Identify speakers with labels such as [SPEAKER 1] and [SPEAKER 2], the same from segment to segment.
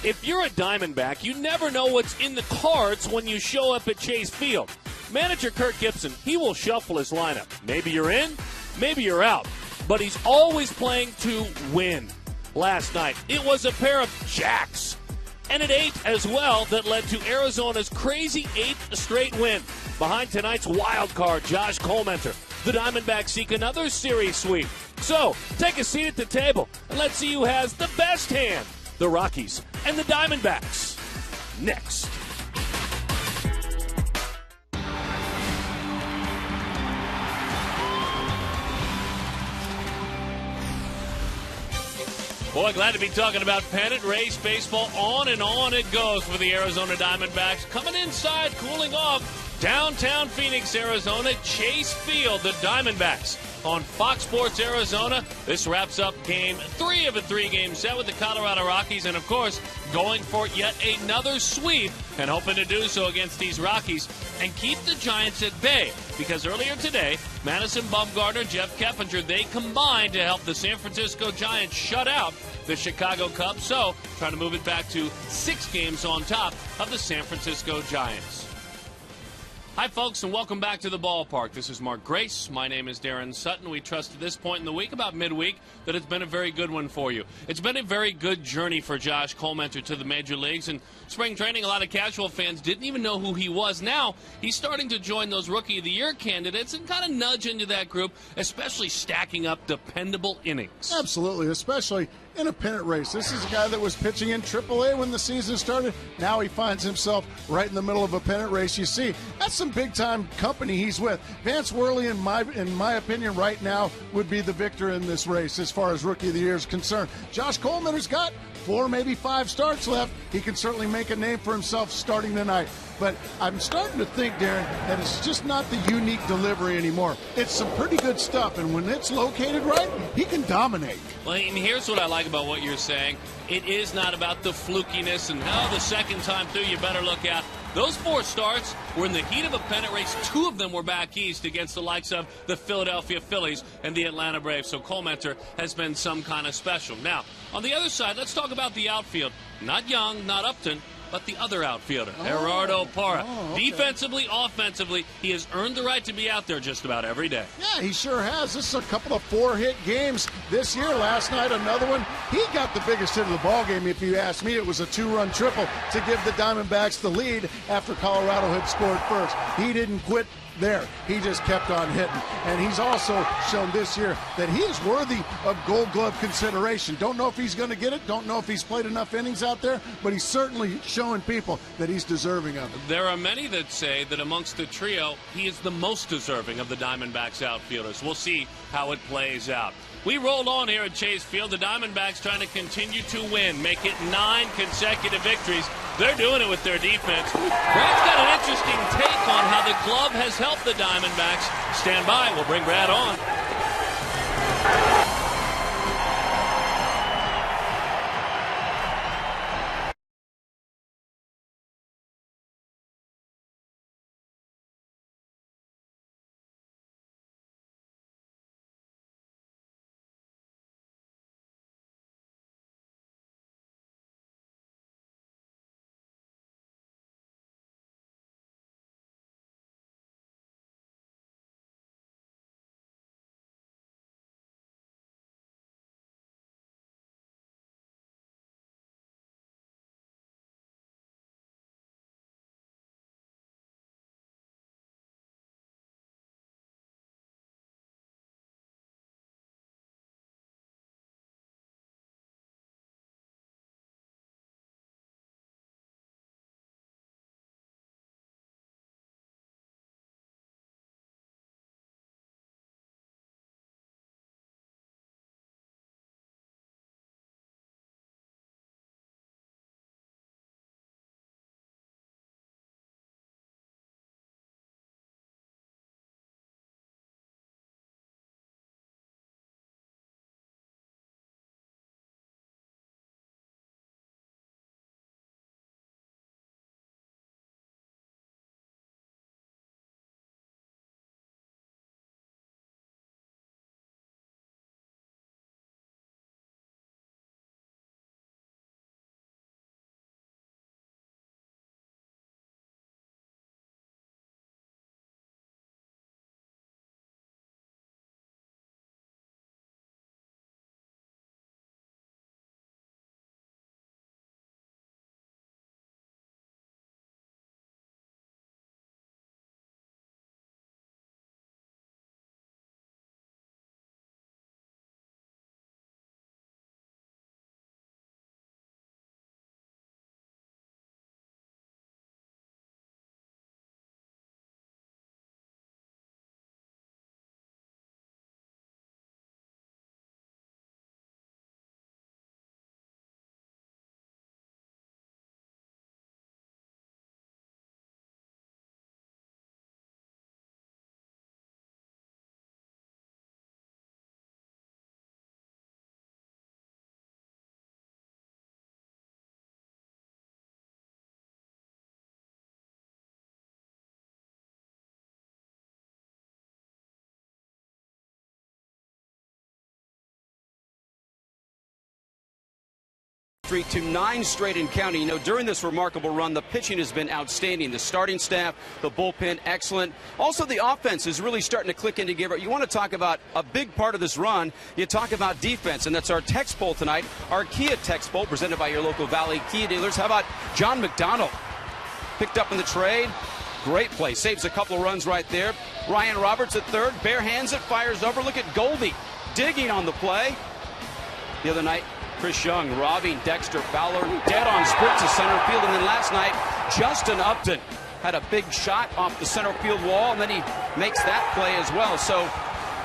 [SPEAKER 1] If you're a Diamondback, you never know what's in the cards when you show up at Chase Field. Manager Kirk Gibson, he will shuffle his lineup. Maybe you're in, maybe you're out. But he's always playing to win. Last night, it was a pair of jacks. And an 8 as well that led to Arizona's crazy 8th straight win. Behind tonight's wild card, Josh Colmenter. The Diamondbacks seek another series sweep. So, take a seat at the table and let's see who has the best hand. The Rockies and the Diamondbacks. Next. Boy, glad to be talking about pennant race baseball. On and on it goes for the Arizona Diamondbacks. Coming inside, cooling off, downtown Phoenix, Arizona, Chase Field, the Diamondbacks on Fox Sports Arizona. This wraps up game 3 of a 3-game set with the Colorado Rockies, and of course, going for yet another sweep and hoping to do so against these Rockies and keep the Giants at bay. Because earlier today, Madison Bumgarner, Jeff Keppinger, they combined to help the San Francisco Giants shut out the Chicago Cubs. So, trying to move it back to 6 games on top of the San Francisco Giants. Hi, folks, and welcome back to the ballpark. This is Mark Grace. My name is Darren Sutton. We trust at this point in the week, about midweek, that it's been a very good one for you. It's been a very good journey for Josh Colmenter to the major leagues. And spring training, a lot of casual fans didn't even know who he was. Now, he's starting to join those Rookie of the Year candidates and kind of nudge into that group, especially stacking up dependable innings.
[SPEAKER 2] Absolutely, especially in a pennant race. This is a guy that was pitching in AAA when the season started. Now he finds himself right in the middle of a pennant race. You see, that's some big-time company he's with. Vance Worley, in my opinion, right now would be the victor in this race as far as Rookie of the Year is concerned. Josh Colmenter's got 4, maybe 5 starts left. He can certainly make a name for himself starting tonight. But I'm starting to think, Darren, that it's just not the unique delivery anymore. It's some pretty good stuff, and when it's located right, he can dominate.
[SPEAKER 1] Well, and here's what I like about what you're saying. It is not about the flukiness and, the second time through you better look out. Those 4 starts were in the heat of a pennant race. 2 of them were back east against the likes of the Philadelphia Phillies and the Atlanta Braves. So Colmenter has been some kind of special. Now, on the other side, let's talk about the outfield. Not Young, not Upton, but the other outfielder, Gerardo Parra.
[SPEAKER 2] Okay.
[SPEAKER 1] Defensively, offensively, he has earned the right to be out there just about every day.
[SPEAKER 2] Yeah, he sure has. This is a couple of 4-hit games this year. Last night, another one. He got the biggest hit of the ball game. If you ask me, it was a 2-run triple to give the Diamondbacks the lead after Colorado had scored first. He didn't quit there. He just kept on hitting. And he's also shown this year that he is worthy of Gold Glove consideration. Don't know if he's going to get it. Don't know if he's played enough innings out there, but he's certainly showing people that he's deserving of it.
[SPEAKER 1] There are many that say that amongst the trio, he is the most deserving of the Diamondbacks outfielders. We'll see how it plays out. We roll on here at Chase Field. The Diamondbacks trying to continue to win, make it 9 consecutive victories. They're doing it with their defense. Brad's got an interesting take on how the club has helped the Diamondbacks. Stand by. We'll bring Brad on.
[SPEAKER 3] streak to 9 straight and counting. You know, during this remarkable run, the pitching has been outstanding. The starting staff, the bullpen, excellent. Also, the offense is really starting to click into gear. You want to talk about a big part of this run, you talk about defense, and that's our text poll tonight, our Kia text poll presented by your local Valley Kia dealers. How about John McDonald? Picked up in the trade. Great play. Saves a couple of runs right there. Ryan Roberts at third. Bare hands it. Fires over. Look at Goldie digging on the play. The other night, Chris Young robbing Dexter Fowler dead on sprint to center field. And then last night, Justin Upton had a big shot off the center field wall, and then he makes that play as well. So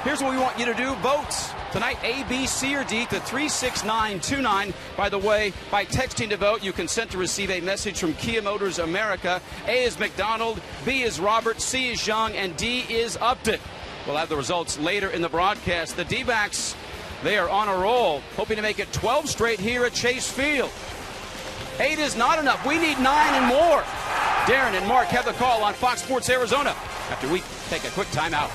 [SPEAKER 3] here's what we want you to do. Votes tonight, A, B, C, or D to 36929. By the way, by texting to vote, you consent to receive a message from Kia Motors America. A is McDonald, B is Robert, C is Young, and D is Upton. We'll have the results later in the broadcast. The D-backs, they are on a roll, hoping to make it 12 straight here at Chase Field. 8 is not enough. We need 9 and more. Darren and Mark have the call on Fox Sports Arizona after we take a quick timeout.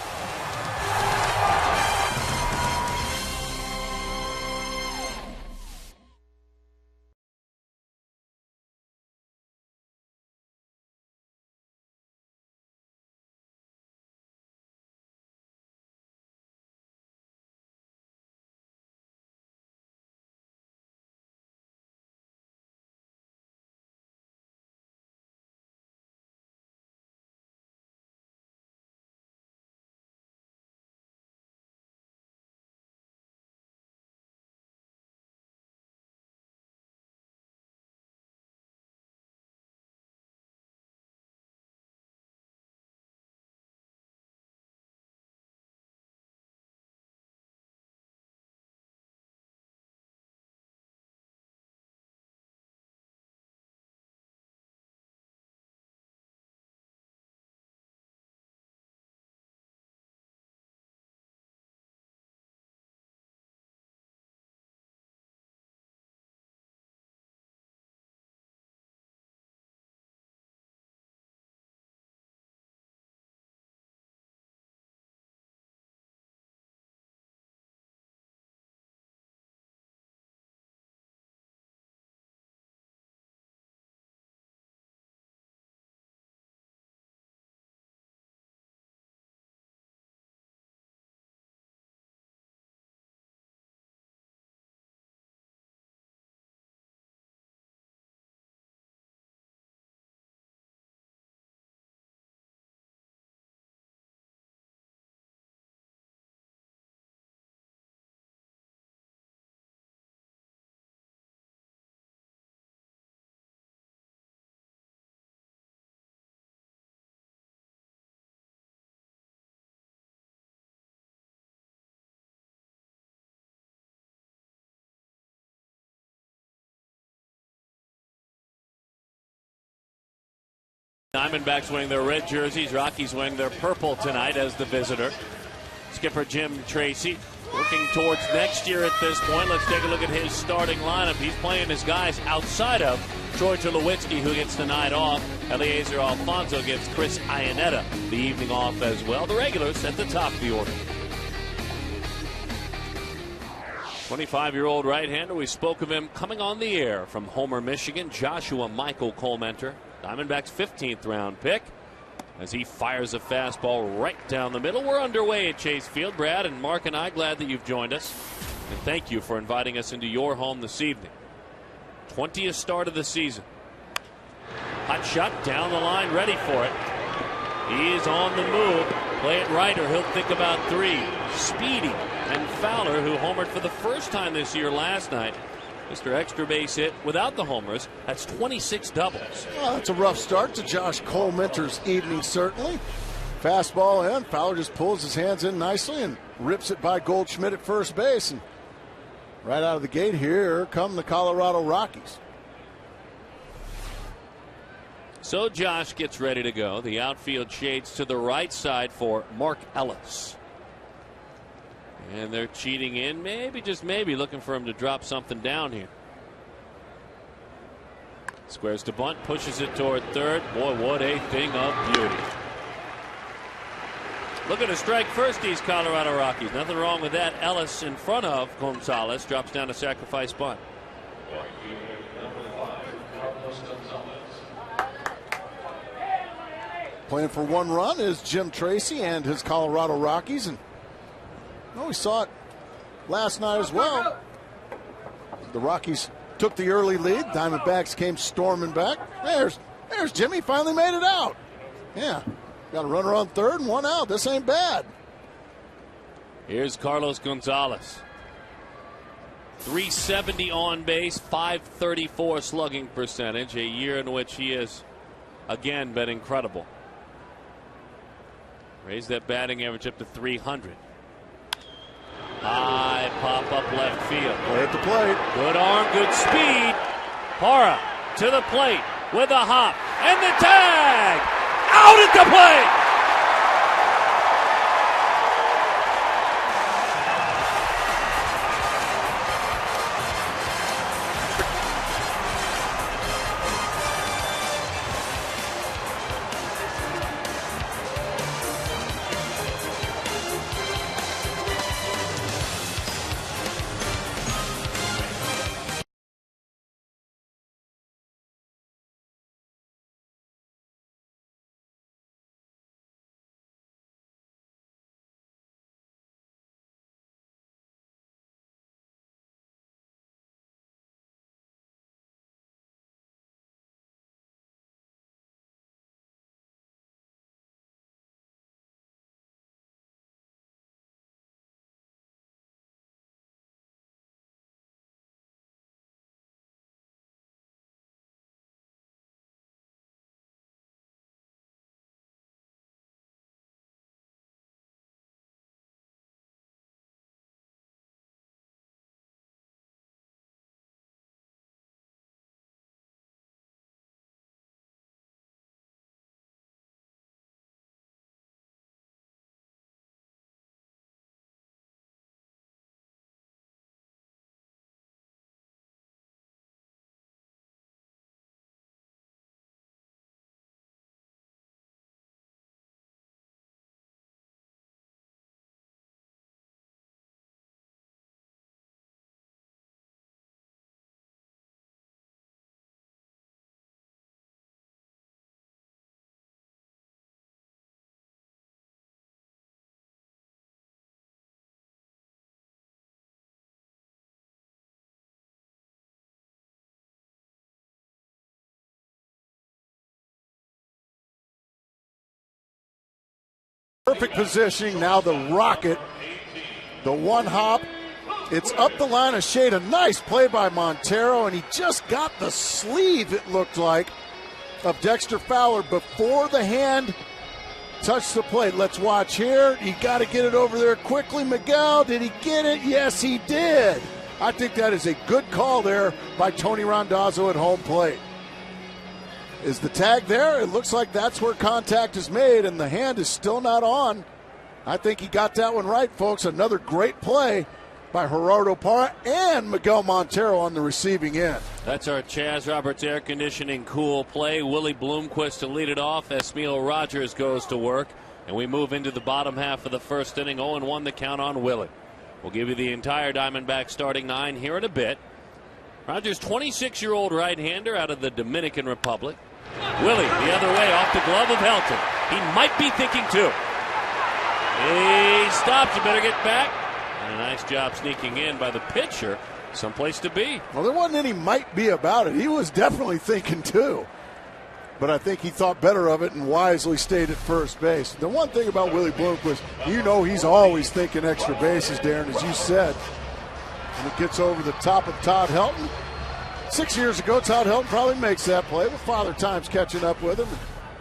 [SPEAKER 1] Diamondbacks wearing their red jerseys, Rockies wearing their purple tonight as the visitor. Skipper Jim Tracy working towards next year at this point. Let's take a look at his starting lineup. He's playing his guys outside of Troy Tulowitzki, who gets the night off. Eliezer Alfonso gets Chris Iannetta the evening off as well. The regulars at the top of the order. 25-year-old right-hander. We spoke of him coming on the air from Homer, Michigan. Joshua Michael Colementer, Diamondbacks' 15th round pick, as he fires a fastball right down the middle. We're underway at Chase Field. Brad and Mark and I, glad that you've joined us. And thank you for inviting us into your home this evening. 20th start of the season. Hot shot down the line, ready for it. He is on the move. Play it right or he'll think about 3. Speedy and Fowler, who homered for the first time this year last night. Mr. Extra Base hit without the homers. That's 26 doubles.
[SPEAKER 2] Well, that's a rough start to Josh Colementer's evening, certainly. Fastball in. Fowler just pulls his hands in nicely and rips it by Goldschmidt at first base. And right out of the gate here come the Colorado Rockies.
[SPEAKER 1] So Josh gets ready to go. The outfield shades to the right side for Mark Ellis. And they're cheating in, maybe, just maybe, looking for him to drop something down here. Squares to bunt, pushes it toward third. Boy, what a thing of beauty. Looking to strike first, these Colorado Rockies. Nothing wrong with that. Ellis in front of Gonzalez drops down a sacrifice bunt.
[SPEAKER 2] Playing for one run is Jim Tracy and his Colorado Rockies. And we saw it last night as well. The Rockies took the early lead. Diamondbacks came storming back. There's Jimmy, finally made it out. Yeah, got a runner on third and one out. This ain't bad.
[SPEAKER 1] Here's Carlos Gonzalez. 370 on base, 534 slugging percentage, a year in which he has again been incredible. Raised that batting average up to 300. High pop up left field.
[SPEAKER 2] Play at the plate.
[SPEAKER 1] Good arm, good speed. Parra to the plate with a hop and the tag. Out at the plate.
[SPEAKER 2] Perfect positioning. Now the rocket, the one hop. It's up the line of shade. A nice play by Montero, and he just got the sleeve, it looked like, of Dexter Fowler before the hand touched the plate. Let's watch here. He got to get it over there quickly. Miguel, did he get it? Yes, he did. I think that is a good call there by Tony Randazzo at home plate. Is the tag there? It looks like that's where contact is made, and the hand is still not on. I think he got that one right, folks. Another great play by Gerardo Parra and Miguel Montero on the receiving end.
[SPEAKER 1] That's our Chaz Roberts air conditioning cool play. Willie Bloomquist to lead it off. Esmil Rogers goes to work, and we move into the bottom half of the first inning. 0-1 the count on Willie. We'll give you the entire Diamondback starting nine here in a bit. Rogers, 26-year-old right-hander out of the Dominican Republic. Willie the other way off the glove of Helton. He might be thinking too. He stops. You better get back. And a nice job sneaking in by the pitcher. Someplace to be.
[SPEAKER 2] Well, there wasn't any might be about it. He was definitely thinking too. But I think he thought better of it and wisely stayed at first base. The one thing about Willie Bloomquist, he's always thinking extra bases, Darren, as you said. And it gets over the top of Todd Helton. 6 years ago, Todd Helton probably makes that play, but Father Time's catching up with him.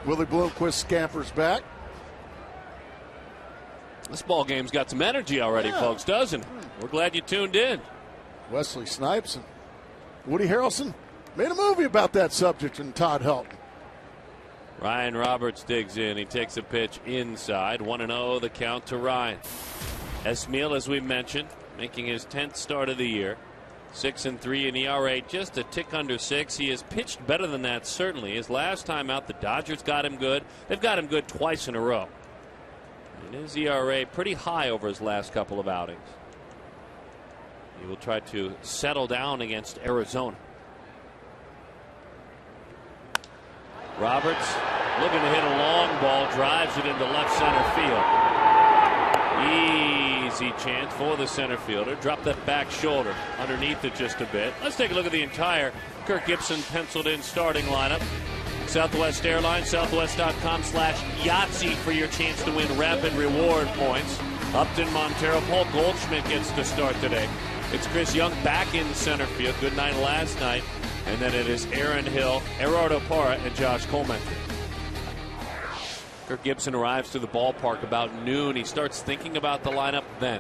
[SPEAKER 2] Willie Bloomquist scampers back.
[SPEAKER 1] This ball game's got some energy already, folks, doesn't it? We're glad you tuned in.
[SPEAKER 2] Wesley Snipes and Woody Harrelson made a movie about that subject in Todd Helton.
[SPEAKER 1] Ryan Roberts digs in. He takes a pitch inside. 1-0 the count to Ryan. Esmil, as we mentioned, making his 10th start of the year. 6-3 in ERA, just a tick under 6. He has pitched better than that, certainly. His last time out, the Dodgers got him good. They've got him good twice in a row. And his ERA pretty high over his last couple of outings. He will try to settle down against Arizona. Roberts looking to hit a long ball, drives it into left center field. Easy chance for the center fielder. Drop that back shoulder underneath it just a bit. Let's take a look at the entire Kirk Gibson penciled in starting lineup. Southwest Airlines, southwest.com/Yahtzee for your chance to win rapid reward points. Upton, Montero, Paul Goldschmidt gets to start today. It's Chris Young back in center field. Good night last night. And then it is Aaron Hill, Gerardo Parra, and Josh Coleman. Kirk Gibson arrives to the ballpark about noon. He starts thinking about the lineup then.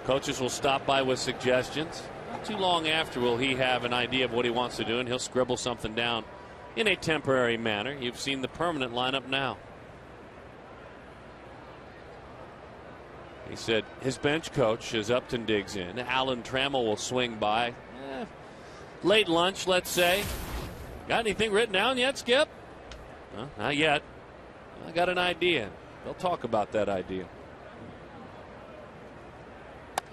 [SPEAKER 1] Coaches will stop by with suggestions. Not too long after will he have an idea of what he wants to do, and he'll scribble something down in a temporary manner. You've seen the permanent lineup now. He said his bench coach, as Upton digs in, Alan Trammell will swing by. Late lunch, let's say. Got anything written down yet, Skip? No, not yet. I got an idea. They'll talk about that idea.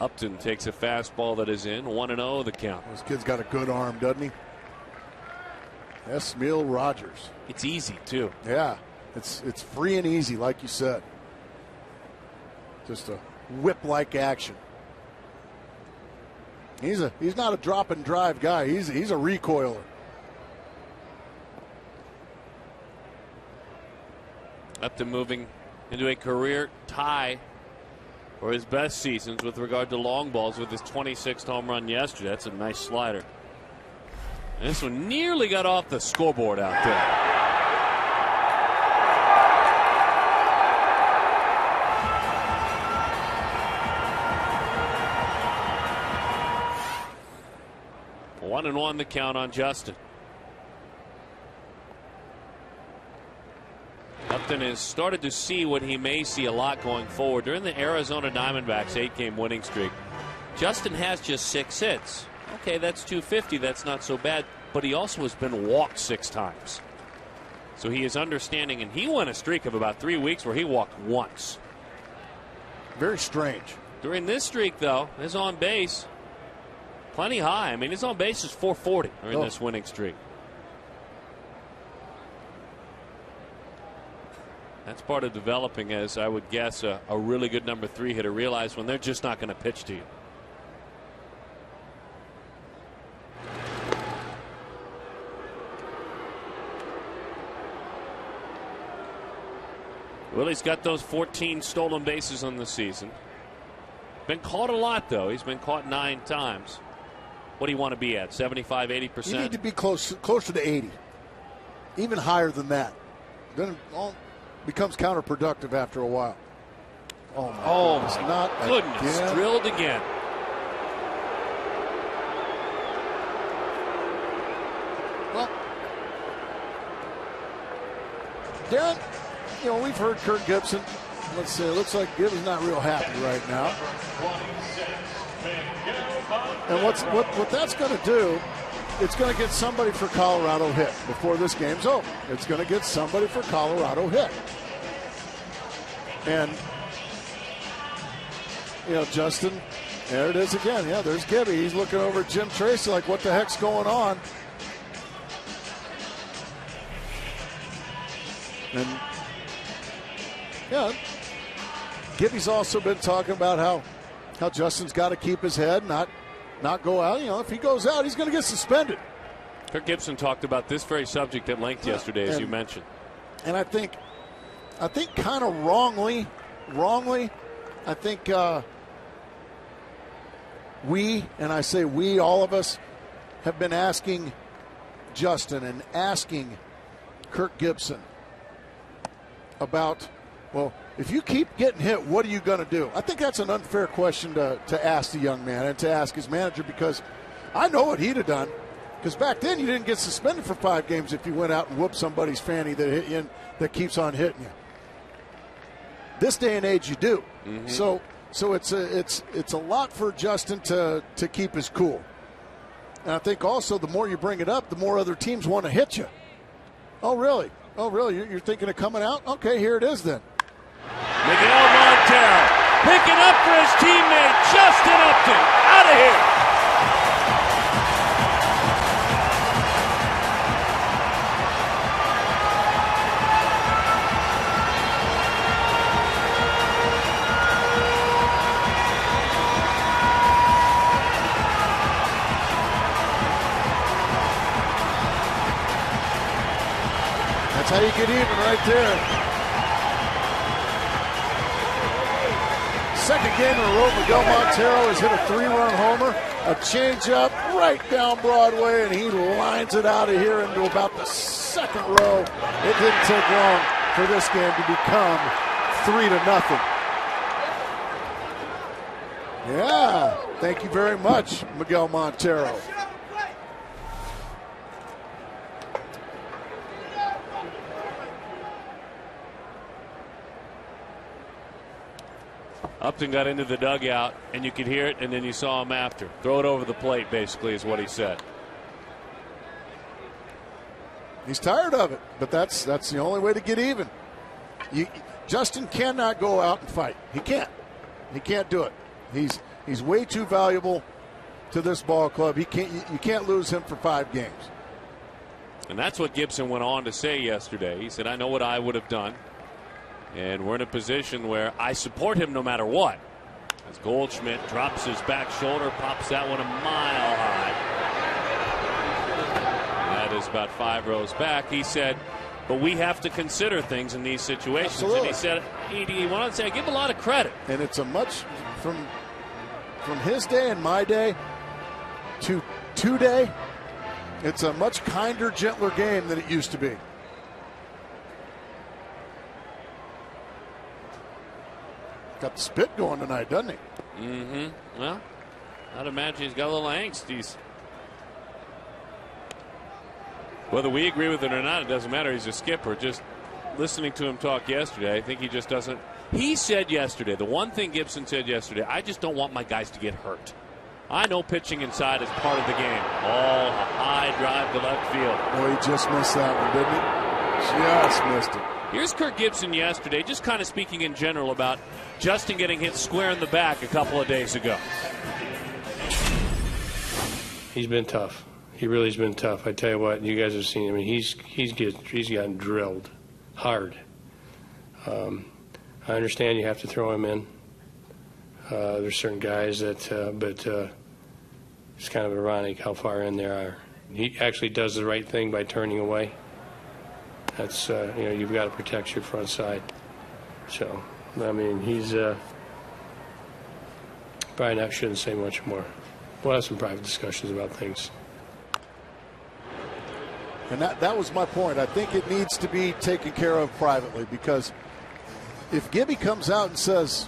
[SPEAKER 1] Upton takes a fastball that is in. 1-0 the count.
[SPEAKER 2] This kid's got a good arm, doesn't he? Esmil Rogers.
[SPEAKER 1] It's easy, too.
[SPEAKER 2] Yeah, it's free and easy, like you said. Just a whip-like action. He's not a drop and drive guy. He's a recoiler.
[SPEAKER 1] Upton moving into a career tie for his best seasons with regard to long balls with his 26th home run yesterday. That's a nice slider. And this one nearly got off the scoreboard out there. One and one the count on Justin. Upton has started to see what he may see a lot going forward. During the Arizona Diamondbacks 8-game winning streak, Justin has just 6 hits. Okay, that's 250. That's not so bad. But he also has been walked 6 times. So he is understanding, and he went a streak of about 3 weeks where he walked once.
[SPEAKER 2] Very strange.
[SPEAKER 1] During this streak, though, his on base plenty high. I mean, his on base is 440 during this winning streak. That's part of developing, as I would guess, a really good number 3 hitter. Realize when they're just not going to pitch to you. Willie's got those 14 stolen bases on the season. Been caught a lot, though. He's been caught 9 times. What do you want to be at? 75, 80%?
[SPEAKER 2] You need to be closer to 80. Even higher than that. Then it all becomes counterproductive after a while.
[SPEAKER 1] Oh, my goodness.
[SPEAKER 2] Again.
[SPEAKER 1] Drilled again.
[SPEAKER 2] Well, Darren, you know, we've heard Kirk Gibson. Let's see, it looks like Gibson's not real happy right now. And what that's going to do, it's going to get somebody for Colorado hit before this game's over. It's going to get somebody for Colorado hit. And, you know, Justin, there it is again. Yeah, there's Gibby. He's looking over at Jim Tracy like, what the heck's going on? And, yeah, Gibby's also been talking about how Justin's got to keep his head, not go out. You know, if he goes out, he's going to get suspended.
[SPEAKER 1] Kirk Gibson talked about this very subject at length yesterday, as you mentioned.
[SPEAKER 2] And I think kind of wrongly, I think all of us have been asking Justin and asking Kirk Gibson about, well, if you keep getting hit, what are you going to do? I think that's an unfair question to ask the young man and to ask his manager, because I know what he'd have done. Because back then you didn't get suspended for 5 games if you went out and whooped somebody's fanny that hit you, that keeps on hitting you. This day and age, you do. Mm-hmm. So it's a lot for Justin to keep his cool. And I think also the more you bring it up, the more other teams want to hit you. Oh, really? You're thinking of coming out? Okay, here it is then.
[SPEAKER 1] Miguel Montero picking up for his teammate Justin Upton. Out of here.
[SPEAKER 2] get even right there. Second game in a row, Miguel Montero has hit a 3-run homer, a changeup right down Broadway, and he lines it out of here into about the second row. It didn't take long for this game to become 3-0. Yeah, thank you very much, Miguel Montero.
[SPEAKER 1] Upton got into the dugout, and you could hear it, and then you saw him after. Throw it over the plate, basically, is what he said.
[SPEAKER 2] He's tired of it, but that's the only way to get even. Justin cannot go out and fight. He can't. He can't do it. He's way too valuable to this ball club. You can't lose him for 5 games.
[SPEAKER 1] And that's what Gibson went on to say yesterday. He said, I know what I would have done. And we're in a position where I support him no matter what. As Goldschmidt drops his back shoulder, pops that one a mile high. That is about 5 rows back. He said, but we have to consider things in these situations.
[SPEAKER 2] Absolutely.
[SPEAKER 1] And he said, he went on to say, I give him a lot of credit.
[SPEAKER 2] And it's a much, from his day and my day to today, it's a much kinder, gentler game than it used to be. Got the spit going tonight, doesn't he?
[SPEAKER 1] Mm-hmm. Well, I'd imagine he's got a little angst. Whether we agree with it or not, it doesn't matter. He's a skipper. Just listening to him talk yesterday, I think he just doesn't. He said yesterday, the one thing Gibson said yesterday, I just don't want my guys to get hurt. I know pitching inside is part of the game. Oh, a high drive to left field.
[SPEAKER 2] Boy, he just missed that one, didn't he? Just missed it.
[SPEAKER 1] Here's Kirk Gibson yesterday, just kind of speaking in general about Justin getting hit square in the back a couple of days ago.
[SPEAKER 4] He's been tough. He really has been tough. I tell you what, you guys have seen. I mean, he's gotten drilled hard. I understand you have to throw him in. There's certain guys that, but it's kind of ironic how far in there are. He actually does the right thing by turning away. That's you've got to protect your front side. So, I mean, he's probably not shouldn't say much more. We'll have some private discussions about things.
[SPEAKER 2] And that was my point. I think it needs to be taken care of privately, because if Gibby comes out and says,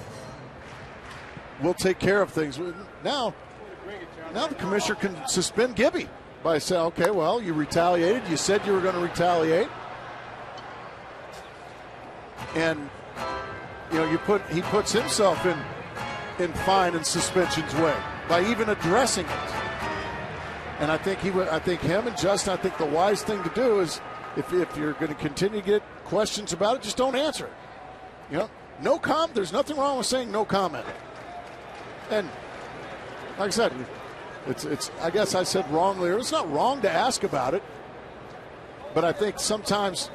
[SPEAKER 2] we'll take care of things, now the commissioner can suspend Gibby by saying, okay, well, you retaliated. You said you were going to retaliate. And, he puts himself in fine and suspension's way by even addressing it. And I think him and Justin, I think the wise thing to do is, if you're going to continue to get questions about it, just don't answer it. There's nothing wrong with saying no comment. And like I said, it's I guess I said wrongly, or it's not wrong to ask about it, but I think sometimes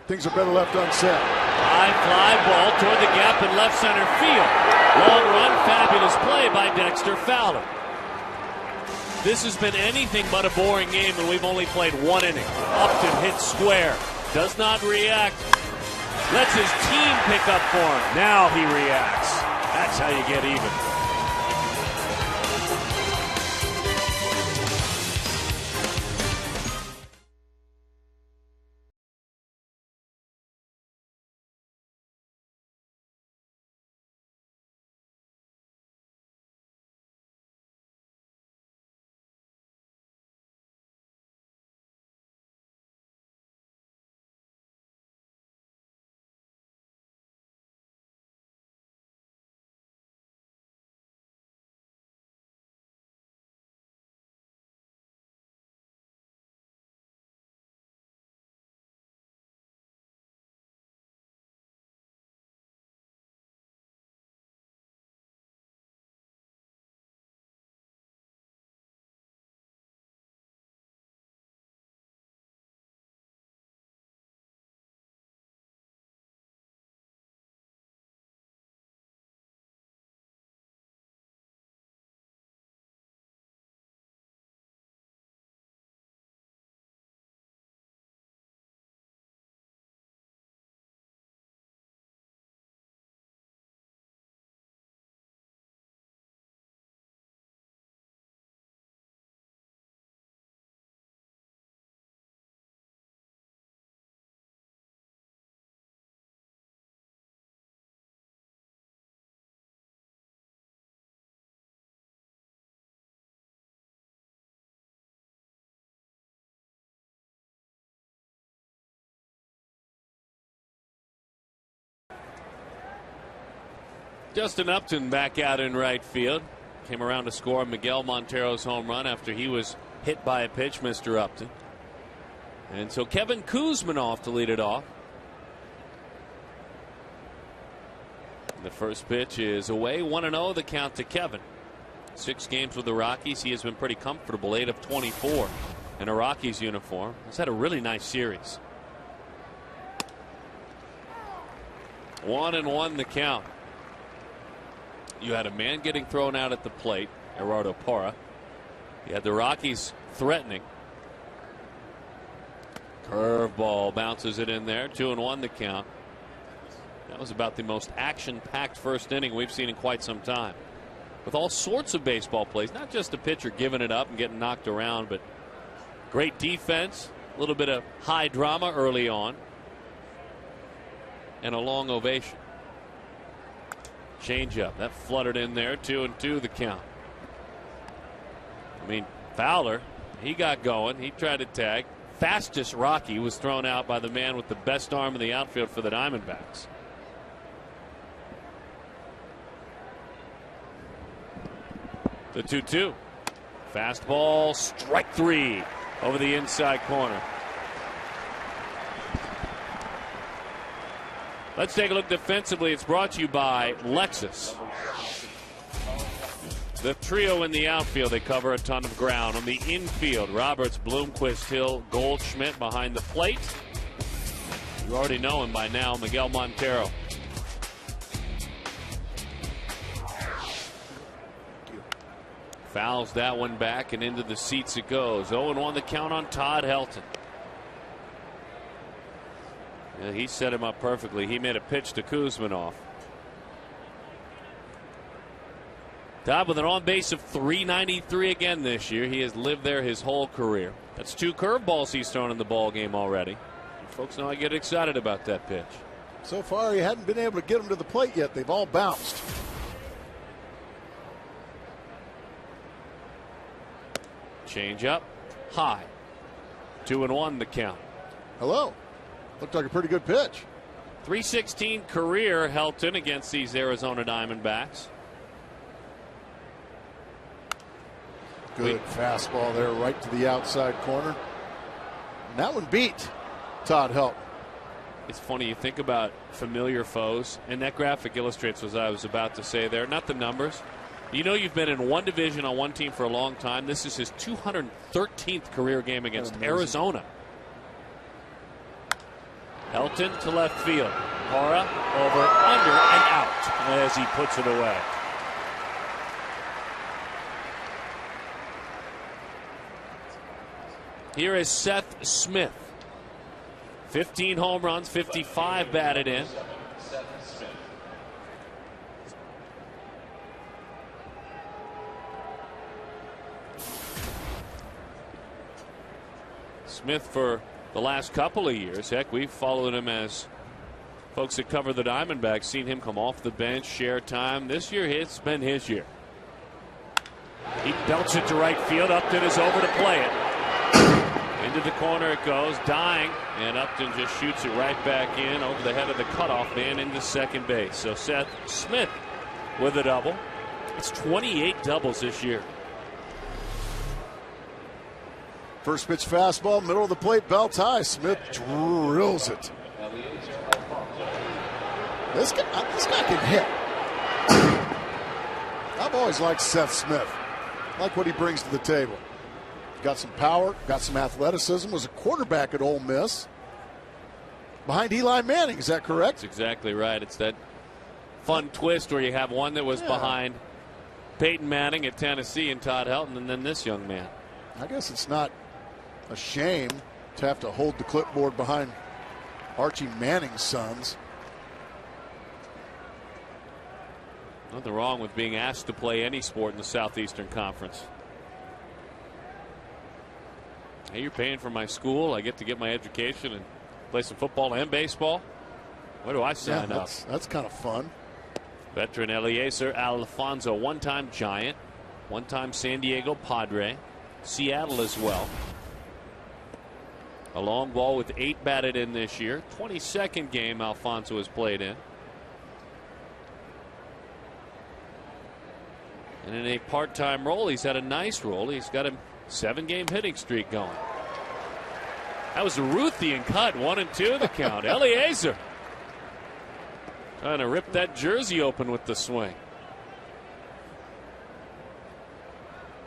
[SPEAKER 2] things are better left unsaid.
[SPEAKER 1] High fly ball toward the gap in left center field. Long run, fabulous play by Dexter Fowler. This has been anything but a boring game, and we've only played 1 inning. Upton hits square, does not react, lets his team pick up for him. Now he reacts. That's how you get even. Justin Upton back out in right field. Came around to score Miguel Montero's home run after he was hit by a pitch, Mr. Upton. And so Kevin Kuzminoff to lead it off. The first pitch is away, 1-0 the count to Kevin. 6 games with the Rockies. He has been pretty comfortable, 8 of 24 in a Rockies uniform. He's had a really nice series. 1-1 the count. You had a man getting thrown out at the plate, Gerardo Parra. You had the Rockies threatening. Curveball bounces it in there. 2-1 the count. That was about the most action-packed first inning we've seen in quite some time. With all sorts of baseball plays, not just a pitcher giving it up and getting knocked around, but great defense, a little bit of high drama early on, and a long ovation. Changeup that fluttered in there. 2-2 the count. I mean, Fowler, he got going. He tried to tag. Fastest Rocky was thrown out by the man with the best arm in the outfield for the Diamondbacks. The 2-2. Fastball, strike 3 over the inside corner. Let's take a look defensively. It's brought to you by Lexus. The trio in the outfield, they cover a ton of ground. On the infield, Roberts, Bloomquist, Hill, Goldschmidt behind the plate. You already know him by now, Miguel Montero. Fouls that one back and into the seats it goes. 0-1 the count on Todd Helton. Yeah, he set him up perfectly. He made a pitch to Kuzminoff. Todd with an on base of .393 again this year. He has lived there his whole career. That's 2 curveballs he's thrown in the ball game already. And folks know I get excited about that pitch.
[SPEAKER 2] So far, he hadn't been able to get them to the plate yet. They've all bounced.
[SPEAKER 1] Change up, high. 2-1 the count.
[SPEAKER 2] Hello. Looked like a pretty good pitch.
[SPEAKER 1] .316 career Helton against these Arizona Diamondbacks.
[SPEAKER 2] Good fastball there right to the outside corner. And that one beat Todd Helton.
[SPEAKER 1] It's funny, you think about familiar foes, and that graphic illustrates what I was about to say there. Not the numbers. You know you've been in one division on one team for a long time. This is his 213th career game against Arizona. Helton to left field. Parra over, under, and out as he puts it away. Here is Seth Smith. 15 home runs, 55 batted in. Smith for the last couple of years. Heck, we've followed him as folks that cover the Diamondbacks, seen him come off the bench, share time. This year, it's been his year. He belts it to right field. Upton is over to play it. Into the corner it goes, dying, and Upton just shoots it right back in over the head of the cutoff man into second base. So Seth Smith with a double. It's 28 doubles this year.
[SPEAKER 2] First pitch fastball, middle of the plate, belt high. Smith drills it. This guy can hit. I've always liked Seth Smith. I like what he brings to the table. Got some power, got some athleticism, was a quarterback at Ole Miss. Behind Eli Manning, is that correct?
[SPEAKER 1] That's exactly right. It's that fun twist where you have one that was behind Peyton Manning at Tennessee and Todd Helton, and then this young man.
[SPEAKER 2] I guess it's not a shame to have to hold the clipboard behind Archie Manning's sons.
[SPEAKER 1] Nothing wrong with being asked to play any sport in the Southeastern Conference. Hey, you're paying for my school. I get to get my education and play some football and baseball. Where do I sign up?
[SPEAKER 2] That's kind of fun.
[SPEAKER 1] Veteran Eliezer Alfonso, one-time Giant, one-time San Diego Padre, Seattle as well. A long ball with 8 batted in this year. 22nd game Alfonso has played in. And in a part-time role, he's had a nice role. He's got a 7-game hitting streak going. That was a Ruthian cut, 1-2 the count. Eliezer trying to rip that jersey open with the swing.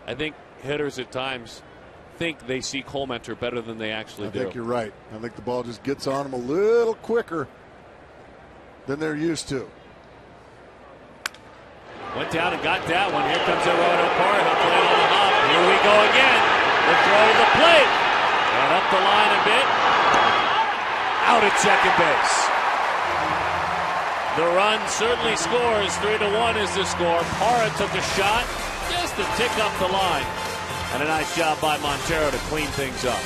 [SPEAKER 1] I think hitters at times think they see Colementor better than they actually do.
[SPEAKER 2] I think you're right. I think the ball just gets on them a little quicker than they're used to.
[SPEAKER 1] Went down and got that one. Here comes Eduardo Parra. He'll play it on the hop. Here we go again. The throw to the plate. And up the line a bit. Out at second base. The run certainly scores. 3-1 is the score. Parra took a shot just to tick up the line. And a nice job by Montero to clean things up.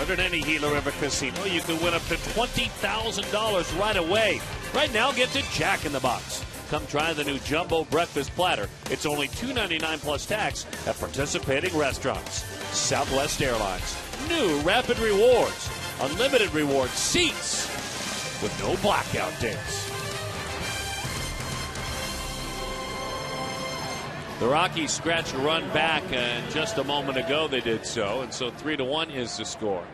[SPEAKER 1] At any Gila River casino, you can win up to $20,000 right away. Right now, get to Jack in the Box. Come try the new Jumbo Breakfast Platter. It's only $2.99 plus tax at participating restaurants. Southwest Airlines. New Rapid Rewards. Unlimited reward seats with no blackout days. The Rockies scratched a run back, and just a moment ago they did so. And so 3-1 is the score.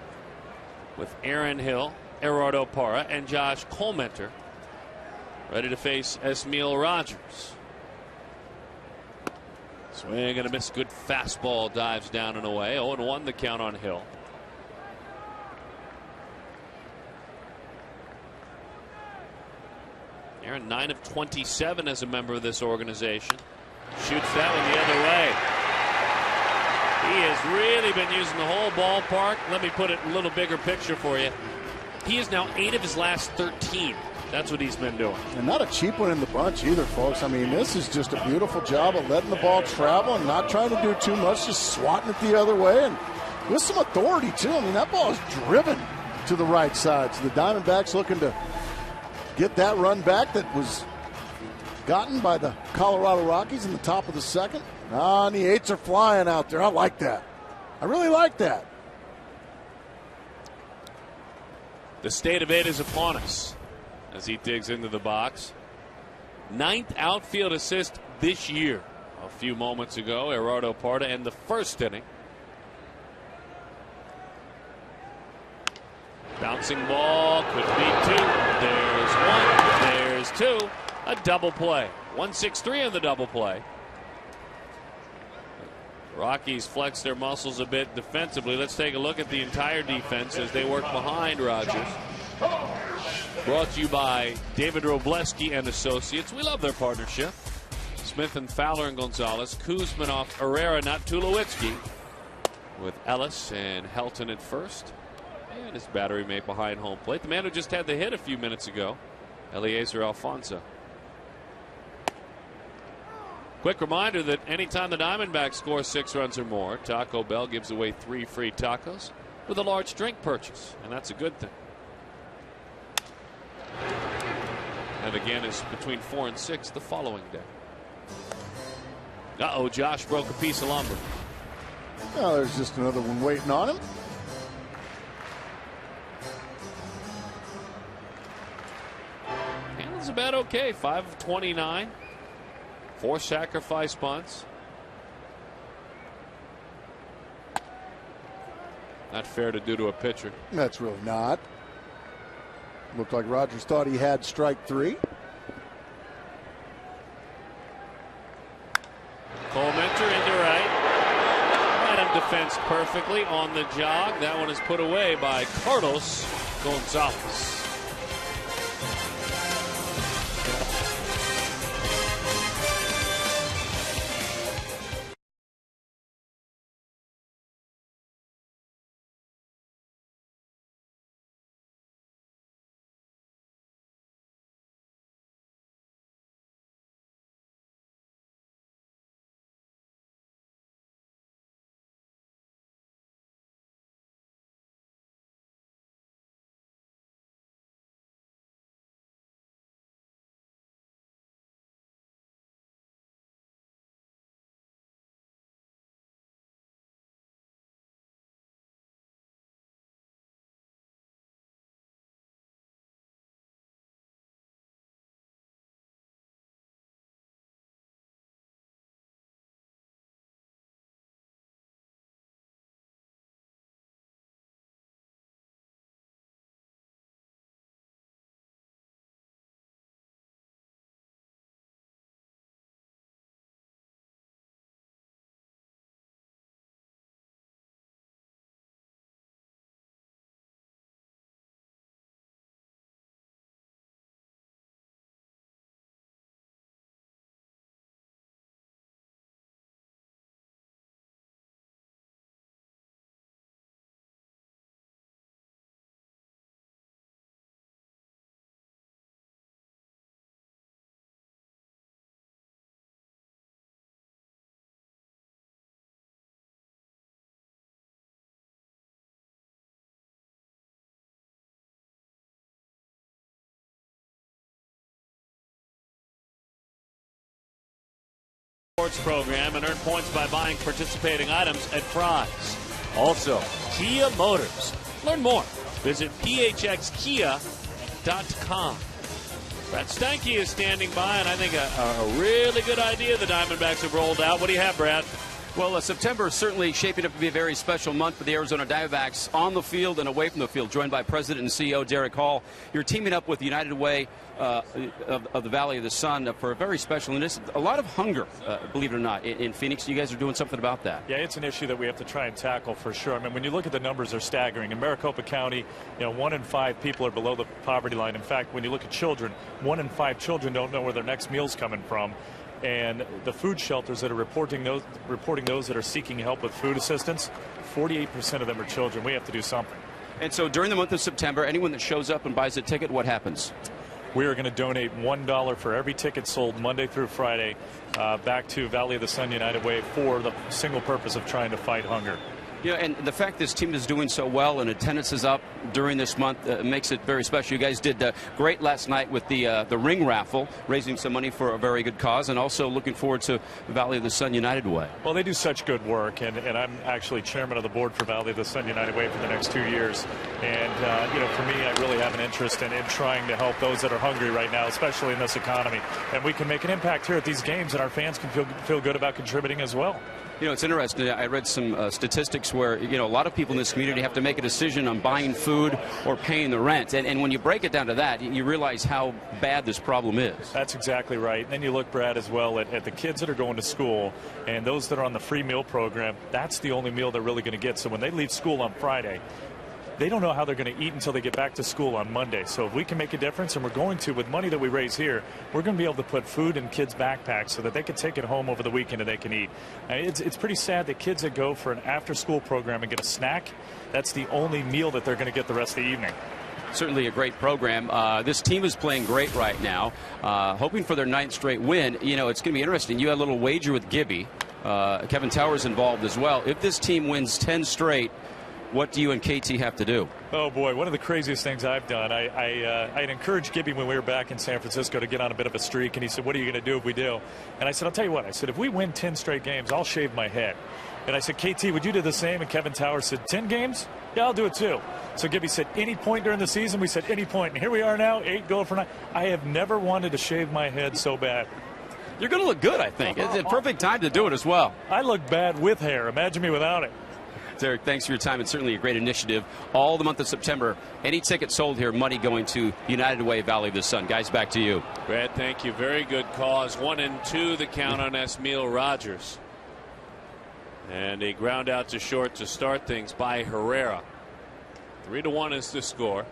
[SPEAKER 1] With Aaron Hill, Eduardo Parra, and Josh Colementor ready to face Esmil Rogers. Swing and a miss. Good fastball dives down and away. 0-1 the count on Hill. Aaron 9 of 27 as a member of this organization. Shoots that one the other way. He has really been using the whole ballpark. Let me put it in a little bigger picture for you. He is now 8 of his last 13. That's what he's been doing.
[SPEAKER 2] And not a cheap one in the bunch either, folks. I mean, this is just a beautiful job of letting the ball travel and not trying to do too much, just swatting it the other way, and with some authority, too. I mean, that ball is driven to the right side. So the Diamondbacks looking to get that run back that was gotten by the Colorado Rockies in the top of the second. And the 8s are flying out there. I like that. I really like that.
[SPEAKER 1] The state of 8 is upon us as he digs into the box. 9th outfield assist this year. A few moments ago, Eduardo Parra in the first inning. Bouncing ball, could be 2. There's 1. There's 2. A double play. 1-6-3 on the double play. Rockies flex their muscles a bit defensively. Let's take a look at the entire defense as they work behind Rogers. Brought to you by David Robleski and Associates. We love their partnership. Smith and Fowler and Gonzalez. Kuzmanov, Herrera, not Tulowitzki. With Ellis and Helton at first. And his battery mate behind home plate. The man who just had the hit a few minutes ago, Eliezer Alfonso. Quick reminder that anytime the Diamondbacks score 6 runs or more, Taco Bell gives away 3 free tacos with a large drink purchase, and that's a good thing. And again, is between 4 and 6 the following day. Uh-oh, Josh broke a piece of lumber.
[SPEAKER 2] Oh, there's just another one waiting on him.
[SPEAKER 1] Handles about okay. 5 of 29. 4 sacrifice bunts. Not fair to do to a pitcher.
[SPEAKER 2] That's really not. Looked like Rogers thought he had strike 3.
[SPEAKER 1] Cole Mentor into right. Had him defensed perfectly on the jog. That one is put away by Carlos Gonzalez. Sports program and earn points by buying participating items at Fry's. Also, Kia Motors. Learn more. Visit phxkia.com. Brad Steinke is standing by, and I think a really good idea the Diamondbacks have rolled out. What do you have, Brad?
[SPEAKER 3] Well, September is certainly shaping up to be a very special month for the Arizona Diamondbacks on the field and away from the field. Joined by President and CEO Derek Hall, you're teaming up with United Way of the Valley of the Sun for a very special, and it's a lot of hunger, believe it or not, in Phoenix. You guys are doing something about that.
[SPEAKER 5] Yeah, it's an issue that we have to try and tackle for sure. I mean, when you look at the numbers, they're staggering. In Maricopa County, 1 in 5 people are below the poverty line. In fact, when you look at children, 1 in 5 children don't know where their next meal's coming from. And the food shelters that are reporting those that are seeking help with food assistance, 48% of them are children. We have to do something.
[SPEAKER 3] And so during the month of September, anyone that shows up and buys a ticket, what happens?
[SPEAKER 5] We are going to donate $1 for every ticket sold Monday through Friday back to Valley of the Sun United Way for the single purpose of trying to fight hunger.
[SPEAKER 3] And the fact this team is doing so well and attendance is up during this month makes it very special. You guys did great last night with the ring raffle, raising some money for a very good cause, and also looking forward to Valley of the Sun United Way.
[SPEAKER 5] Well, they do such good work, and I'm actually chairman of the board for Valley of the Sun United Way for the next 2 years. And, for me, I really have an interest in trying to help those that are hungry right now, especially in this economy. And we can make an impact here at these games, and our fans can feel good about contributing as well.
[SPEAKER 3] It's interesting. I read some statistics where, a lot of people in this community have to make a decision on buying food or paying the rent. And when you break it down to that, you realize how bad this problem is.
[SPEAKER 5] That's exactly right. And then you look, Brad, as well at the kids that are going to school and those that are on the free meal program. That's the only meal they're really going to get. So when they leave school on Friday, they don't know how they're going to eat until they get back to school on Monday. So if we can make a difference, and we're going to with money that we raise here, we're going to be able to put food in kids' backpacks so that they can take it home over the weekend and they can eat. It's pretty sad that kids that go for an after-school program and get a snack, that's the only meal that they're going to get the rest of the evening.
[SPEAKER 3] Certainly a great program. This team is playing great right now, hoping for their 9th straight win. You know, it's going to be interesting. You had a little wager with Gibby. Kevin Towers involved as well. If this team wins 10 straight, what do you and KT have to do?
[SPEAKER 5] Oh, boy, one of the craziest things I've done, I'd encouraged Gibby when we were back in San Francisco to get on a bit of a streak, and he said, what are you going to do if we do? And I said, I'll tell you what. I said, if we win 10 straight games, I'll shave my head. And I said, KT, would you do the same? And Kevin Towers said, 10 games? Yeah, I'll do it too. So Gibby said, any point during the season? We said, any point. And here we are now, 8 going for 9. I have never wanted to shave my head so bad.
[SPEAKER 3] You're going to look good, I think. It's a perfect time to do it as well.
[SPEAKER 5] I look bad with hair. Imagine me without it.
[SPEAKER 3] Derek, thanks for your time. It's certainly a great initiative. All the month of September, any ticket sold here, money going to United Way, Valley of the Sun. Guys, back to you.
[SPEAKER 1] Brad, thank you. Very good cause. 1-2 the count on Esmil Rogers. And a ground out to short to start things by Herrera. 3-1 is the score.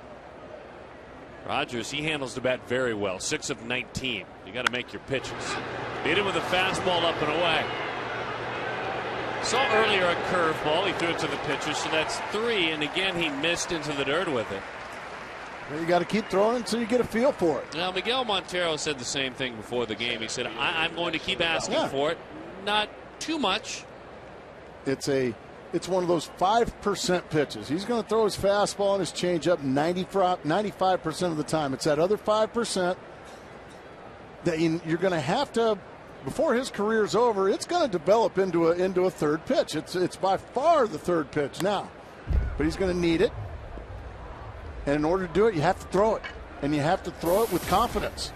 [SPEAKER 1] Rogers, he handles the bat very well. 6 of 19. You got to make your pitches. Beat him with a fastball up and away. Saw earlier a curveball. He threw it to the pitcher, so that's 3. And again, he missed into the dirt with it.
[SPEAKER 2] Well, you got to keep throwing until you get a feel for it.
[SPEAKER 1] Now, Miguel Montero said the same thing before the game. He said, I'm going to keep asking for it. Not too much.
[SPEAKER 2] It's one of those 5% pitches. He's going to throw his fastball and his changeup 95% of the time. It's that other 5% that you're going to have to, before his career's over, it's going to develop into a third pitch. It's by far the third pitch now, but he's going to need it. And in order to do it, you have to throw it, and you have to throw it with confidence.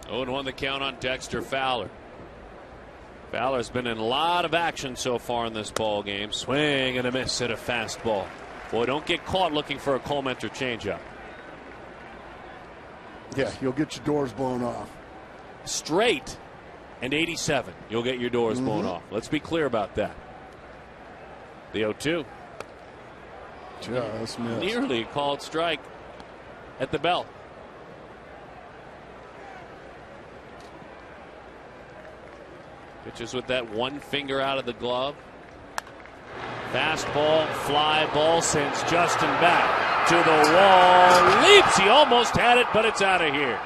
[SPEAKER 1] 0-1 the count on Dexter Fowler. Fowler's been in a lot of action so far in this ball game. Swing and a miss at a fastball. Boy, don't get caught looking for a Cole Mentor changeup.
[SPEAKER 2] Yeah, you'll get your doors blown off.
[SPEAKER 1] Straight and 87. You'll get your doors blown off. Let's be clear about that. The 0-2.
[SPEAKER 2] Just missed.
[SPEAKER 1] Nearly called strike at the bell. Pitches with that one finger out of the glove. Fastball, fly ball sends Justin back to the wall. Leaps. He almost had it, but it's out of here.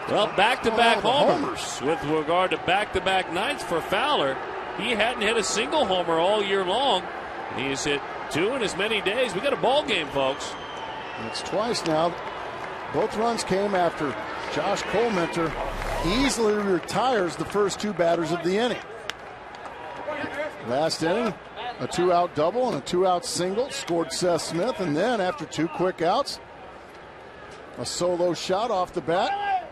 [SPEAKER 1] Well, back-to-back homers with regard to back-to-back nights for Fowler. He hadn't hit a single homer all year long. He's hit 2 in as many days. We got a ball game, folks.
[SPEAKER 2] It's twice now. Both runs came after Josh Cole Mentor easily retires the first 2 batters of the inning. Last inning, a 2-out double and a 2-out single scored Seth Smith, and then after 2 quick outs, a solo shot off the bat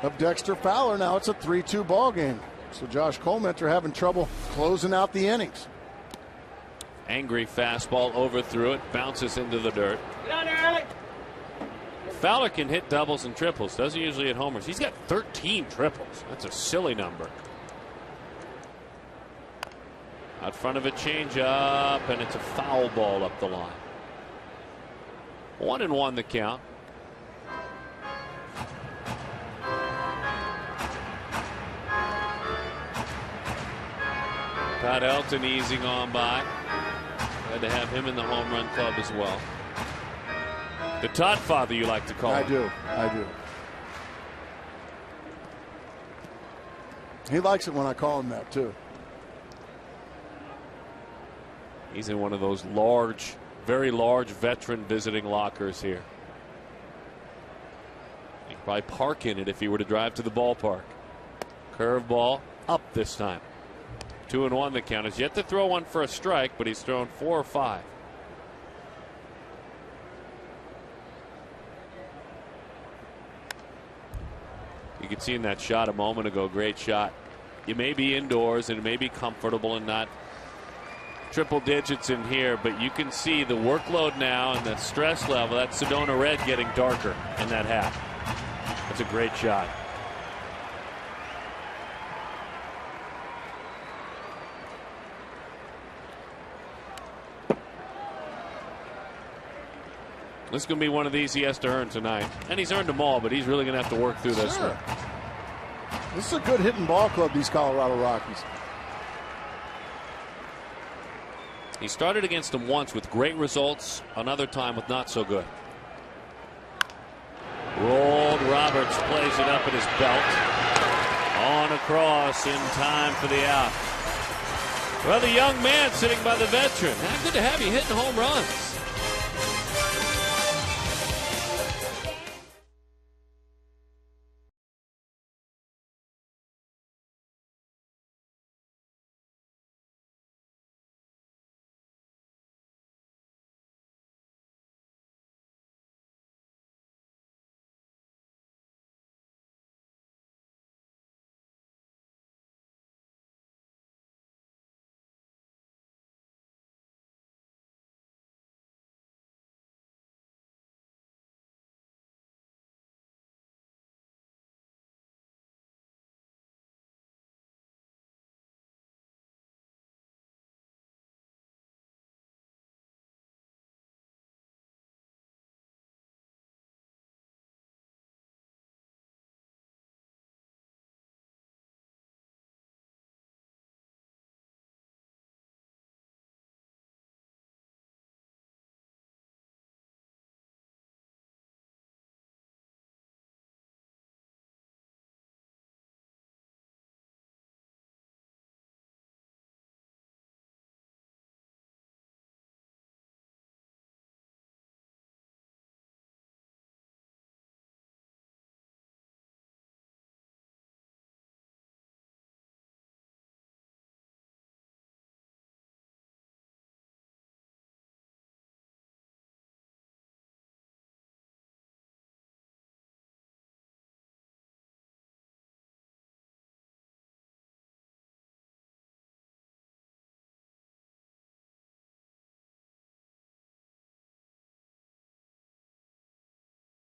[SPEAKER 2] of Dexter Fowler. Now it's a 3-2 ball game. So Josh Cole Mentor having trouble closing out the innings.
[SPEAKER 1] Angry fastball overthrew it, bounces into the dirt. Fowler can hit doubles and triples. Doesn't usually hit homers. He's got 13 triples. That's a silly number. Out front of a changeup, and it's a foul ball up the line. 1-1 the count. Todd Helton easing on by. Glad to have him in the home run club as well. The Todd father, you like to call him.
[SPEAKER 2] I do. He likes it when I call him that, too.
[SPEAKER 1] He's in one of those large, very large veteran visiting lockers here. He'd probably park in it if he were to drive to the ballpark. Curveball up this time. 2-1 the count. He's yet to throw one for a strike, but he's thrown 4 or 5. You could see in that shot a moment ago, great shot. You may be indoors and it may be comfortable and not triple digits in here, but you can see the workload now and the stress level. That Sedona red getting darker in that hat. That's a great shot. This is going to be one of these he has to earn tonight. And he's earned them all, but he's really going to have to work through this one.
[SPEAKER 2] This is a good hitting ball club, these Colorado Rockies.
[SPEAKER 1] He started against them once with great results, another time with not so good. Rolled. Roberts plays it up at his belt. On across in time for the out. Well, the young man sitting by the veteran. How good to have you hitting home runs.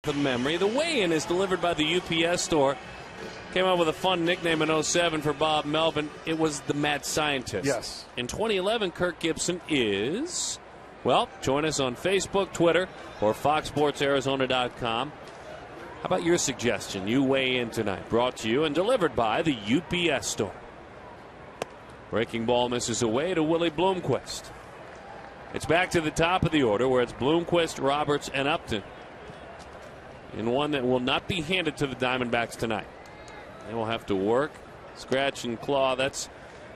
[SPEAKER 1] The memory. The weigh-in is delivered by the UPS store. Came up with a fun nickname in 07 for Bob Melvin. It was the Mad Scientist.
[SPEAKER 2] Yes.
[SPEAKER 1] In 2011, Kirk Gibson is, well, join us on Facebook, Twitter, or FoxSportsArizona.com. How about your suggestion? You weigh in tonight. Brought to you and delivered by the UPS store. Breaking ball misses away to Willie Bloomquist. It's back to the top of the order where it's Bloomquist, Roberts, and Upton. In one that will not be handed to the Diamondbacks tonight. They will have to work, scratch, and claw. That's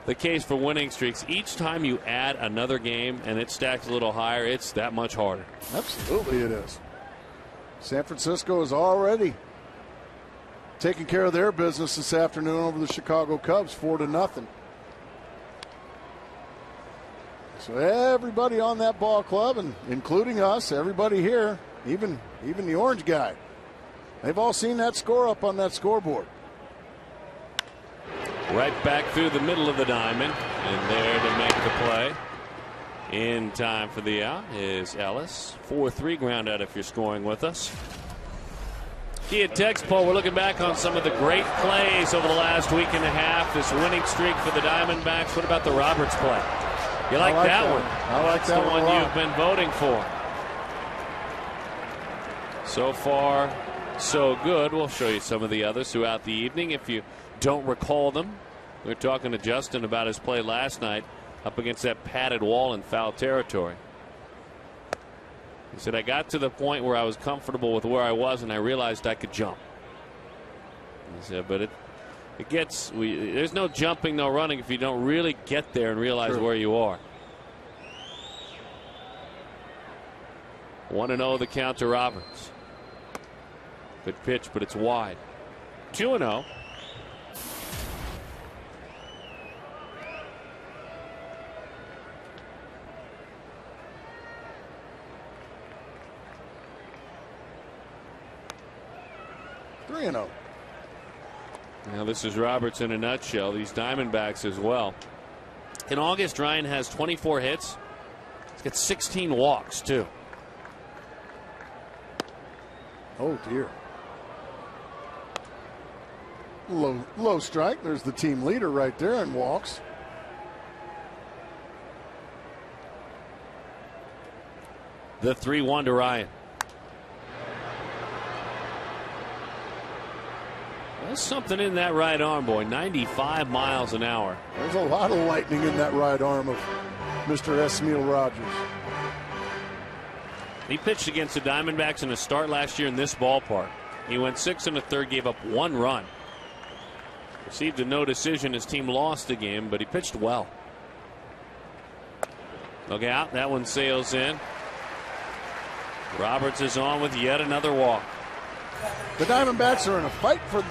[SPEAKER 1] the case for winning streaks. Each time you add another game and it stacks a little higher, it's that much harder.
[SPEAKER 2] Absolutely it is. San Francisco is already taking care of their business this afternoon over the Chicago Cubs, 4-0. So everybody on that ball club, and including us, everybody here, even the orange guy, they've all seen that score up on that scoreboard.
[SPEAKER 1] Right back through the middle of the diamond, and there to make the play. In time for the out is Ellis. 4-3 ground out if you're scoring with us. Key at text poll, we're looking back on some of the great plays over the last week and a half. This winning streak for the Diamondbacks. What about the Roberts play? You like that one?
[SPEAKER 2] I like that one.
[SPEAKER 1] That's the one you've been voting for. So far, so good. We'll show you some of the others throughout the evening. If you don't recall them, we were talking to Justin about his play last night up against that padded wall in foul territory. He said, I got to the point where I was comfortable with where I was and I realized I could jump. He said, but it gets, there's no jumping, no running if you don't really get there and realize where you are. 1-0 the count to Roberts. Good pitch, but it's wide. 2-0. Now this is Roberts in a nutshell. These Diamondbacks as well. In August, Ryan has 24 hits. He's got 16 walks too.
[SPEAKER 2] Oh dear. Low strike. There's the team leader right there in walks.
[SPEAKER 1] The 3-1 to Ryan. There's something in that right arm, boy. 95 miles an hour.
[SPEAKER 2] There's a lot of lightning in that right arm of Mr. Esmil Rogers.
[SPEAKER 1] He pitched against the Diamondbacks in a start last year in this ballpark. He went 6 1/3, gave up 1 run. Received a no decision. His team lost the game, but he pitched well. Look out. That one sails in. Roberts is on with yet another walk.
[SPEAKER 2] The Diamondbacks are in a fight for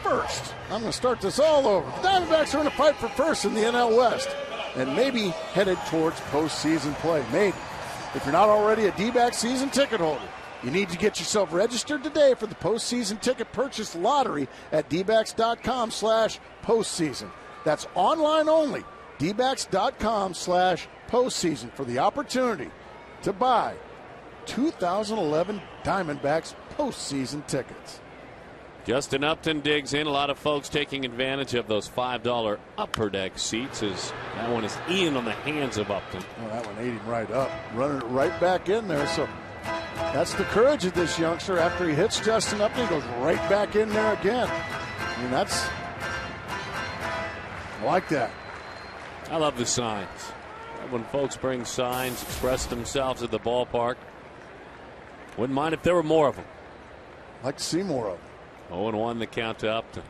[SPEAKER 2] first. I'm going to start this all over. The Diamondbacks are in a fight for first in the NL West and maybe headed towards postseason play. Maybe. If you're not already a D-back season ticket holder, you need to get yourself registered today for the postseason ticket purchase lottery at dbacks.com/postseason. That's online only. dbacks.com/postseason for the opportunity to buy 2011 Diamondbacks postseason tickets.
[SPEAKER 1] Justin Upton digs in. A lot of folks taking advantage of those $5 upper deck seats as that one is in on the hands of Upton.
[SPEAKER 2] Oh, that one ate him right up, running it right back in there. So that's the courage of this youngster. After he hits Justin Upton, he goes right back in there again. I mean, I like that.
[SPEAKER 1] I love the signs. When folks bring signs, express themselves at the ballpark. Wouldn't mind if there were more of them.
[SPEAKER 2] I'd like to see more of them.
[SPEAKER 1] 0-1 the count to Upton.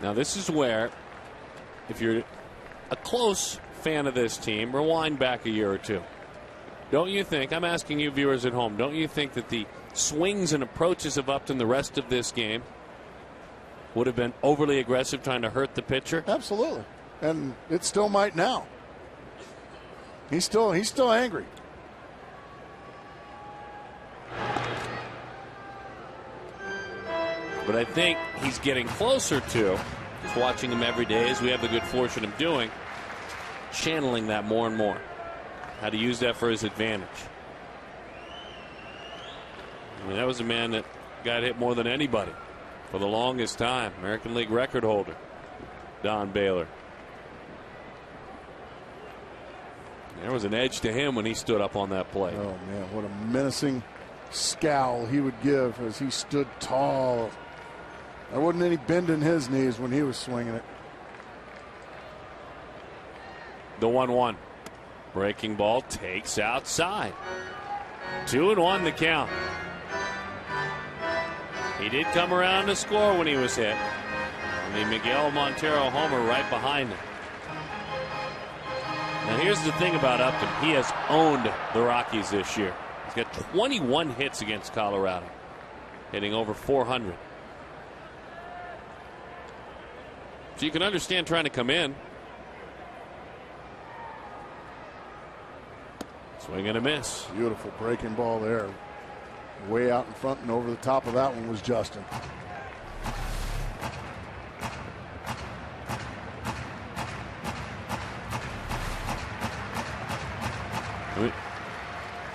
[SPEAKER 1] Now this is where, if you're a close fan of this team, rewind back a year or two. Don't you think, I'm asking you viewers at home, don't you think that the swings and approaches of Upton the rest of this game would have been overly aggressive trying to hurt the pitcher?
[SPEAKER 2] Absolutely. And it still might now. He's still angry.
[SPEAKER 1] But I think he's getting closer to, just watching him every day, as we have the good fortune of doing, channeling that more and more. How to use that for his advantage. I mean, that was a man that got hit more than anybody for the longest time. American League record holder, Don Baylor. There was an edge to him when he stood up on that plate.
[SPEAKER 2] Oh, man, what a menacing scowl he would give as he stood tall. There wasn't any bend in his knees when he was swinging it.
[SPEAKER 1] The 1-1. Breaking ball takes outside. 2-1 the count. He did come around to score when he was hit. And the Miguel Montero homer right behind him. Now here's the thing about Upton. He has owned the Rockies this year. He's got 21 hits against Colorado, hitting over 400. So you can understand trying to come in. Swing and a miss.
[SPEAKER 2] Beautiful breaking ball there. Way out in front, and over the top of that one was Justin.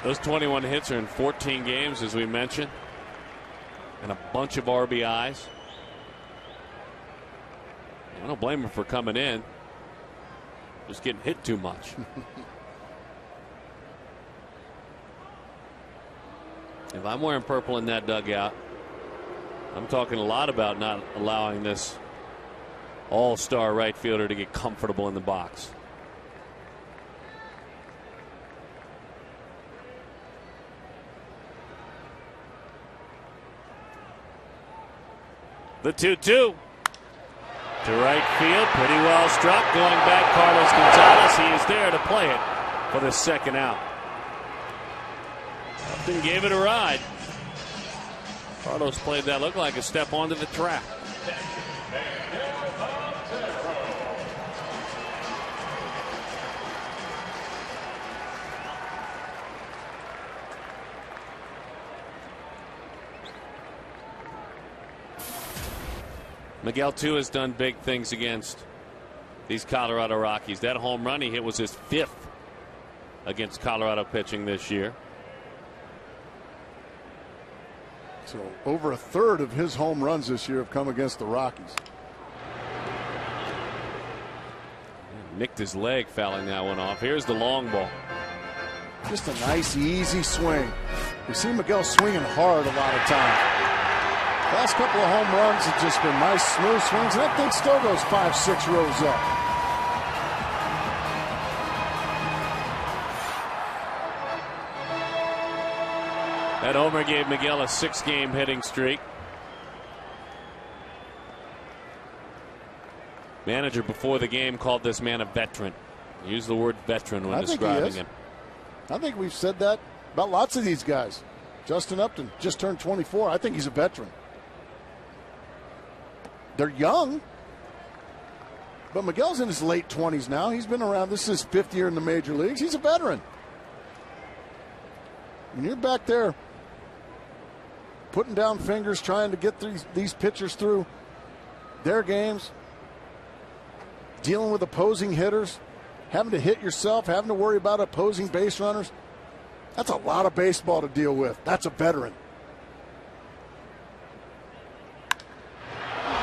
[SPEAKER 1] Those 21 hits are in 14 games, as we mentioned, and a bunch of RBIs. I don't blame him for coming in. Just getting hit too much. If I'm wearing purple in that dugout, I'm talking a lot about not allowing this all-star right fielder to get comfortable in the box. The 2-2 to right field, pretty well struck. Going back, Carlos Gonzalez. He is there to play it for the second out. Upton gave it a ride. Carlos played that, looked like a step onto the track. Miguel, too, has done big things against these Colorado Rockies. That home run he hit was his 5th against Colorado pitching this year.
[SPEAKER 2] So over a third of his home runs this year have come against the Rockies.
[SPEAKER 1] Nicked his leg, fouling that one off. Here's the long ball.
[SPEAKER 2] Just a nice, easy swing. You see Miguel swinging hard a lot of times. Last couple of home runs have just been nice, smooth swings, and that thing still goes 5-6 rows up.
[SPEAKER 1] That homer gave Miguel a 6-game hitting streak. Manager before the game called this man a veteran. He used the word veteran when describing him.
[SPEAKER 2] I think we've said that about lots of these guys. Justin Upton just turned 24. I think he's a veteran. They're young, but Miguel's in his late 20s now. He's been around. This is his 5th year in the major leagues. He's a veteran. When you're back there putting down fingers, trying to get these pitchers through their games, dealing with opposing hitters, having to hit yourself, having to worry about opposing base runners, that's a lot of baseball to deal with. That's a veteran.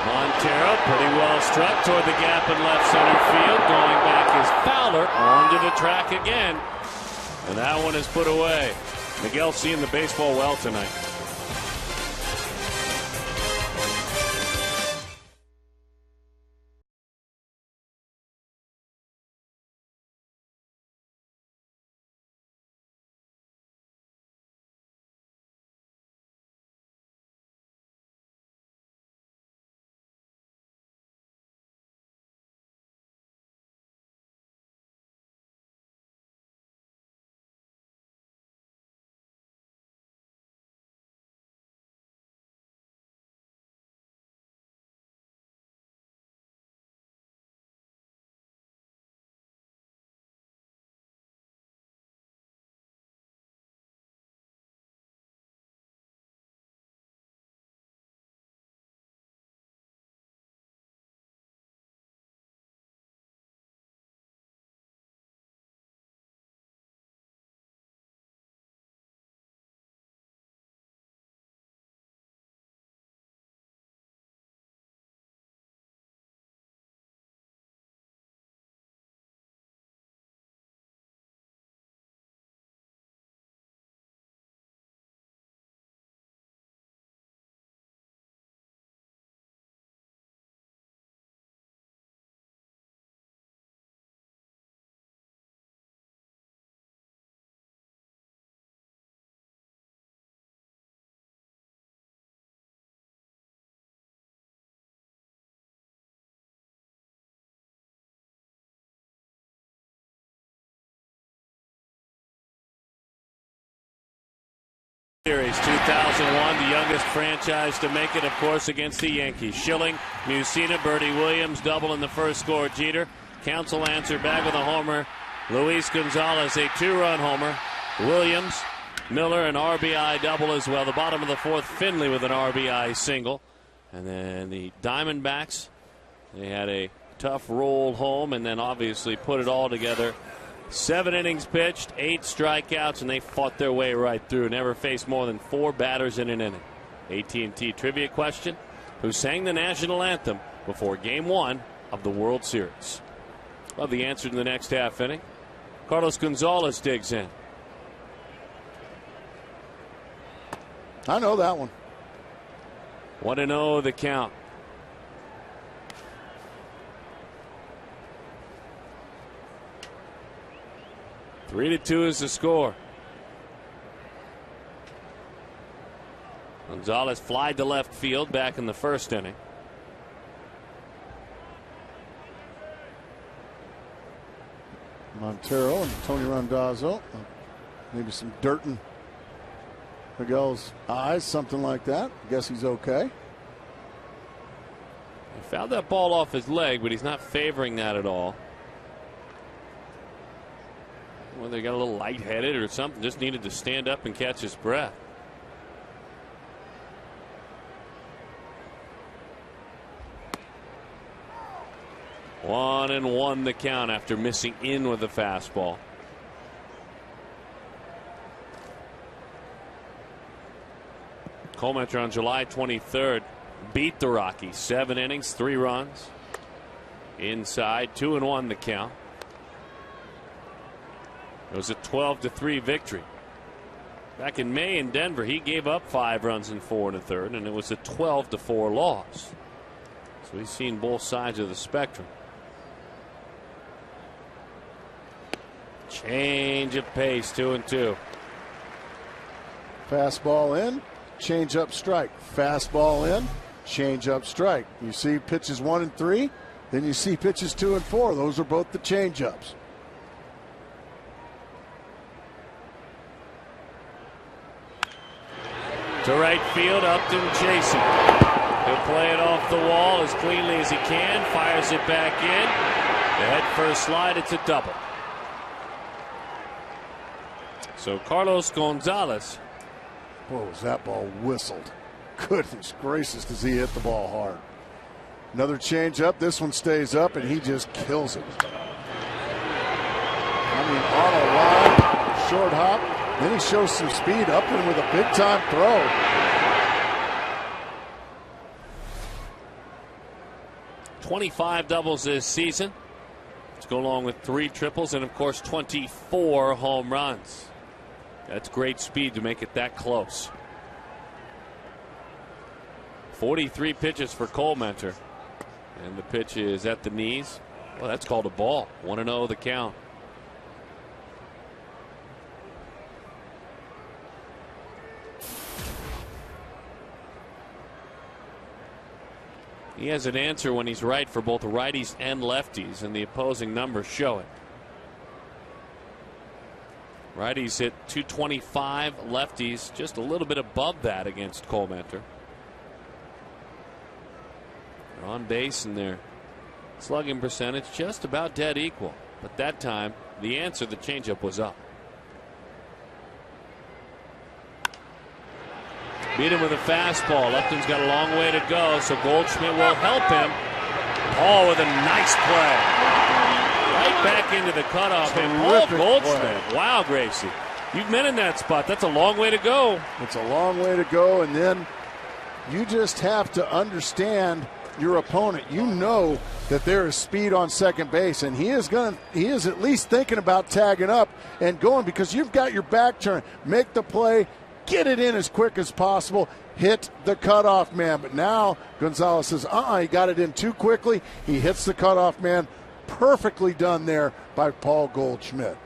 [SPEAKER 1] Montero pretty well struck toward the gap in left center field. Going back is Fowler onto the track again. And that one is put away. Miguel seeing the baseball well tonight. Series 2001, the youngest franchise to make it, of course, against the Yankees. Schilling, Musina, Bertie Williams, double in the first score. Jeter, Counsell answered back with a homer. Luis Gonzalez, a 2-run homer. Williams, Miller, an RBI double as well. The bottom of the 4th, Finley with an RBI single. And then the Diamondbacks, they had a tough roll home and then obviously put it all together. 7 innings pitched, 8 strikeouts, and they fought their way right through. Never faced more than 4 batters in an inning. AT&T trivia question: who sang the national anthem before Game 1 of the World Series? Well, the answer in the next half inning. Carlos Gonzalez digs in.
[SPEAKER 2] I know that one.
[SPEAKER 1] 1-0 the count. Three to 2 is the score. Gonzalez flied to left field back in the first inning.
[SPEAKER 2] Montero and Tony Randazzo. Maybe some dirt in Miguel's eyes, something like that. I guess he's okay.
[SPEAKER 1] He fouled that ball off his leg, but he's not favoring that at all. Whether he got a little lightheaded or something, just needed to stand up and catch his breath. One and one the count after missing in with a fastball. Coleman on July 23rd beat the Rockies. 7 innings, 3 runs. Inside, 2-1 the count. It was a 12-3 victory. Back in May in Denver, he gave up 5 runs in 4 1/3, and it was a 12-4 loss. So he's seen both sides of the spectrum. Change of pace, 2-2.
[SPEAKER 2] Fastball in, change up, strike. Fastball in, change up, strike. You see pitches 1 and 3, then you see pitches 2 and 4. Those are both the change ups.
[SPEAKER 1] To right field, Upton chasing. He'll play it off the wall as cleanly as he can, fires it back in. The head first slide, it's a double. So Carlos Gonzalez.
[SPEAKER 2] Whoa, was that ball whistled? Goodness gracious, does he hit the ball hard. Another change up. This one stays up, and he just kills it. I mean, on a line, short hop. Then he shows some speed up and with a big-time throw.
[SPEAKER 1] "25 doubles this season. Let's go along with 3 triples and, of course, 24 home runs. That's great speed to make it that close. 43 pitches for Cole Mentor. And the pitch is at the knees. Well, that's called a ball. 1-0 the count. He has an answer when he's right for both righties and lefties, and the opposing numbers show it. Righties hit .225, lefties just a little bit above that against Cole Mentor. They're on base and their slugging percentage just about dead equal. But that time, the answer, the changeup, was up. Beat him with a fastball. Upton's got a long way to go, so Goldschmidt will help him. Paul with a nice play. Right back into the cutoff. And Paul Goldschmidt. Play. Wow, Gracie. You've been in that spot. That's a long way to go.
[SPEAKER 2] It's a long way to go, and then you just have to understand your opponent. You know that there is speed on second base, and he is at least thinking about tagging up and going because you've got your back turned. Make the play. Get it in as quick as possible. Hit the cutoff man. But now Gonzalez says, he got it in too quickly. He hits the cutoff man. Perfectly done there by Paul Goldschmidt.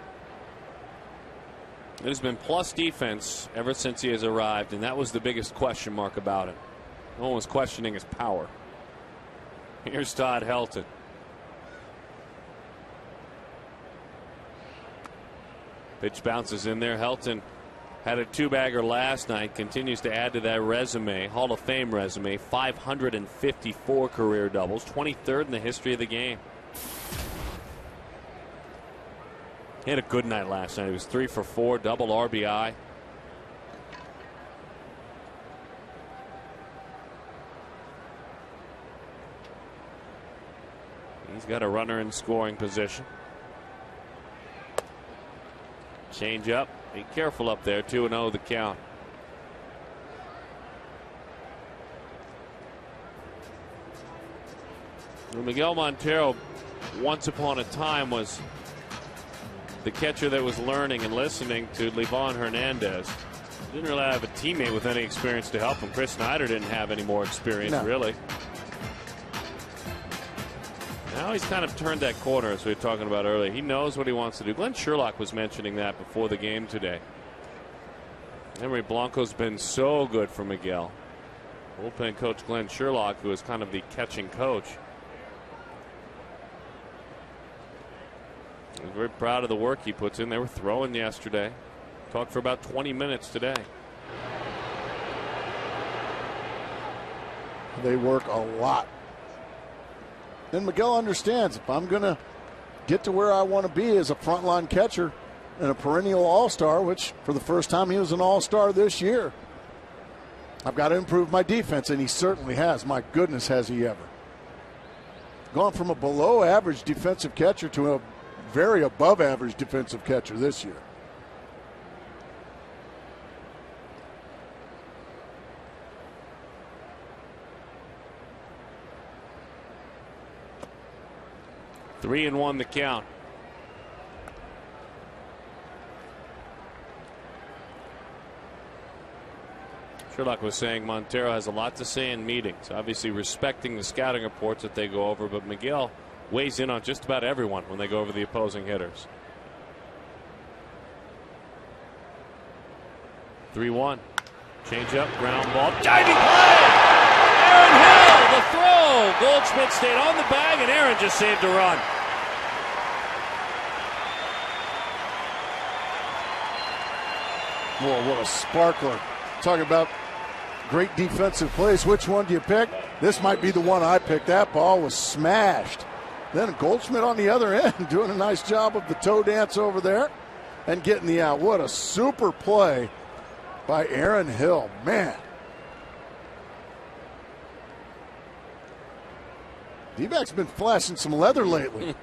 [SPEAKER 1] It has been plus defense ever since he has arrived, and that was the biggest question mark about it. No one was questioning his power. Here's Todd Helton. Pitch bounces in there. Helton had a 2-bagger last night, continues to add to that resume, Hall of Fame resume, 554 career doubles, 23rd in the history of the game. He had a good night last night. He was 3 for 4, double RBI. He's got a runner in scoring position. Change up. Be careful up there. 2-0 the count. Miguel Montero, once upon a time, was the catcher that was learning and listening to Livan Hernandez. Didn't really have a teammate with any experience to help him. Chris Snyder didn't have any more experience, really. Now he's kind of turned that corner, as we were talking about earlier. He knows what he wants to do. Glenn Sherlock was mentioning that before the game today. Emery Blanco's been so good for Miguel. Bullpen coach Glenn Sherlock, who is kind of the catching coach, he's very proud of the work he puts in. They were throwing yesterday. Talked for about 20 minutes today.
[SPEAKER 2] They work a lot. And Miguel understands, if I'm going to get to where I want to be as a frontline catcher and a perennial all-star, which for the first time he was an all-star this year, I've got to improve my defense, and he certainly has. My goodness, has he ever. Gone from a below-average defensive catcher to a very above-average defensive catcher this year.
[SPEAKER 1] Three and 1 the count. Sherlock was saying Montero has a lot to say in meetings, obviously respecting the scouting reports that they go over, but Miguel weighs in on just about everyone when they go over the opposing hitters. 3-1. Change up, ground ball, diving play! Aaron Hill, the throw! Goldschmidt stayed on the bag, and Aaron just saved a run.
[SPEAKER 2] Whoa, what a sparkler. Talking about great defensive plays. Which one do you pick? This might be the one I picked. That ball was smashed. Then Goldschmidt on the other end doing a nice job of the toe dance over there and getting the out. What a super play by Aaron Hill. Man. D-bac's been flashing some leather lately.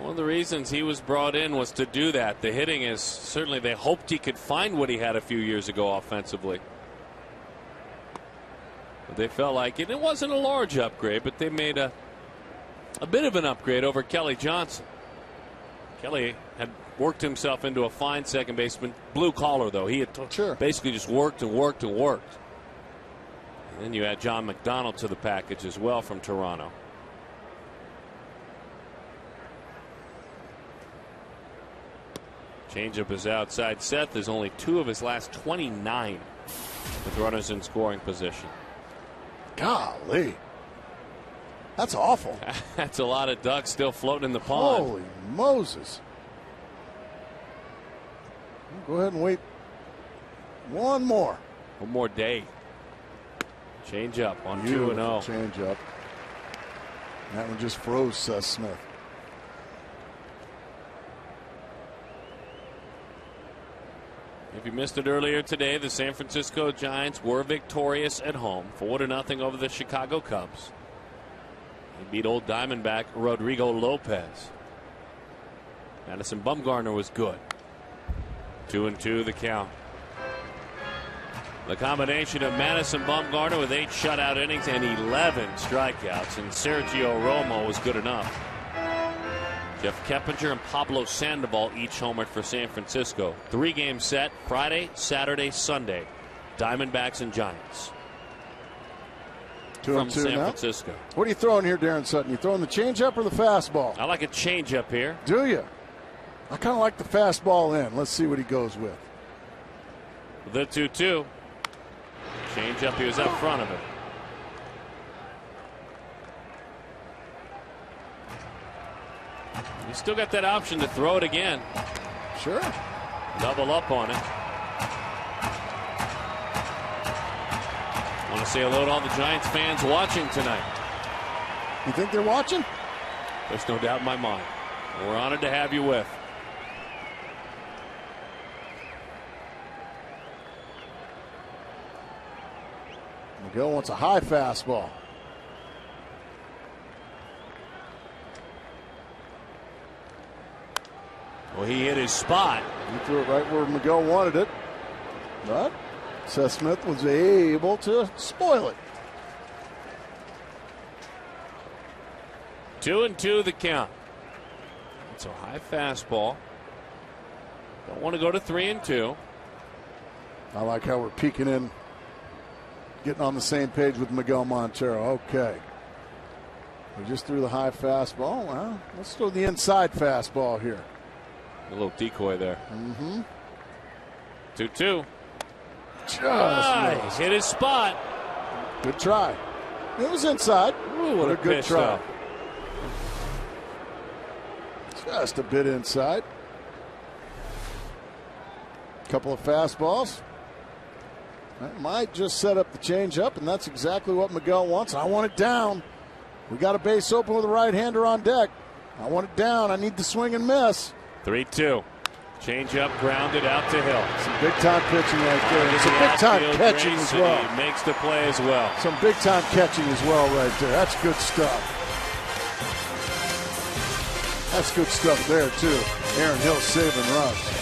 [SPEAKER 1] One of the reasons he was brought in was to do that. The hitting is certainly, they hoped he could find what he had a few years ago offensively. But they felt like it wasn't a large upgrade, but they made a bit of an upgrade over Kelly Johnson. Kelly had worked himself into a fine second baseman, blue collar though. He had basically just worked and worked and worked. And then you add John McDonald to the package as well from Toronto. Changeup is outside. Seth is only 2 of his last 29 with runners in scoring position.
[SPEAKER 2] Golly. That's awful.
[SPEAKER 1] That's a lot of ducks still floating in the pond.
[SPEAKER 2] Holy Moses. Go ahead and wait one more.
[SPEAKER 1] One more day. Changeup on 2-0.
[SPEAKER 2] Changeup. That one just froze Seth Smith.
[SPEAKER 1] If you missed it earlier today, the San Francisco Giants were victorious at home, 4-0 over the Chicago Cubs. They beat old Diamondback Rodrigo Lopez. Madison Bumgarner was good. 2-2 the count. The combination of Madison Bumgarner with 8 shutout innings and 11 strikeouts, and Sergio Romo was good enough. Jeff Keppinger and Pablo Sandoval each homered for San Francisco. 3-game set Friday, Saturday, Sunday. Diamondbacks and Giants.
[SPEAKER 2] 2-2
[SPEAKER 1] from San
[SPEAKER 2] now.
[SPEAKER 1] Francisco.
[SPEAKER 2] What are you throwing here, Darren Sutton? You throwing the changeup or the fastball?
[SPEAKER 1] I like a changeup here.
[SPEAKER 2] Do you? I kind of like the fastball in. Let's see what he goes with.
[SPEAKER 1] The 2-2. Changeup, he was out front of it. You still got that option to throw it again.
[SPEAKER 2] Sure.
[SPEAKER 1] Double up on it. Want to say hello to all the Giants fans watching tonight.
[SPEAKER 2] You think they're watching?
[SPEAKER 1] There's no doubt in my mind. We're honored to have you with.
[SPEAKER 2] Miguel wants a high fastball.
[SPEAKER 1] Well, he hit his spot.
[SPEAKER 2] He threw it right where Miguel wanted it. But Seth Smith was able to spoil it.
[SPEAKER 1] 2-2 the count. It's a high fastball. Don't want to go to 3-2.
[SPEAKER 2] I like how we're peeking in, getting on the same page with Miguel Montero. Okay. We just threw the high fastball. Well, let's throw the inside fastball here.
[SPEAKER 1] A little decoy there. 2-2.
[SPEAKER 2] Just
[SPEAKER 1] nice. Hit his spot.
[SPEAKER 2] Good try. It was inside.
[SPEAKER 1] Ooh, what a
[SPEAKER 2] good try.
[SPEAKER 1] Though.
[SPEAKER 2] Just a bit inside. Couple of fastballs. That might just set up the changeup, and that's exactly what Miguel wants. I want it down. We got a base open with a right-hander on deck. I want it down. I need the swing and miss.
[SPEAKER 1] 3-2. Changeup grounded out to Hill.
[SPEAKER 2] Some big-time pitching right there. And some big-time catching as well.
[SPEAKER 1] He makes the play as well.
[SPEAKER 2] Some big-time catching as well right there. That's good stuff. That's good stuff there, too. Aaron Hill saving runs.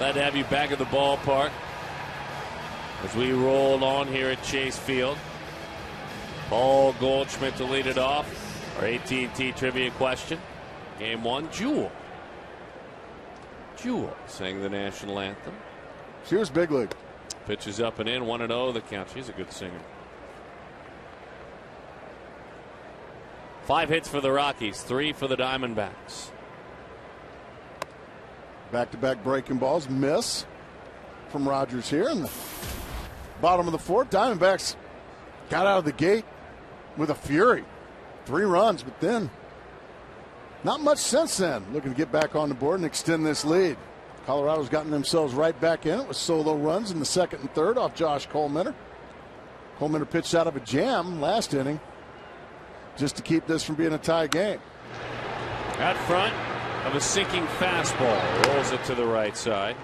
[SPEAKER 1] Glad to have you back at the ballpark as we roll on here at Chase Field. Paul Goldschmidt to lead it off. Our AT&T trivia question. Game 1, Jewel. Jewel sang the national anthem.
[SPEAKER 2] She was big league.
[SPEAKER 1] Pitches up and in, 1-0 the count. She's a good singer. 5 hits for the Rockies, 3 for the Diamondbacks.
[SPEAKER 2] Back-to-back breaking balls, miss from Rogers here in the bottom of the 4th. Diamondbacks got out of the gate with a fury. 3 runs, but then not much since then. Looking to get back on the board and extend this lead. Colorado's gotten themselves right back in it with solo runs in the 2nd and 3rd off Josh Coleman. Coleman pitched out of a jam last inning just to keep this from being a tie game.
[SPEAKER 1] Out front of a sinking fastball. Rolls it to the right side.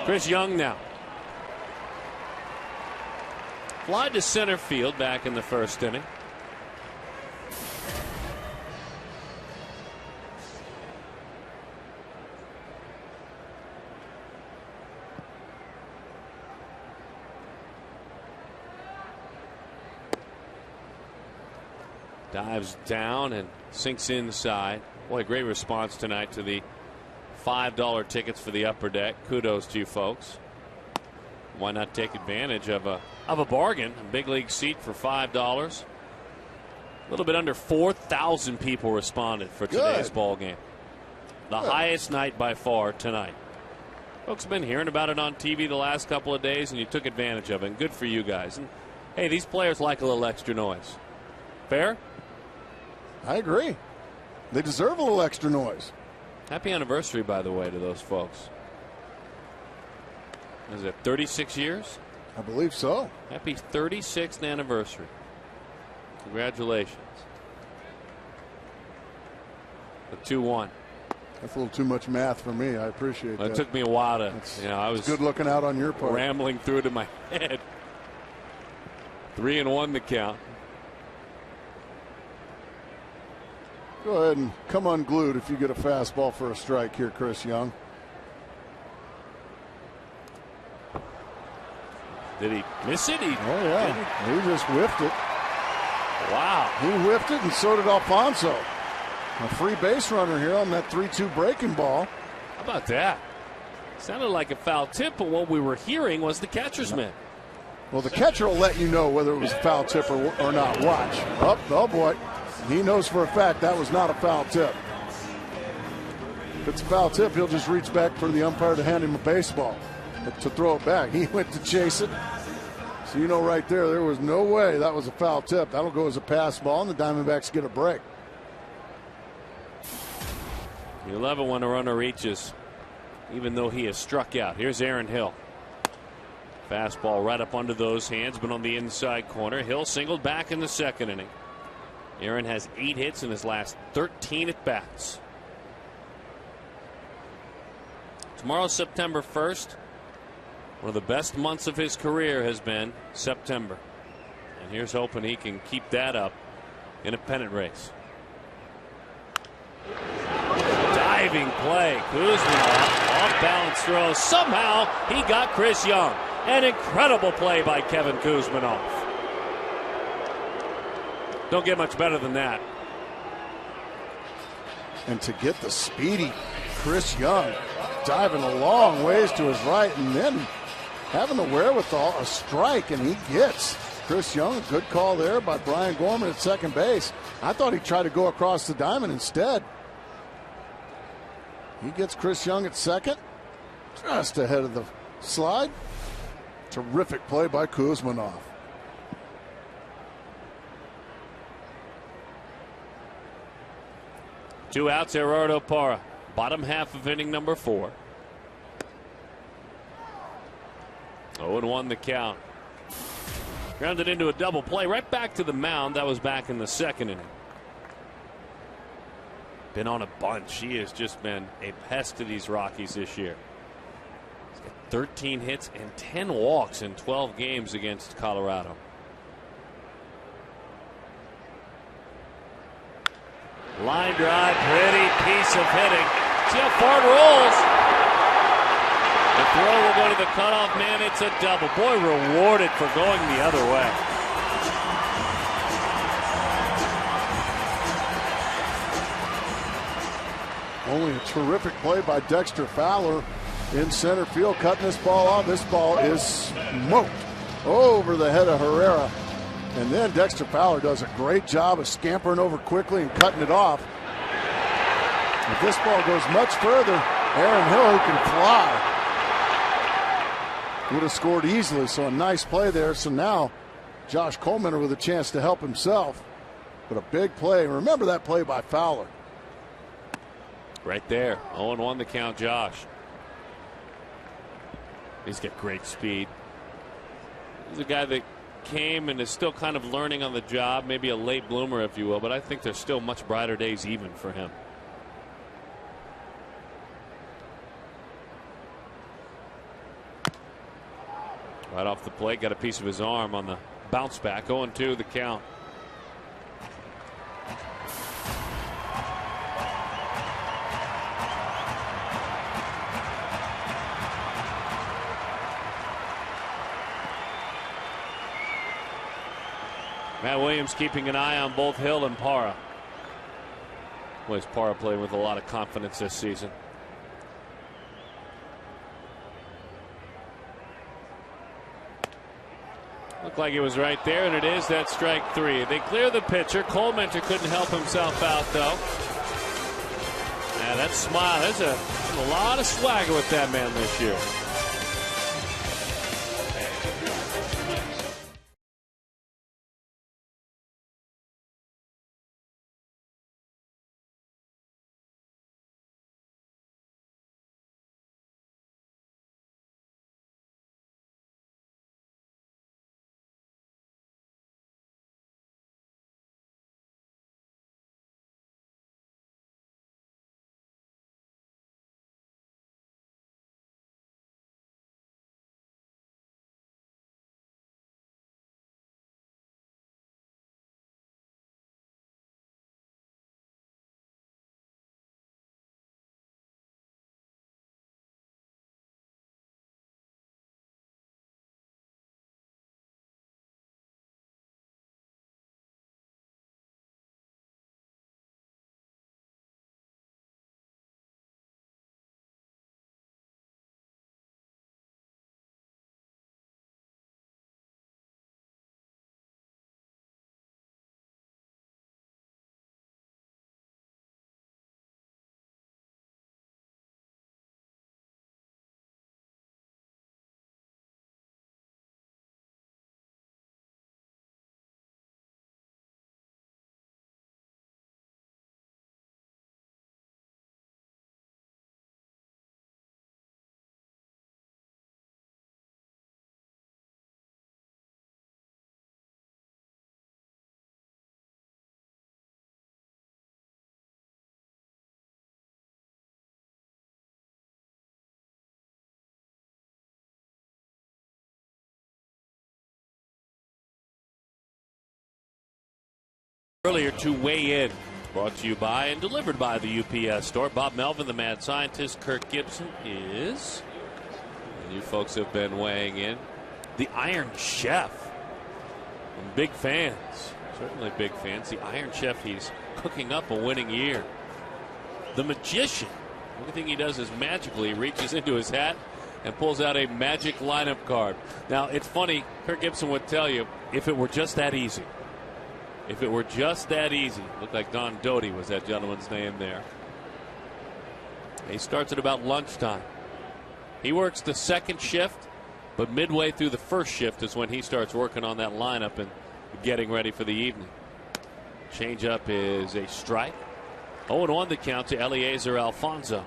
[SPEAKER 1] Chris Young now. Fly to center field back in the 1st inning. Dives down and sinks inside. Boy, great response tonight to the $5 tickets for the upper deck. Kudos to you folks. Why not take advantage of a bargain? A big league seat for $5. A little bit under 4,000 people responded for today's ball game. The highest night by far tonight. Folks have been hearing about it on TV the last couple of days, and you took advantage of it. And good for you guys. And hey, these players like a little extra noise. Fair?
[SPEAKER 2] I agree. They deserve a little extra noise.
[SPEAKER 1] Happy anniversary, by the way, to those folks. Is it 36 years?
[SPEAKER 2] I believe so.
[SPEAKER 1] Happy 36th anniversary. Congratulations. The 2-1.
[SPEAKER 2] That's a little too much math for me. I appreciate that.
[SPEAKER 1] It took me a while to, I was
[SPEAKER 2] good looking out on your part.
[SPEAKER 1] Rambling through to my head. 3-1 the count.
[SPEAKER 2] Go ahead and come unglued if you get a fastball for a strike here, Chris Young.
[SPEAKER 1] Did he miss it?
[SPEAKER 2] Oh, yeah. He just whiffed it.
[SPEAKER 1] Wow.
[SPEAKER 2] He whiffed it, and so did Alfonso. A free base runner here on that 3-2 breaking ball.
[SPEAKER 1] How about that? Sounded like a foul tip, but what we were hearing was the catcher's mitt.
[SPEAKER 2] Well, the catcher will let you know whether it was a foul tip or not. Watch. Oh, boy. He knows for a fact that was not a foul tip. If it's a foul tip, he'll just reach back for the umpire to hand him a baseball to throw it back. He went to chase it. So you know right there was no way that was a foul tip. That'll go as a pass ball, and the Diamondbacks get a break.
[SPEAKER 1] You love it when a runner reaches, even though he has struck out. Here's Aaron Hill. Fastball right up under those hands, but on the inside corner. Hill singled back in the 2nd inning. Aaron has 8 hits in his last 13 at-bats. Tomorrow's September 1st. One of the best months of his career has been September. And here's hoping he can keep that up in a pennant race. Diving play. Kuzma off balance throw. Somehow he got Chris Young. An incredible play by Kevin Kuzminoff. Don't get much better than that.
[SPEAKER 2] And to get the speedy Chris Young diving a long ways to his right and then having the wherewithal, a strike, and he gets Chris Young. A good call there by Brian Gorman at second base. I thought he'd try to go across the diamond instead. He gets Chris Young at second, just ahead of the slide. Terrific play by Kuzminoff.
[SPEAKER 1] Two outs, Gerardo Parra. Bottom half of inning number 4. 0-1 the count. Grounded into a double play right back to the mound. That was back in the 2nd inning. Been on a bunch. He has just been a pest to these Rockies this year. He's got 13 hits and 10 walks in 12 games against Colorado. Line drive, pretty piece of hitting. See how far it rolls. The throw will go to the cutoff man. It's a double. Boy, rewarded for going the other way.
[SPEAKER 2] Only a terrific play by Dexter Fowler in center field, cutting this ball off. This ball is smoked over the head of Herrera. And then Dexter Fowler does a great job of scampering over quickly and cutting it off. If this ball goes much further, Aaron Hill, who can fly, would have scored easily. So a nice play there. So now Josh Coleman with a chance to help himself. But a big play. Remember that play by Fowler.
[SPEAKER 1] Right there. 0-1 the count, Josh. He's got great speed. He's a guy that came and is still kind of learning on the job, maybe a late bloomer, if you will, but I think there's still much brighter days even for him. Right off the plate, got a piece of his arm on the bounce back. 0-2 the count. Matt Williams keeping an eye on both Hill and Parra. Boy, Parra playing with a lot of confidence this season. Looked like it was right there, and it is. That's strike 3. They clear the pitcher. Cole Mentor couldn't help himself out, though. Yeah, that smile. There's a lot of swagger with that man this year. Earlier to weigh in, brought to you by and delivered by the UPS store. Bob Melvin, the mad scientist. Kirk Gibson is, and you folks have been weighing in, the Iron Chef. And big fans, certainly big fans. The Iron Chef, he's cooking up a winning year. The Magician, everything he does is magically. He reaches into his hat and pulls out a magic lineup card. Now, it's funny, Kirk Gibson would tell you, if it were just that easy. If it were just that easy. Looked like Don Doty was that gentleman's name there. He starts at about lunchtime. He works the second shift, but midway through the first shift is when he starts working on that lineup and getting ready for the evening. Changeup is a strike. 0-1 the count to Eliezer Alfonso.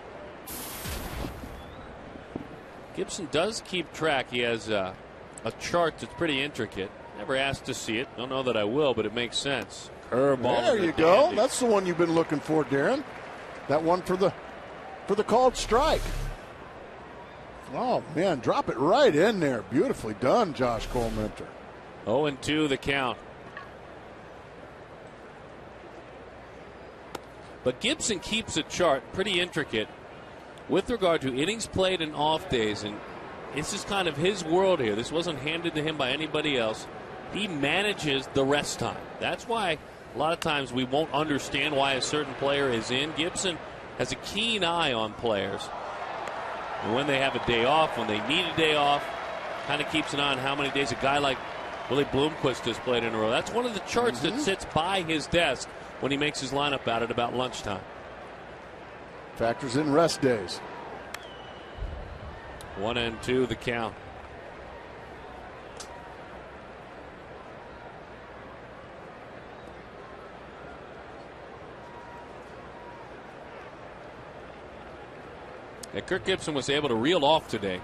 [SPEAKER 1] Gibson does keep track. He has a chart that's pretty intricate. Never asked to see it. Don't know that I will, but it makes sense. Curveball.
[SPEAKER 2] There you go. That's the one you've been looking for, Darren. That one for the called strike. Oh, man, drop it right in there. Beautifully done, Josh Coleminter.
[SPEAKER 1] 0-2 the count. But Gibson keeps a chart pretty intricate with regard to innings played and off days, and this is kind of his world here. This wasn't handed to him by anybody else. He manages the rest time. That's why a lot of times we won't understand why a certain player is in. Gibson has a keen eye on players. And when they have a day off, when they need a day off, kind of keeps an eye on how many days a guy like Willie Bloomquist has played in a row. That's one of the charts that sits by his desk when he makes his lineup out at about lunchtime.
[SPEAKER 2] Factors in rest days.
[SPEAKER 1] 1-2 the count. And Kirk Gibson was able to reel off today.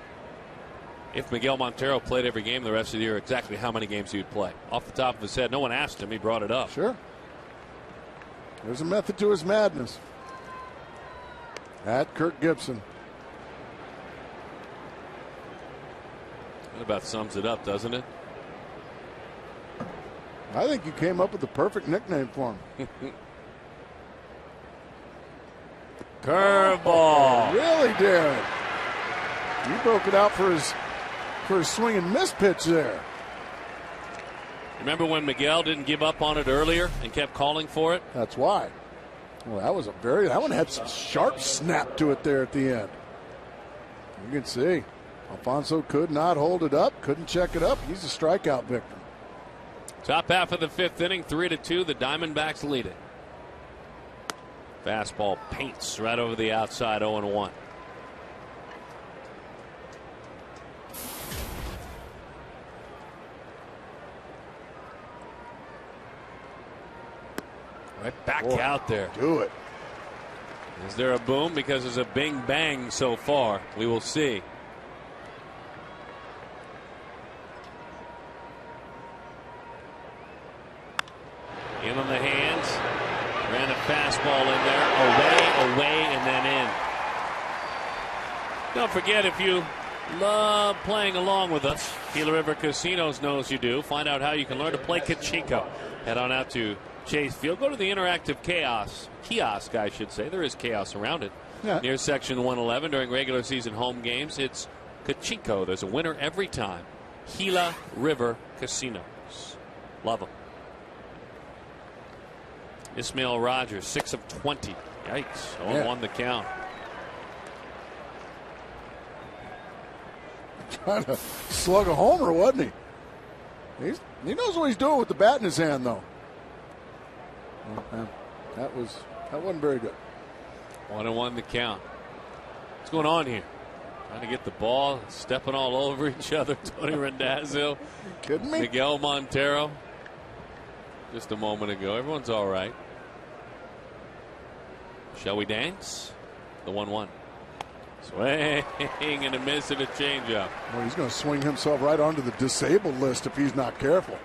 [SPEAKER 1] If Miguel Montero played every game the rest of the year, exactly how many games he would play. Off the top of his head, no one asked him. He brought it up.
[SPEAKER 2] Sure. There's a method to his madness. At Kirk Gibson.
[SPEAKER 1] That about sums it up, doesn't it?
[SPEAKER 2] I think you came up with the perfect nickname for him.
[SPEAKER 1] Curveball.
[SPEAKER 2] Really did. He broke it out for his swing and miss pitch there.
[SPEAKER 1] Remember when Miguel didn't give up on it earlier and kept calling for it?
[SPEAKER 2] That's why. Well, that one had some sharp snap to it there at the end. You can see Alfonso could not hold it up, couldn't check it up. He's a strikeout victim.
[SPEAKER 1] Top half of the fifth inning, 3-2. The Diamondbacks lead it. Fastball paints right over the outside, 0-1. Right back out there.
[SPEAKER 2] Do it.
[SPEAKER 1] Is there a boom? Because there's a bing bang so far. We will see. In on the hands. Ran a fastball in there. Away, and then in. Don't forget, if you love playing along with us, Gila River Casinos knows you do. Find out how you can learn to play Kachinko. Head on out to Chase Field. Go to the interactive kiosk, I should say. There is chaos around it.
[SPEAKER 2] Yeah.
[SPEAKER 1] Near section 111 during regular season home games. It's Kachinko. There's a winner every time. Gila River Casinos. Love them. Ismail Rogers, 6 of 20. Yikes. 0-1 the count.
[SPEAKER 2] Trying to slug a homer, wasn't he? He knows what he's doing with the bat in his hand, though. That wasn't very good.
[SPEAKER 1] 1-1 the count. What's going on here? Trying to get the ball, stepping all over each other. Tony Randazzo.
[SPEAKER 2] Kidding me?
[SPEAKER 1] Miguel Montero. Just a moment ago. Everyone's all right. Shall we dance? The 1-1. Swing and a miss and a changeup.
[SPEAKER 2] Well, he's going to swing himself right onto the disabled list if he's not careful.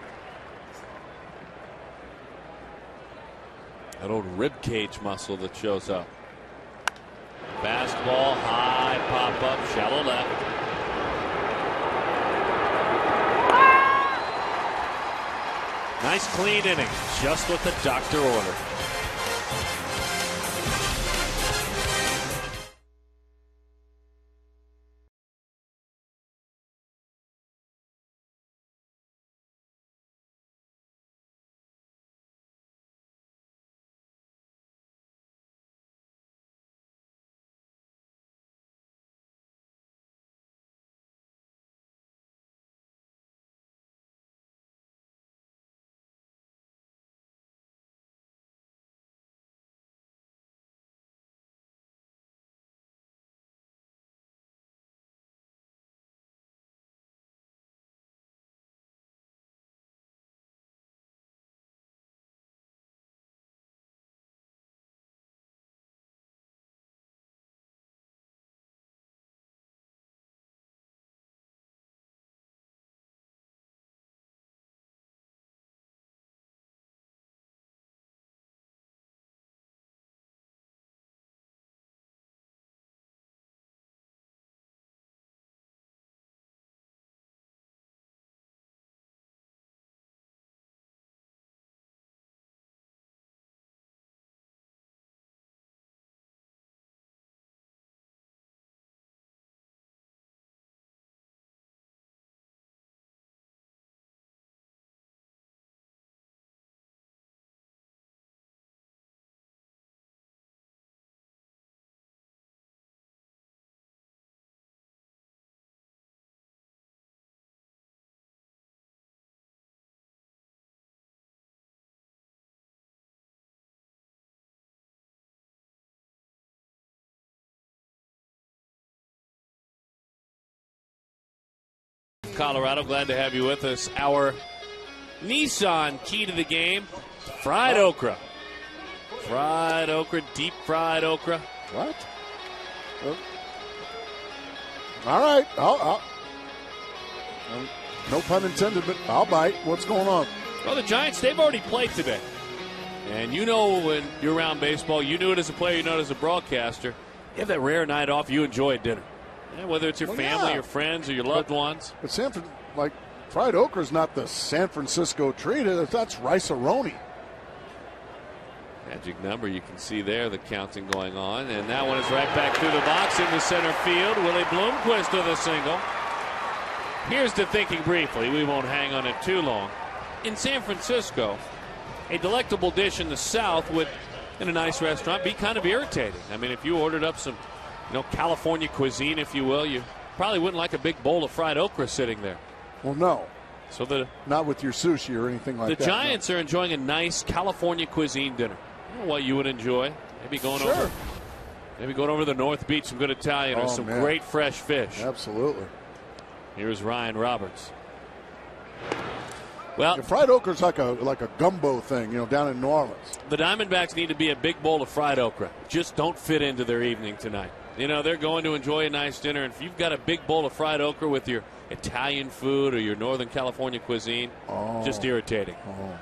[SPEAKER 1] That old rib cage muscle that shows up. Fastball, high pop up, shallow left. Nice clean inning, just what the doctor ordered. of Colorado. Glad to have you with us. Our Nissan key to the game, fried okra. Fried okra, deep fried okra.
[SPEAKER 2] What? All right. No pun intended, but I'll bite. What's going on?
[SPEAKER 1] Well, the Giants, they've already played today. And you know when you're around baseball, you knew it as a player, you know it as a broadcaster. You have that rare night off, you enjoy dinner. Yeah, whether it's your family, your friends, or your loved ones.
[SPEAKER 2] But fried okra is not the San Francisco treat. That's rice-a-roni.
[SPEAKER 1] Magic number you can see there, the counting going on. And that one is right back through the box into center field. Willie Bloomquist with a single. Here's the thinking briefly. We won't hang on it too long. In San Francisco, a delectable dish in the South would, in a nice restaurant, be kind of irritating. I mean, if you ordered up some, California cuisine, if you will, you probably wouldn't like a big bowl of fried okra sitting there.
[SPEAKER 2] Well, no.
[SPEAKER 1] So
[SPEAKER 2] not with your sushi or anything like that.
[SPEAKER 1] The Giants are enjoying a nice California cuisine dinner. You know what you would enjoy? Maybe going over the North Beach, some good Italian or some great fresh fish.
[SPEAKER 2] Absolutely.
[SPEAKER 1] Here's Ryan Roberts. Well,
[SPEAKER 2] fried okra is like a gumbo thing, down in New Orleans.
[SPEAKER 1] The Diamondbacks need to be a big bowl of fried okra. Just don't fit into their evening tonight. They're going to enjoy a nice dinner, and if you've got a big bowl of fried okra with your Italian food or your Northern California cuisine, just irritating.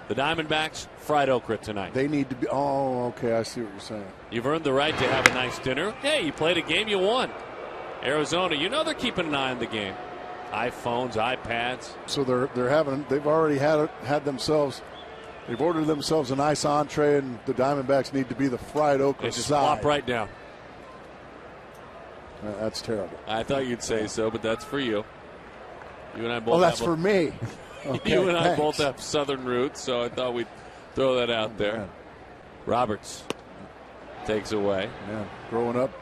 [SPEAKER 1] The Diamondbacks, fried okra tonight.
[SPEAKER 2] They need to be. Oh, okay, I see what you're saying.
[SPEAKER 1] You've earned the right to have a nice dinner. Hey, you played a game, you won. Arizona, they're keeping an eye on the game. iPhones, iPads.
[SPEAKER 2] So they've already they've ordered themselves a nice entree, and the Diamondbacks need to be the fried okra
[SPEAKER 1] They just
[SPEAKER 2] side.
[SPEAKER 1] flop right down.
[SPEAKER 2] That's terrible.
[SPEAKER 1] I thought you'd say so, but that's for you. You and I both.
[SPEAKER 2] Oh, that's for me. Okay,
[SPEAKER 1] you and I
[SPEAKER 2] thanks.
[SPEAKER 1] both have Southern roots, so I thought we'd throw that out there.
[SPEAKER 2] Man.
[SPEAKER 1] Roberts takes away.
[SPEAKER 2] Yeah, growing up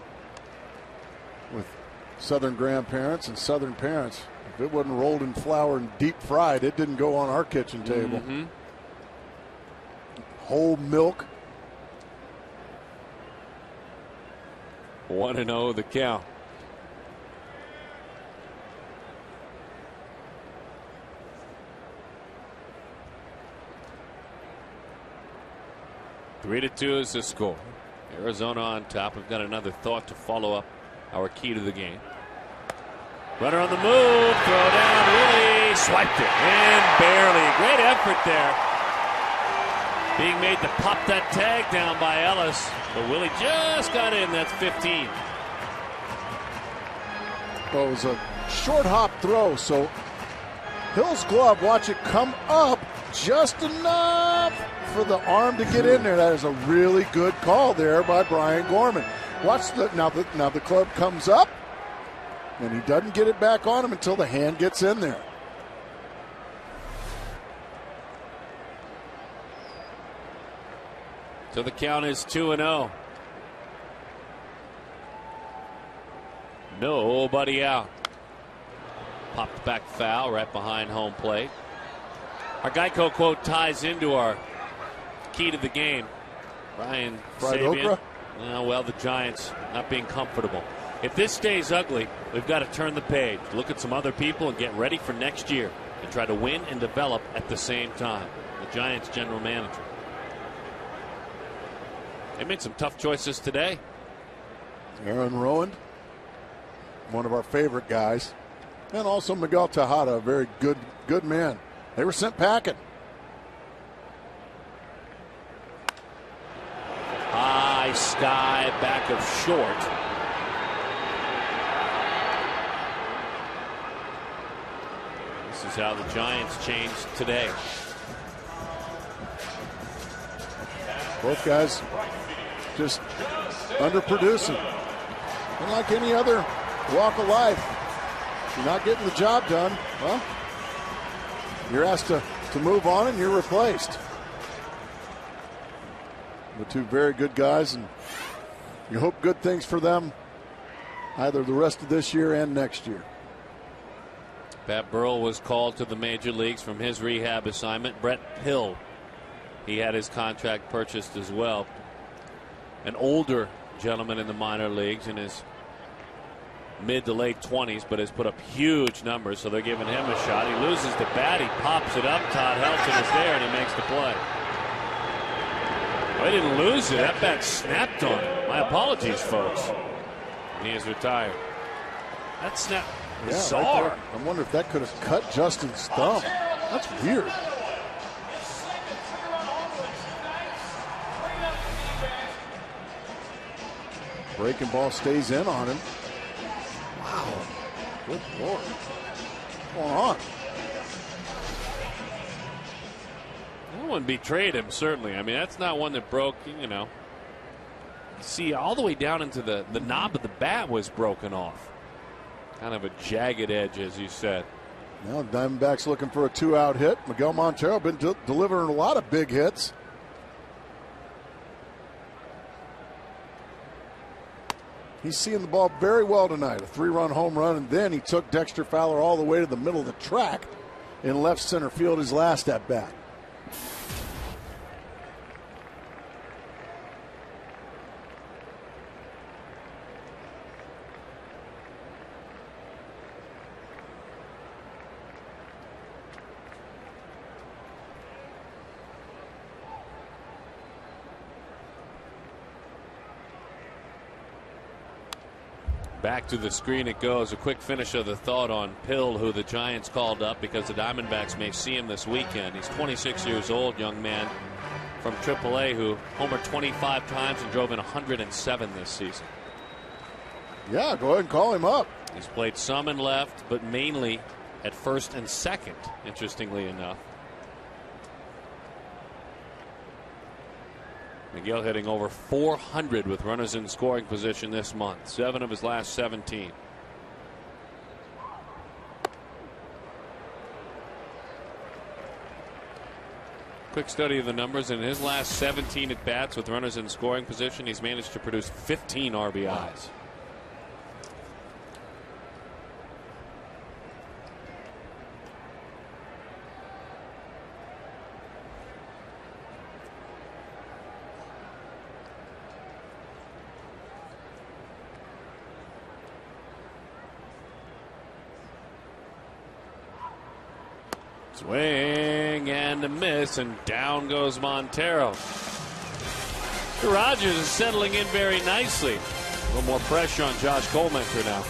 [SPEAKER 2] with Southern grandparents and Southern parents, if it wasn't rolled in flour and deep fried, it didn't go on our kitchen table.
[SPEAKER 1] Mm-hmm.
[SPEAKER 2] Whole milk.
[SPEAKER 1] 1-0 the count. Three to 2 is the score. Arizona on top. We've got another thought to follow up our key to the game. Runner on the move. Throw down. Willie swiped it. And barely. Great effort there. Being made to pop that tag down by Ellis. But Willie just got in. That's 15.
[SPEAKER 2] Well, it was a short hop throw, so Hill's glove, watch it come up just enough for the arm to get in there. That is a really good call there by Brian Gorman. Watch now the club comes up, and he doesn't get it back on him until the hand gets in there.
[SPEAKER 1] So the count is 2-0. Nobody out. Popped back foul right behind home plate. Our Geico quote ties into our key to the game. Brian
[SPEAKER 2] Fried
[SPEAKER 1] Sabian.
[SPEAKER 2] okra?
[SPEAKER 1] Well, the Giants not being comfortable. If this stays ugly, we've got to turn the page, look at some other people, and get ready for next year and try to win and develop at the same time. The Giants general manager. They made some tough choices today.
[SPEAKER 2] Aaron Rowan, one of our favorite guys, and also Miguel Tejada, a very good man. They were sent packing.
[SPEAKER 1] High sky, back of short. This is how the Giants changed today.
[SPEAKER 2] Both guys just underproducing. And like any other walk of life, if you're not getting the job done, well, you're asked to move on and you're replaced. The two very good guys, and you hope good things for them either the rest of this year and next year.
[SPEAKER 1] Pat Burrell was called to the major leagues from his rehab assignment. Brett Hill, he had his contract purchased as well. An older gentleman in the minor leagues in his mid to late 20s, but has put up huge numbers, so they're giving him a shot. He loses the bat, he pops it up. Todd Helton is there, and he makes the play. Oh, he didn't lose it. That bat snapped on him. My apologies, folks. And he is retired. That snap bizarre.
[SPEAKER 2] Right, I wonder if that could have cut Justin's thumb. That's weird. Breaking ball stays in on him. Wow. Good Lord. What's going on?
[SPEAKER 1] No one betrayed him, certainly. I mean, that's not one that broke, See, all the way down into the knob of the bat was broken off. Kind of a jagged edge, as you said.
[SPEAKER 2] Now Diamondbacks looking for a 2-out hit. Miguel Montero been delivering a lot of big hits. He's seeing the ball very well tonight. A 3-run home run, and then he took Dexter Fowler all the way to the middle of the track in left center field his last at bat.
[SPEAKER 1] Back to the screen it goes. A quick finish of the thought on Pill, who the Giants called up because the Diamondbacks may see him this weekend. He's 26 years old, young man from AAA who homered 25 times and drove in 107 this season.
[SPEAKER 2] Yeah, go ahead and call him up.
[SPEAKER 1] He's played some in left, but mainly at first and second, interestingly enough. Miguel hitting over 400 with runners in scoring position this month. 7 of his last 17. Quick study of the numbers. In his last 17 at bats with runners in scoring position, he's managed to produce 15 RBIs. Swing and a miss, and down goes Montero. Rogers is settling in very nicely. A little more pressure on Josh Colmentor now.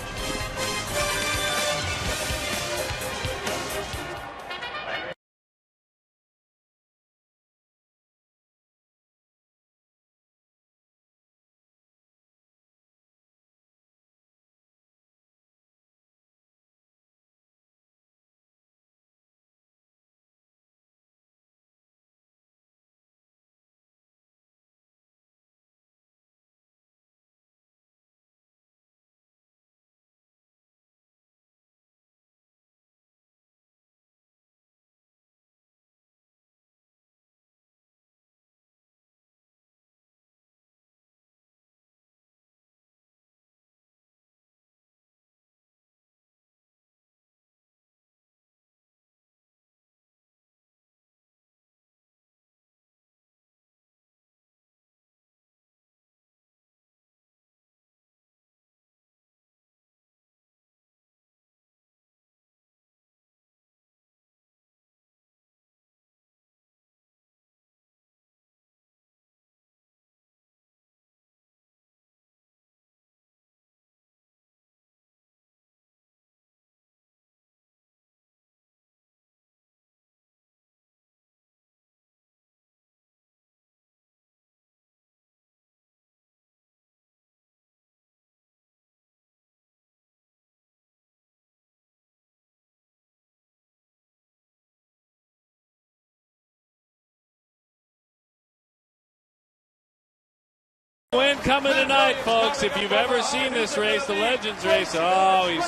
[SPEAKER 1] Win coming tonight, folks. If you've ever seen this race, the Legends race, oh, he's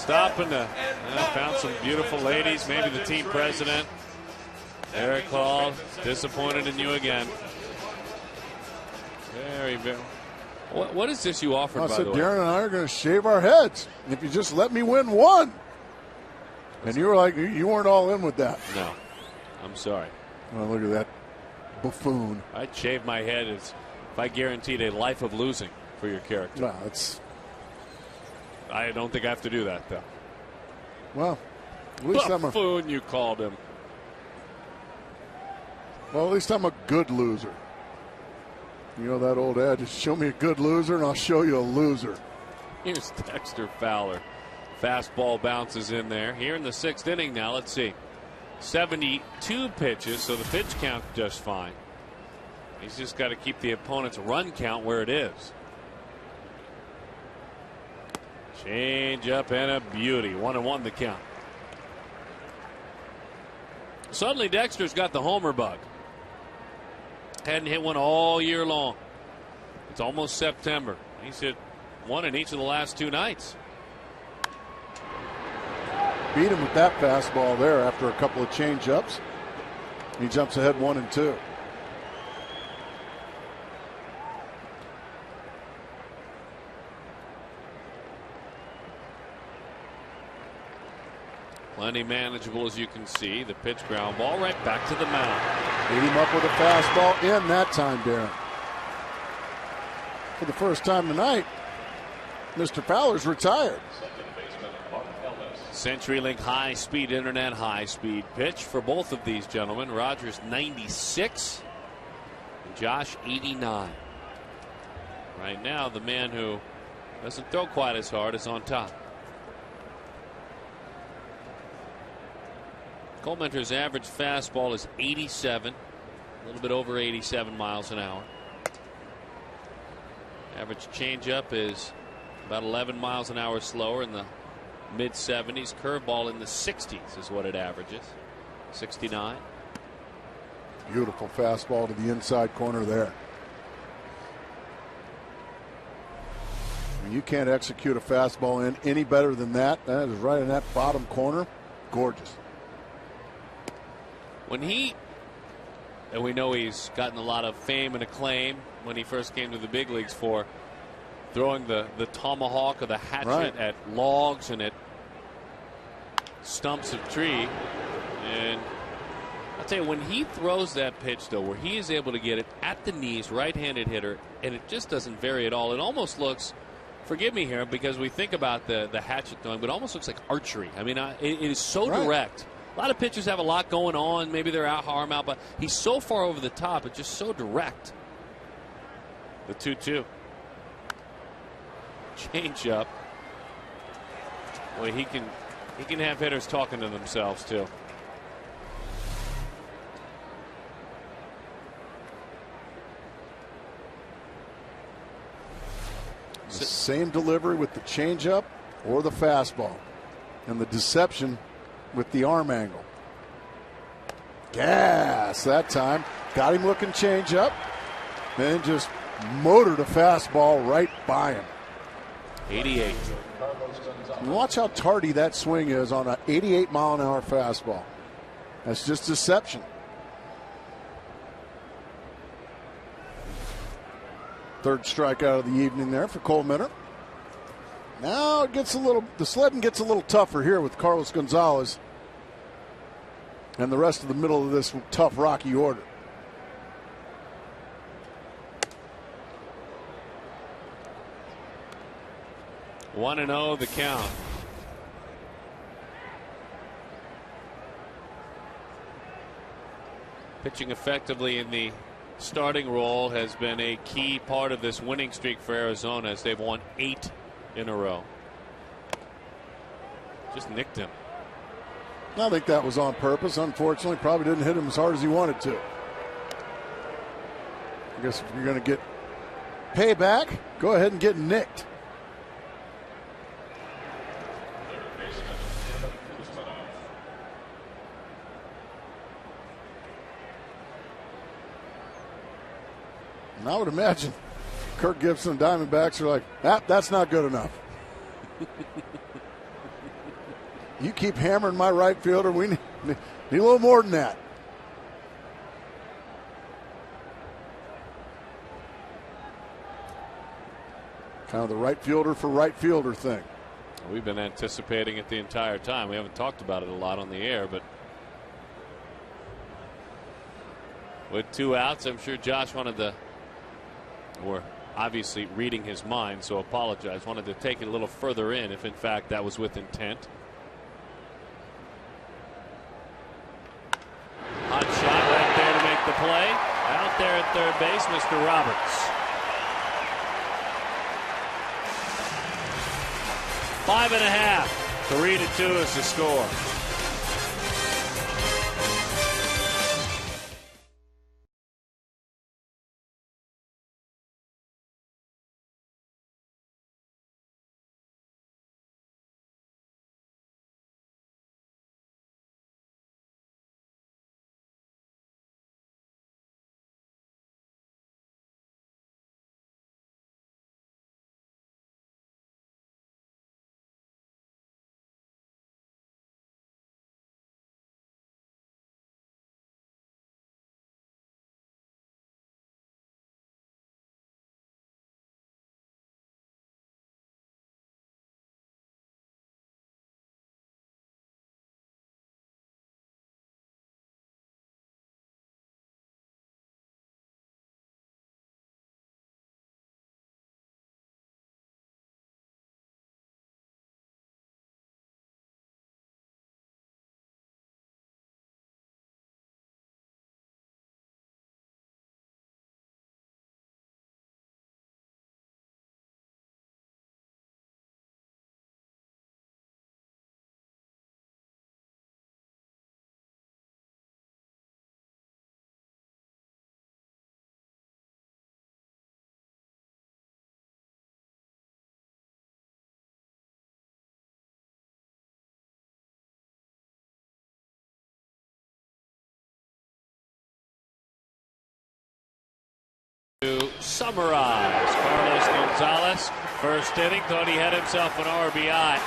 [SPEAKER 1] stopping to found some beautiful ladies, maybe the team president. Eric Hall, disappointed in you again. Very. What is this you offered, by the way?
[SPEAKER 2] Darren and I are going to shave our heads if you just let me win one. And you were like, you weren't all in with that.
[SPEAKER 1] No, I'm sorry.
[SPEAKER 2] Oh, look at that buffoon.
[SPEAKER 1] I'd shave my head if I guaranteed a life of losing for your character.
[SPEAKER 2] No, it's
[SPEAKER 1] I don't think I have to do that, though.
[SPEAKER 2] Well, at least
[SPEAKER 1] Buffoon, you called him.
[SPEAKER 2] Well, at least I'm a good loser. You know that old adage, show me a good loser and I'll show you a loser.
[SPEAKER 1] Here's Dexter Fowler. Fastball bounces in there. Here in the 6th inning now, let's see. 72 pitches, so the pitch count just fine. He's just got to keep the opponent's run count where it is. Change up and a beauty. 1-1 the count. Suddenly Dexter's got the homer bug. Hadn't hit one all year long. It's almost September. He's hit one in each of the last 2 nights.
[SPEAKER 2] Beat him with that fastball there after a couple of change-ups. He jumps ahead 1-2.
[SPEAKER 1] Plenty manageable, as you can see. The pitch ground ball right back to the mound.
[SPEAKER 2] Beat him up with a fastball in that time, Darren. For the first time tonight, Mr. Fowler's retired.
[SPEAKER 1] CenturyLink high-speed internet, high-speed pitch for both of these gentlemen. Rogers 96, and Josh 89. Right now, the man who doesn't throw quite as hard is on top. Colementer's average fastball is 87, a little bit over 87 miles an hour. Average changeup is about 11 miles an hour slower in the mid-70s. Curveball in the 60s is what it averages. 69.
[SPEAKER 2] Beautiful fastball to the inside corner there. When you can't execute a fastball in any better than that, that is right in that bottom corner. Gorgeous.
[SPEAKER 1] When and we know he's gotten a lot of fame and acclaim when he first came to the big leagues for throwing the tomahawk or the hatchet at logs and at stumps of tree. And I'll tell you, when he throws that pitch, though, where he is able to get it at the knees, right-handed hitter, and it just doesn't vary at all. It almost looks, forgive me here, because we think about the hatchet throwing, but it almost looks like archery. I mean, it is so direct. A lot of pitchers have a lot going on. Maybe they're arm out, but he's so far over the top. It's just so direct. The 2-2. Change up. Well, he can have hitters talking to themselves too.
[SPEAKER 2] The same delivery with the changeup or the fastball, and the deception with the arm angle. Gas that time. Got him looking changeup. Then just motored a fastball right by him.
[SPEAKER 1] 88.
[SPEAKER 2] And watch how tardy that swing is on an 88-mile-an-hour fastball. That's just deception. Third strikeout of the evening there for Colemeter. Now it gets the sledding gets a little tougher here with Carlos Gonzalez and the rest of the middle of this tough Rocky order.
[SPEAKER 1] One and 0 the count. Pitching effectively in the starting role has been a key part of this winning streak for Arizona, as they've won 8 in a row. Just nicked him.
[SPEAKER 2] I think that was on purpose. Unfortunately, probably didn't hit him as hard as he wanted to. I guess if you're going to get payback, go ahead and get nicked. And I would imagine Kirk Gibson and Diamondbacks are like, that's not good enough. You keep hammering my right fielder. We need a little more than that. Kind of the right fielder for right fielder thing.
[SPEAKER 1] We've been anticipating it the entire time. We haven't talked about it a lot on the air, but with 2 outs, I'm sure Josh wanted to, or obviously reading his mind, so apologize. Wanted to take it a little further in if in fact that was with intent. Hot shot right there to make the play. Out there at third base, Mr. Roberts. 5.5. 3-2 is the score. To summarize, Carlos Gonzalez, first inning, thought he had himself an RBI.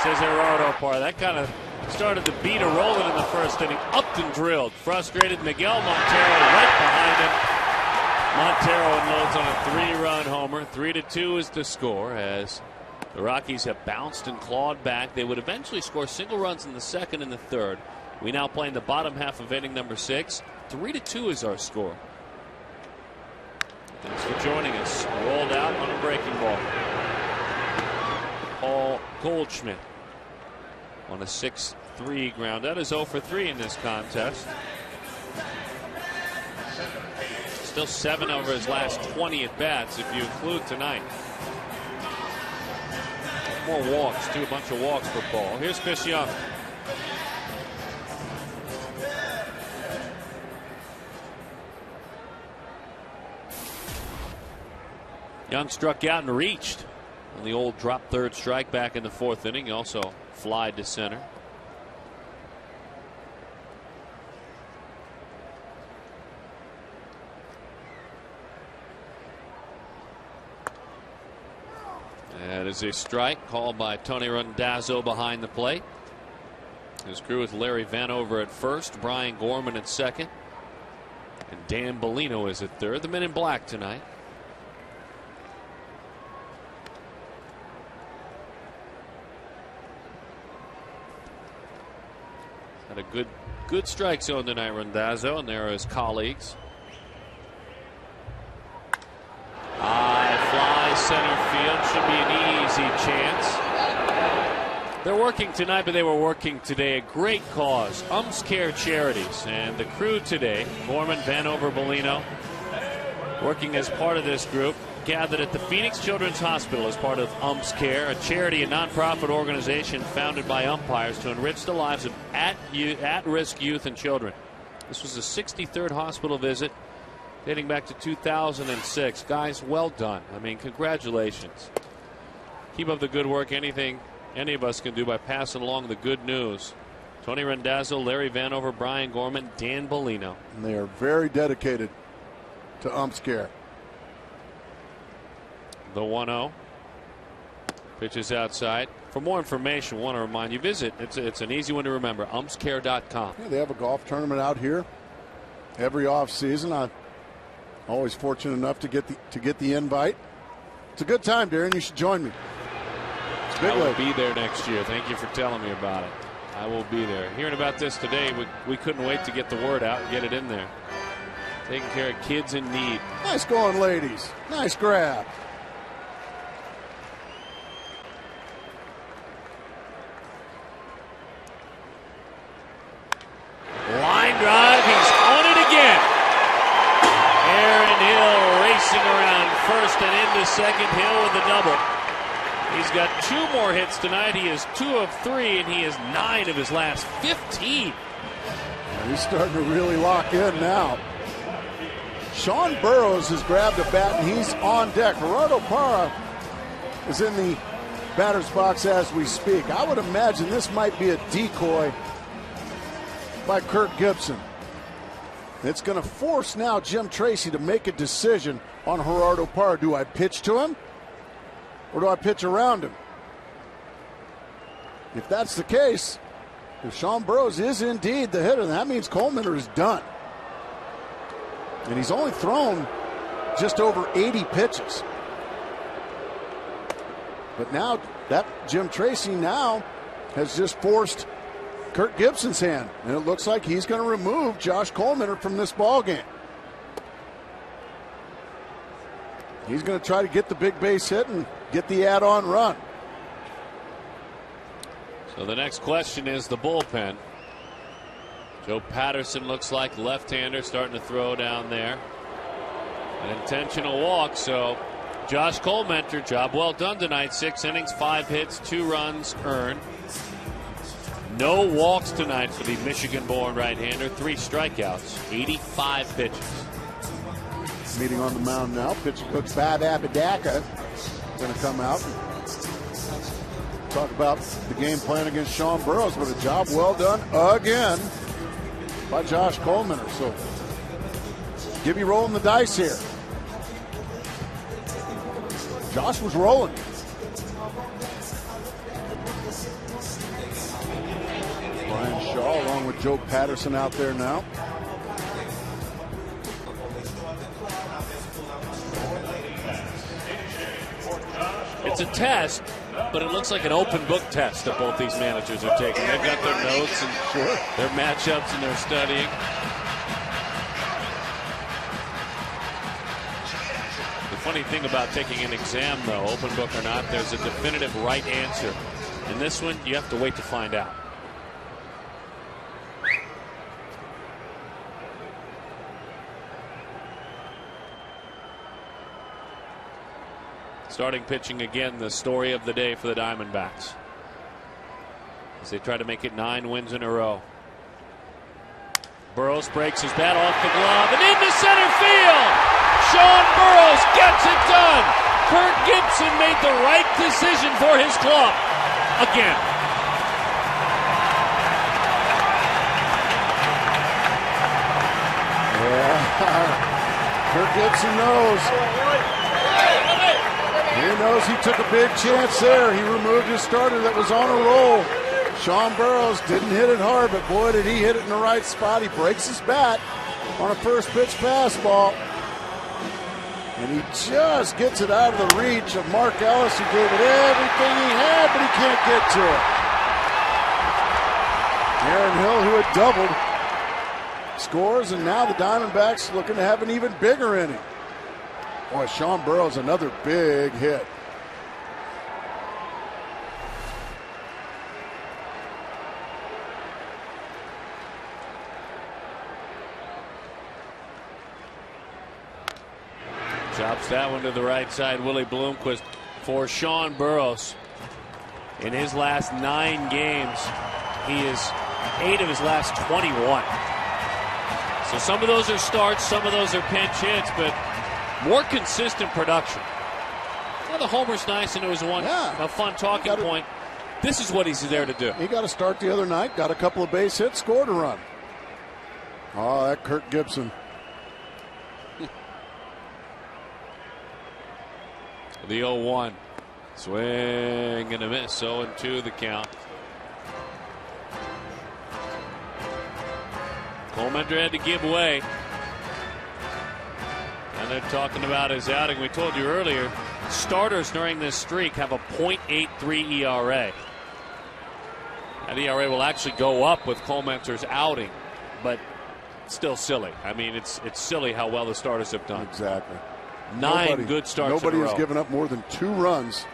[SPEAKER 1] Says Gerardo Parra. That kind of started the beat a rolling in the first inning. Upped and drilled. Frustrated Miguel Montero right behind him. Montero unloads on a 3-run homer. 3-2 is the score as the Rockies have bounced and clawed back. They would eventually score single runs in the second and the third. We now play in the bottom half of inning number 6. 3-2 is our score. Thanks for joining us. Rolled out on a breaking ball. Paul Goldschmidt on a 6-3 ground. That is 0 for 3 in this contest. Still 7 over his last 20 at bats if you include tonight. More walks, too. A bunch of walks for Paul. Here's Chris Young. Young struck out and reached on the old drop third strike back in the 4th inning. He also flied to center. That is a strike called by Tony Randazzo behind the plate. His crew with Larry Vanover at first, Brian Gorman at second, and Dan Bellino is at third. The men in black tonight. Had a good strike zone tonight, Randazzo, and there are his colleagues. High fly center field, should be an easy chance. They're working tonight, but they were working today. A great cause, UMS Care Charities, and the crew today, Gorman, Vanover, Bellino, working as part of this group, gathered at the Phoenix Children's Hospital as part of UMS Care, a charity and nonprofit organization founded by umpires to enrich the lives of at-risk youth and children. This was the 63rd hospital visit dating back to 2006. Guys, well done. I mean, congratulations. Keep up the good work. Anything any of us can do by passing along the good news. Tony Randazzo, Larry Vanover, Brian Gorman, Dan Bellino.
[SPEAKER 2] And they are very dedicated to UMS Care.
[SPEAKER 1] The 1-0. Pitches outside. For more information, I want to remind you, visit. It's an easy one to remember. UMSCare.com.
[SPEAKER 2] Yeah, they have a golf tournament out here every off season. I'm always fortunate enough to get the invite. It's a good time, Darren. You should join me. It's big.
[SPEAKER 1] I will be there next year. Thank you for telling me about it. I will be there. Hearing about this today, we couldn't wait to get the word out and get it in there. Taking care of kids in need.
[SPEAKER 2] Nice going, ladies. Nice grab.
[SPEAKER 1] Line drive. He's on it again. Aaron Hill racing around first and into second. Hill with the double. He's got 2 more hits tonight. He is 2 of 3, and he is 9 of his last 15.
[SPEAKER 2] He's starting to really lock in now. Sean Burroughs has grabbed a bat, and he's on deck. Gerardo Parra is in the batter's box as we speak. I would imagine this might be a decoy by Kirk Gibson. It's going to force now Jim Tracy to make a decision on Gerardo Parra. Do I pitch to him, or do I pitch around him? If that's the case, if Sean Burroughs is indeed the hitter, that means Coleman is done. And he's only thrown just over 80 pitches. But now that Jim Tracy now has just forced Kirk Gibson's hand, and it looks like he's going to remove Josh Coleman from this ball game. He's going to try to get the big base hit and get the add-on run.
[SPEAKER 1] So the next question is the bullpen. Joe Patterson looks like left-hander, starting to throw down there. An intentional walk, so Josh Coleman, job well done tonight. 6 innings, 5 hits, 2 runs earned. No walks tonight for the Michigan-born right-hander. 3 strikeouts, 85 pitches.
[SPEAKER 2] Meeting on the mound now. Pitching coach Bob Abadaka going to come out and talk about the game plan against Sean Burroughs. But a job well done again by Josh Coleman. So Gibby rolling the dice here. Josh was rolling. Brian Shaw along with Joe Patterson out there now.
[SPEAKER 1] It's a test, but it looks like an open book test that both these managers are taking. They've got their notes and their matchups and they're studying. The funny thing about taking an exam, though, open book or not, there's a definitive right answer. In this one, you have to wait to find out. Starting pitching again, the story of the day for the Diamondbacks, as they try to make it 9 wins in a row. Burroughs breaks his bat off the glove and into center field. Sean Burroughs gets it done. Kirk Gibson made the right decision for his club again.
[SPEAKER 2] Yeah. Kirk Gibson knows. He knows he took a big chance there. He removed his starter that was on a roll. Sean Burroughs didn't hit it hard, but boy, did he hit it in the right spot. He breaks his bat on a first pitch fastball. And he just gets it out of the reach of Mark Ellis, who gave it everything he had, but he can't get to it. Aaron Hill, who had doubled, scores, and now the Diamondbacks looking to have an even bigger inning. Boy, Sean Burroughs, another big hit.
[SPEAKER 1] Chops that one to the right side. Willie Bloomquist for Sean Burroughs. In his last 9 games, he is 8 of his last 21. So some of those are starts, some of those are pinch hits, but more consistent production. Well, the homer's nice, and it was a fun talking point. This is what he's there to do.
[SPEAKER 2] He got a start the other night, got a couple of base hits, scored a run. Oh, that Kirk Gibson.
[SPEAKER 1] The 0-1. Swing and a miss. 0-2 the count. Coleman had to give way. And they're talking about his outing. We told you earlier, starters during this streak have a .83 ERA. That ERA will actually go up with Coleman's outing. But still silly. I mean, it's silly how well the starters have done.
[SPEAKER 2] Exactly.
[SPEAKER 1] Nine good starts.
[SPEAKER 2] Nobody
[SPEAKER 1] in a
[SPEAKER 2] has
[SPEAKER 1] row.
[SPEAKER 2] given up more than 2 runs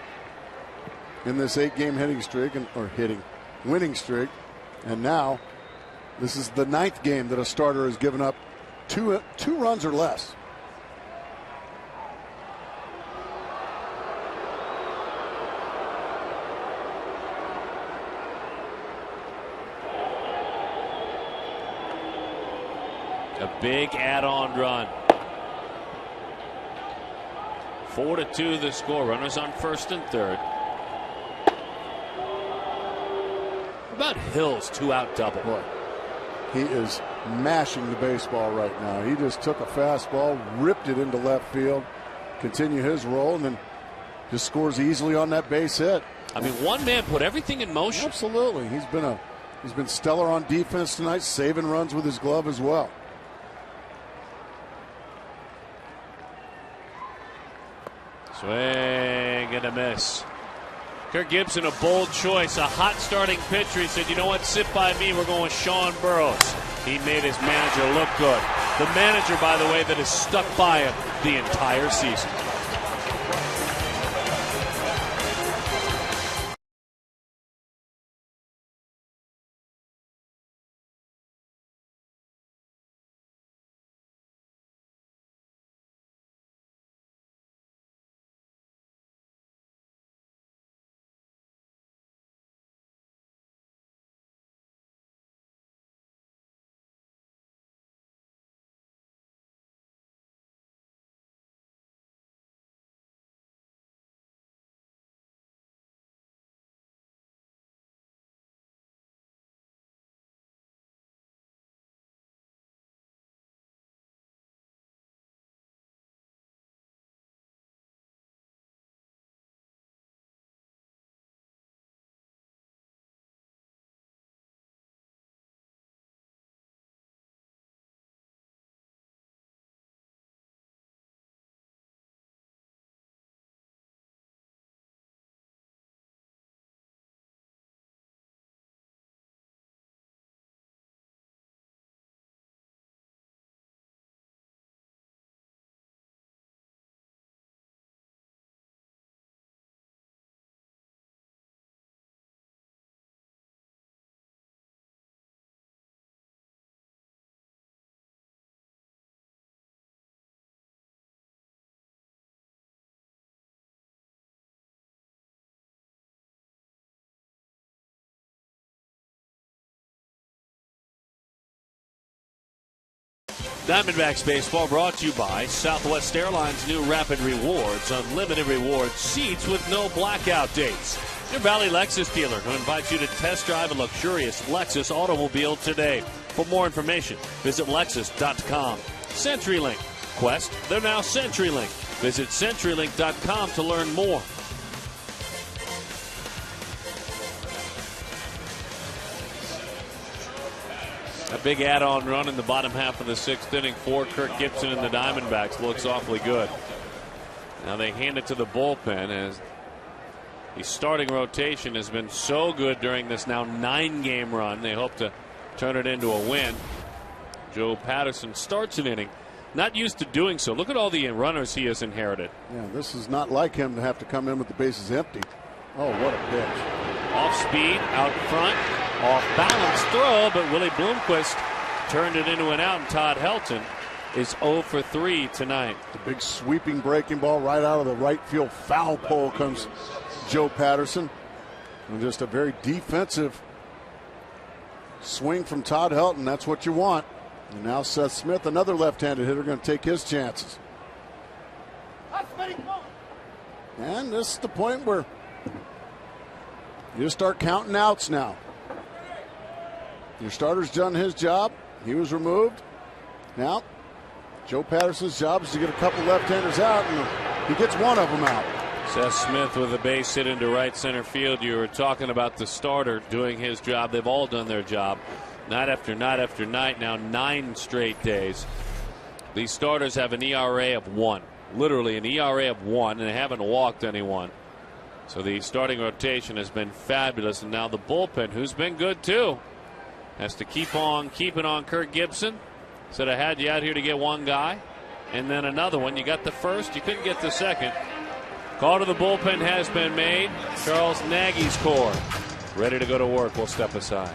[SPEAKER 2] in this 8-game winning streak, and now this is the 9th game that a starter has given up two runs or less.
[SPEAKER 1] A big add-on run. 4-2 the score. Runners on first and third. What about Hill's 2-out double?
[SPEAKER 2] Boy, he is mashing the baseball right now. He just took a fastball, ripped it into left field, continue his roll, and then just scores easily on that base hit.
[SPEAKER 1] I mean, one man put everything in motion.
[SPEAKER 2] Absolutely. He's been stellar on defense tonight, saving runs with his glove as well.
[SPEAKER 1] Swing and a miss. Kirk Gibson, a bold choice, a hot starting pitcher. He said, you know what, sit by me, we're going with Sean Burroughs. He made his manager look good. The manager, by the way, that has stuck by him the entire season. Diamondbacks baseball brought to you by Southwest Airlines' new Rapid Rewards, unlimited rewards seats with no blackout dates. Your Valley Lexus dealer who invites you to test drive a luxurious Lexus automobile today. For more information, visit Lexus.com. CenturyLink. Quest, they're now CenturyLink. Visit CenturyLink.com to learn more. A big add-on run in the bottom half of the 6th inning for Kirk Gibson and the Diamondbacks. Looks awfully good. Now they hand it to the bullpen as the starting rotation has been so good during this now 9-game run. They hope to turn it into a win. Joe Patterson starts an inning. Not used to doing so. Look at all the runners he has inherited.
[SPEAKER 2] Yeah, this is not like him to have to come in with the bases empty. Oh, what a pitch.
[SPEAKER 1] Off speed, out front, off balance throw, but Willie Bloomquist turned it into an out, and Todd Helton is 0 for 3 tonight.
[SPEAKER 2] The big sweeping breaking ball right out of the right field foul pole comes Joe Patterson. And just a very defensive swing from Todd Helton. That's what you want. And now Seth Smith, another left-handed hitter, going to take his chances. And this is the point where you just start counting outs now. Your starter's done his job. He was removed. Now, Joe Patterson's job is to get a couple left-handers out, and he gets one of them out.
[SPEAKER 1] Seth Smith with a base hit into right center field. You were talking about the starter doing his job. They've all done their job. Night after night after night, now 9 straight days. These starters have an ERA of 1. Literally an ERA of 1, and they haven't walked anyone. So the starting rotation has been fabulous, and now the bullpen, who's been good too, has to keep on keeping on Kirk Gibson. Said, I had you out here to get one guy, and then another one. You got the first, you couldn't get the second. Call to the bullpen has been made. Charles Nagy's core ready to go to work. We'll step aside.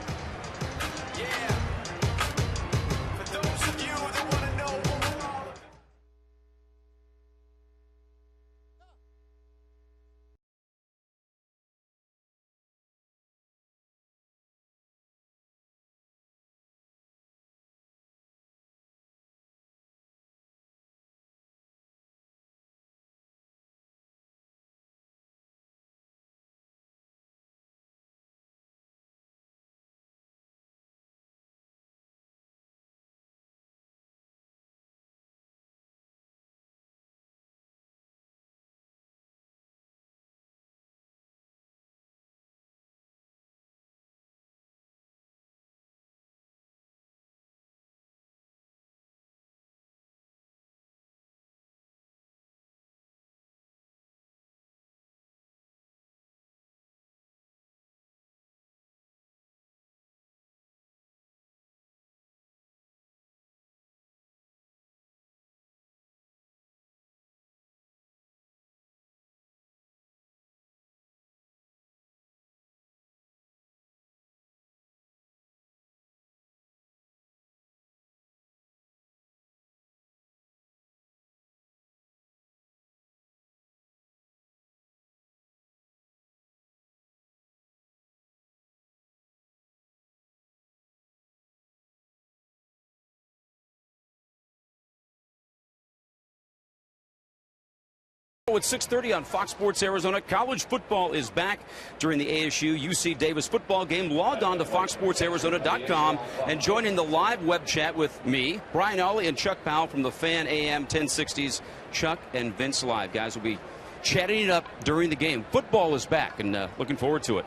[SPEAKER 3] At 6:30 on Fox Sports Arizona, college football is back during the ASU UC Davis football game. Log on to foxsportsarizona.com and join in the live web chat with me, Brian Ollie, and Chuck Powell from the Fan AM 1060's Chuck and Vince Live. Guys will be chatting it up during the game. Football is back, and looking forward to it.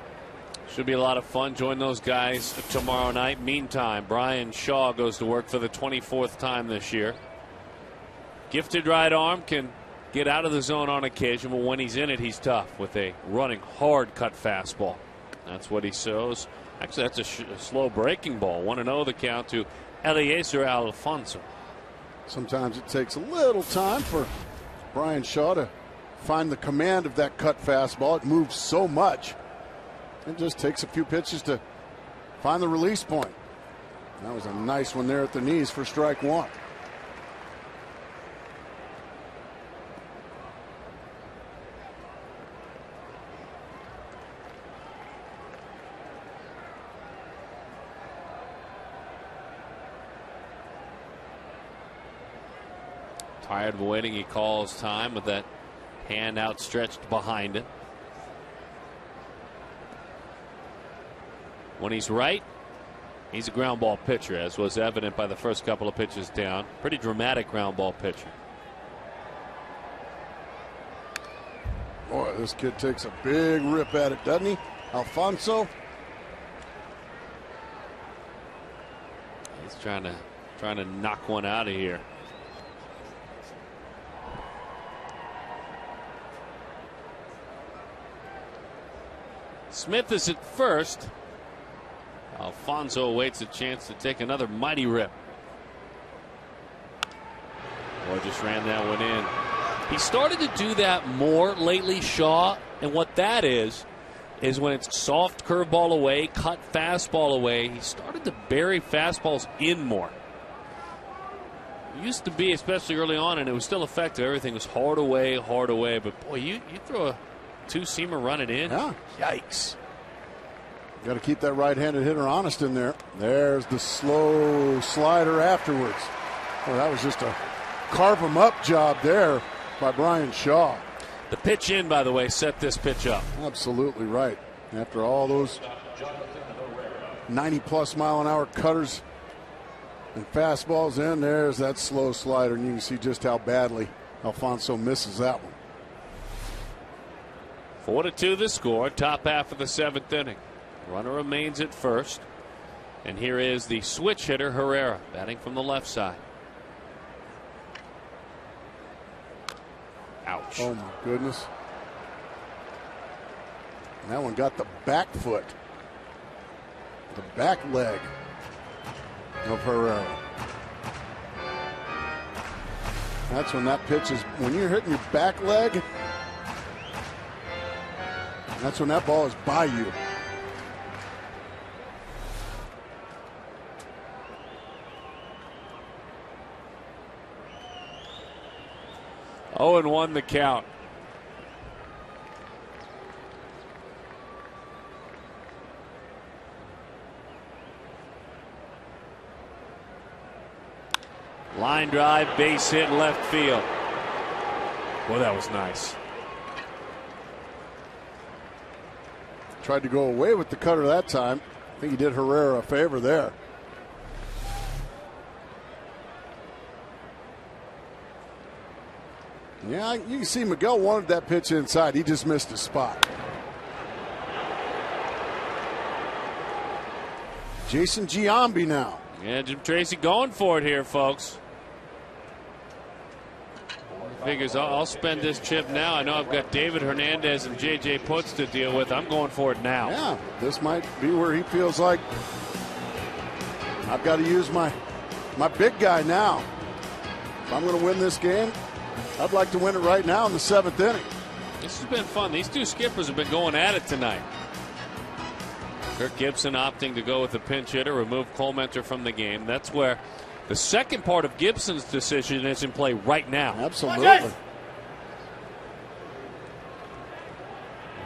[SPEAKER 1] Should be a lot of fun. Join those guys tomorrow night. Meantime, Brian Shaw goes to work for the 24th time this year. Gifted right arm, can get out of the zone on occasion, but when he's in it, he's tough with a running, hard cut fastball. That's what he shows. Actually, that's a slow breaking ball. 1-0 the count to Eliezer Alfonso.
[SPEAKER 2] Sometimes it takes a little time for Brian Shaw to find the command of that cut fastball. It moves so much. It just takes a few pitches to find the release point. That was a nice one there at the knees for strike one.
[SPEAKER 1] Tired of waiting, he calls time with that hand outstretched behind it. When he's right, he's a ground ball pitcher, as was evident by the first couple of pitches down. Pretty dramatic ground ball pitcher.
[SPEAKER 2] Boy, this kid takes a big rip at it, doesn't he? Alfonso.
[SPEAKER 1] He's trying to knock one out of here. Smith is at first. Alfonso awaits a chance to take another mighty rip. Boy, just ran that one in. He started to do that more lately, Shaw, and what that is when it's soft curveball away, cut fastball away, he started to bury fastballs in more. It used to be, especially early on, and it was still effective. Everything was hard away, but boy, you throw a two-seamer, run it in.
[SPEAKER 2] Yeah.
[SPEAKER 1] Yikes.
[SPEAKER 2] Got to keep that right-handed hitter honest in there. There's the slow slider afterwards. Well, that was just a carve him up job there by Brian Shaw.
[SPEAKER 1] The pitch in, by the way, set this pitch up.
[SPEAKER 2] Absolutely right. After all those 90-plus mile-an-hour cutters and fastballs in, there's that slow slider, and you can see just how badly Alfonso misses that one.
[SPEAKER 1] 4-2 the score, top half of the seventh inning. Runner remains at first. And here is the switch hitter, Herrera, batting from the left side. Ouch.
[SPEAKER 2] Oh, my goodness. And that one got the back foot, the back leg of Herrera. That's when that pitch is, when you're hitting your back leg, that's when that ball is by you.
[SPEAKER 1] Oh, and 1 the count. Line drive, base hit, left field. Well, that was nice.
[SPEAKER 2] Tried to go away with the cutter that time. I think he did Herrera a favor there. Yeah, you can see Miguel wanted that pitch inside. He just missed his spot. Jason Giambi now.
[SPEAKER 1] Yeah, Jim Tracy going for it here, folks. Figures I'll spend this chip now. I know I've got David Hernandez and J.J. Putz to deal with. I'm going for it now.
[SPEAKER 2] Yeah, this might be where he feels like I've got to use my big guy now. If I'm going to win this game, I'd like to win it right now in the 7th inning.
[SPEAKER 1] This has been fun. These two skippers have been going at it tonight. Kirk Gibson opting to go with the pinch hitter, remove Colementor from the game. That's where the second part of Gibson's decision is in play right now.
[SPEAKER 2] Absolutely.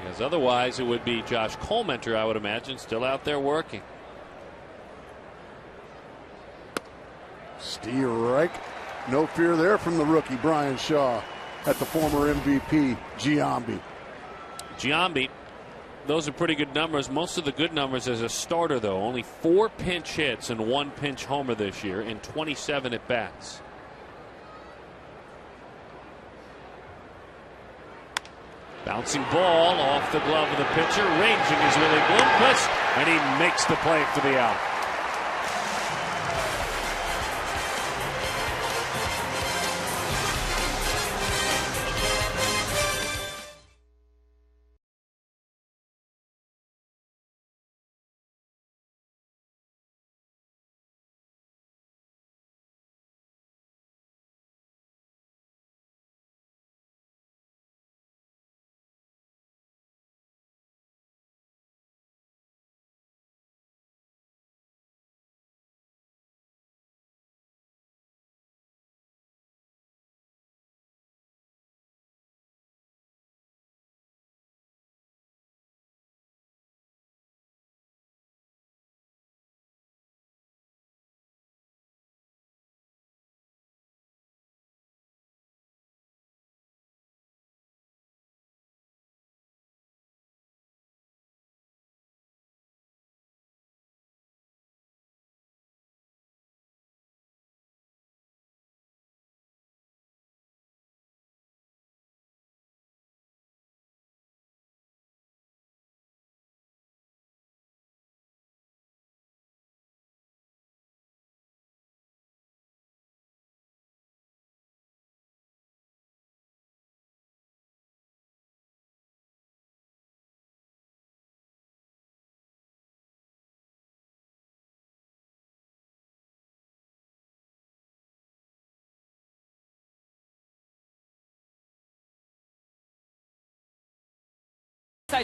[SPEAKER 1] Because otherwise it would be Josh Colementor, I would imagine, still out there working.
[SPEAKER 2] Strike. No fear there from the rookie Brian Shaw at the former MVP Giambi.
[SPEAKER 1] Giambi, those are pretty good numbers. Most of the good numbers as a starter, though. Only 4 pinch hits and 1 pinch homer this year in 27 at bats. Bouncing ball off the glove of the pitcher. Ranging is Willie Bloomquist, and he makes the play for the out.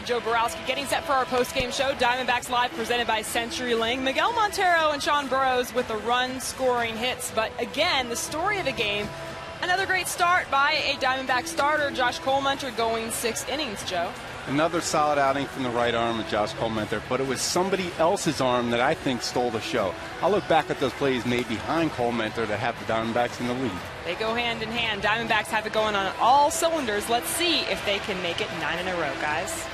[SPEAKER 6] Joe Borowski getting set for our post-game show. Diamondbacks Live presented by CenturyLink. Miguel Montero and Sean Burrows with the run-scoring hits. But again, the story of the game, another great start by a Diamondback starter, Josh Colementor, going 6 innings, Joe.
[SPEAKER 7] Another solid outing from the right arm of Josh Colementor, but it was somebody else's arm that I think stole the show. I'll look back at those plays made behind Colementor to have the Diamondbacks in the lead.
[SPEAKER 6] They go hand in hand. Diamondbacks have it going on all cylinders. Let's see if they can make it 9 in a row, guys.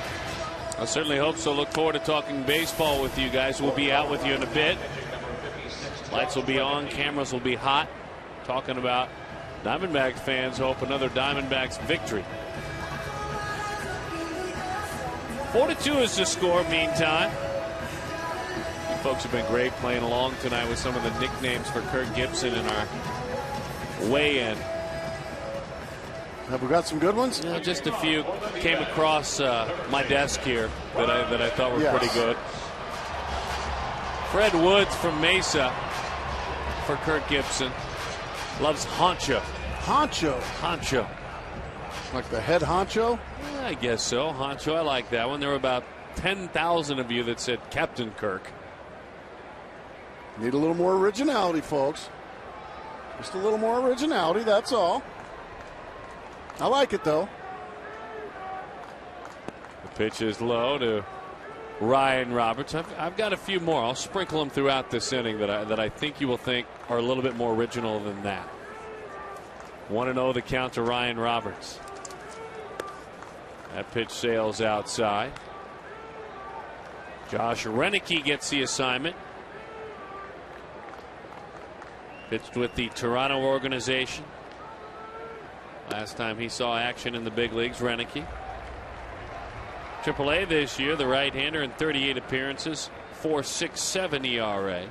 [SPEAKER 1] I certainly hope so. Look forward to talking baseball with you guys. We'll be out with you in a bit. Lights will be on, cameras will be hot. Talking about Diamondbacks fans hope another Diamondbacks victory. 4-2 is the score meantime. You folks have been great playing along tonight with some of the nicknames for Kirk Gibson in our weigh-in.
[SPEAKER 2] Have we got some good ones?
[SPEAKER 1] You know, just a few came across my desk here that I thought were pretty good. Fred Woods from Mesa for Kirk Gibson. Loves Honcha.
[SPEAKER 2] honcho.
[SPEAKER 1] Honcho.
[SPEAKER 2] Like the head honcho?
[SPEAKER 1] I guess so. Honcho, I like that one. There were about 10,000 of you that said Captain Kirk.
[SPEAKER 2] Need a little more originality, folks. Just a little more originality, that's all. I like it, though.
[SPEAKER 1] The pitch is low to Ryan Roberts. I've got a few more. I'll sprinkle them throughout this inning that I think you will think are a little bit more original than that. 1-0 the count to Ryan Roberts. That pitch sails outside. Josh Renicky gets the assignment. Pitched with the Toronto organization. Last time he saw action in the big leagues, Renicky. AAA this year, the right-hander in 38 appearances, 4.67 ERA.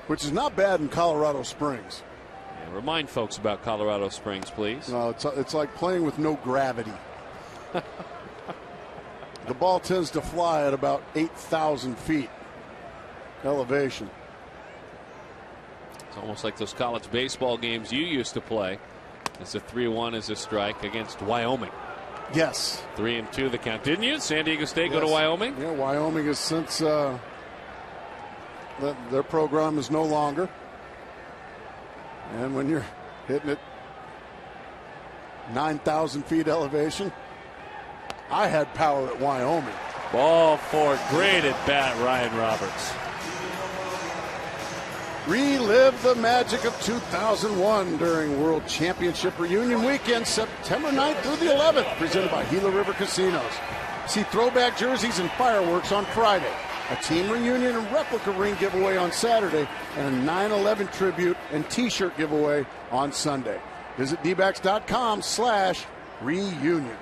[SPEAKER 2] Which is not bad in Colorado Springs.
[SPEAKER 1] Yeah, remind folks about Colorado Springs, please.
[SPEAKER 2] No, it's like playing with no gravity. The ball tends to fly at about 8,000 feet elevation.
[SPEAKER 1] It's almost like those college baseball games you used to play. It's a 3-1 is a strike against Wyoming.
[SPEAKER 2] Yes.
[SPEAKER 1] 3-2 the count. Didn't you? San Diego State
[SPEAKER 2] Yes.
[SPEAKER 1] go to Wyoming?
[SPEAKER 2] Yeah, Wyoming has since their program is no longer. And when you're hitting it 9,000 feet elevation, I had power at Wyoming.
[SPEAKER 1] Ball four. Great at bat, Ryan Roberts.
[SPEAKER 2] Relive the magic of 2001 during World Championship Reunion Weekend, September 9th through the 11th, presented by Gila River Casinos. See throwback jerseys and fireworks on Friday, a team reunion and replica ring giveaway on Saturday, and a 9/11 tribute and t-shirt giveaway on Sunday. Visit dbacks.com/reunion.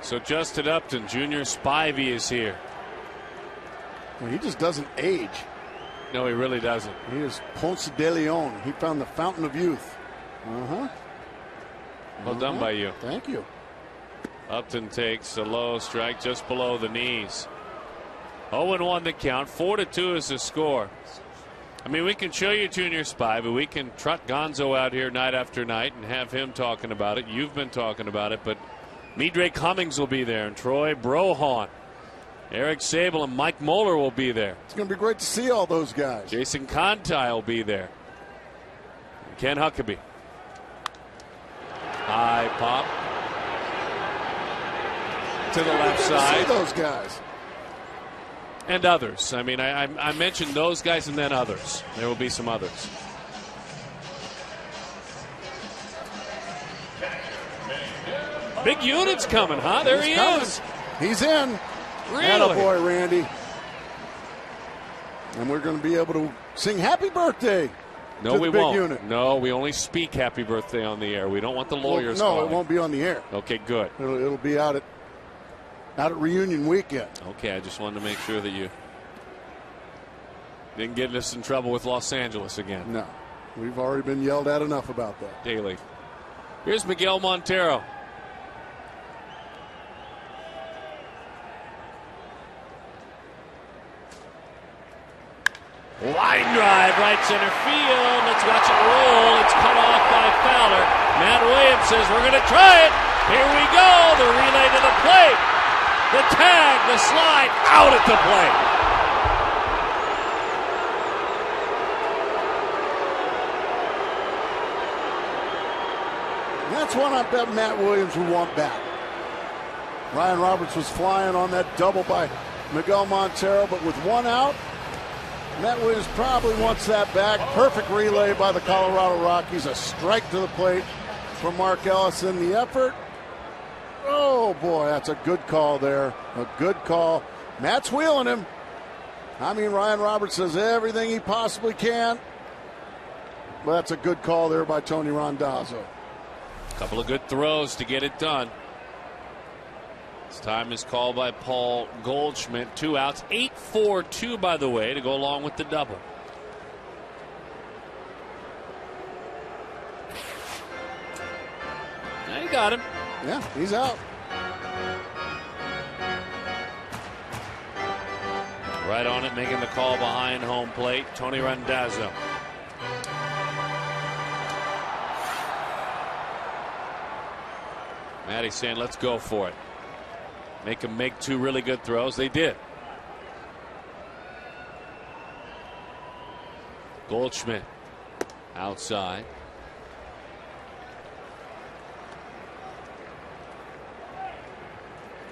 [SPEAKER 1] So Justin Upton, Junior Spivey is here.
[SPEAKER 2] Well, he just doesn't age.
[SPEAKER 1] No, he really doesn't.
[SPEAKER 2] He is Ponce de Leon. He found the fountain of youth.
[SPEAKER 1] Well done by you.
[SPEAKER 2] Thank you.
[SPEAKER 1] Upton takes a low strike just below the knees. 0-1 the count. 4-2 is the score. I mean, we can show you Junior Spivey. We can trot Gonzo out here night after night and have him talking about it. You've been talking about it, but Midre Cummings will be there, and Troy Brohon. Eric Sable and Mike Moeller will be there.
[SPEAKER 2] It's going to be great to see all those guys.
[SPEAKER 1] Jason Conti will be there. And Ken Huckabee. High pop. To the left side.
[SPEAKER 2] See those guys.
[SPEAKER 1] And others. I mean, I mentioned those guys and then others. There will be some others. Big unit's coming, huh? There he is.
[SPEAKER 2] He's in.
[SPEAKER 1] Really?
[SPEAKER 2] Attaboy, Randy. And we're going to be able to sing happy birthday.
[SPEAKER 1] No,
[SPEAKER 2] to
[SPEAKER 1] we
[SPEAKER 2] the big
[SPEAKER 1] won't.
[SPEAKER 2] Unit.
[SPEAKER 1] No, we only speak happy birthday on the air. We don't want the lawyers
[SPEAKER 2] Well, no,
[SPEAKER 1] calling.
[SPEAKER 2] it won't be on the air.
[SPEAKER 1] Okay, good.
[SPEAKER 2] It'll be out at reunion weekend.
[SPEAKER 1] Okay, I just wanted to make sure that you didn't get us in trouble with Los Angeles again.
[SPEAKER 2] No, we've already been yelled at enough about that.
[SPEAKER 1] Daily. Here's Miguel Montero. Line drive, right center field. Let's watch it roll. It's cut off by Fowler. Matt Williams says, we're going to try it. Here we go. The relay to the plate. The tag, the slide, out at the plate.
[SPEAKER 2] That's one I bet Matt Williams would want back. Ryan Roberts was flying on that double by Miguel Montero, but with one out, Matt Williams probably wants that back. Perfect relay by the Colorado Rockies. A strike to the plate from Mark Ellison. The effort. Oh, boy, that's a good call there. A good call. Matt's wheeling him. I mean, Ryan Roberts does everything he possibly can. But that's a good call there by Tony Randazzo.
[SPEAKER 1] A couple of good throws to get it done. This time is called by Paul Goldschmidt. 2 outs. 8-4-2, by the way, to go along with the double. Now you got him.
[SPEAKER 2] Yeah, he's out.
[SPEAKER 1] Right on it, making the call behind home plate, Tony Randazzo. Matty's saying, let's go for it. Make him make two really good throws. They did. Goldschmidt outside.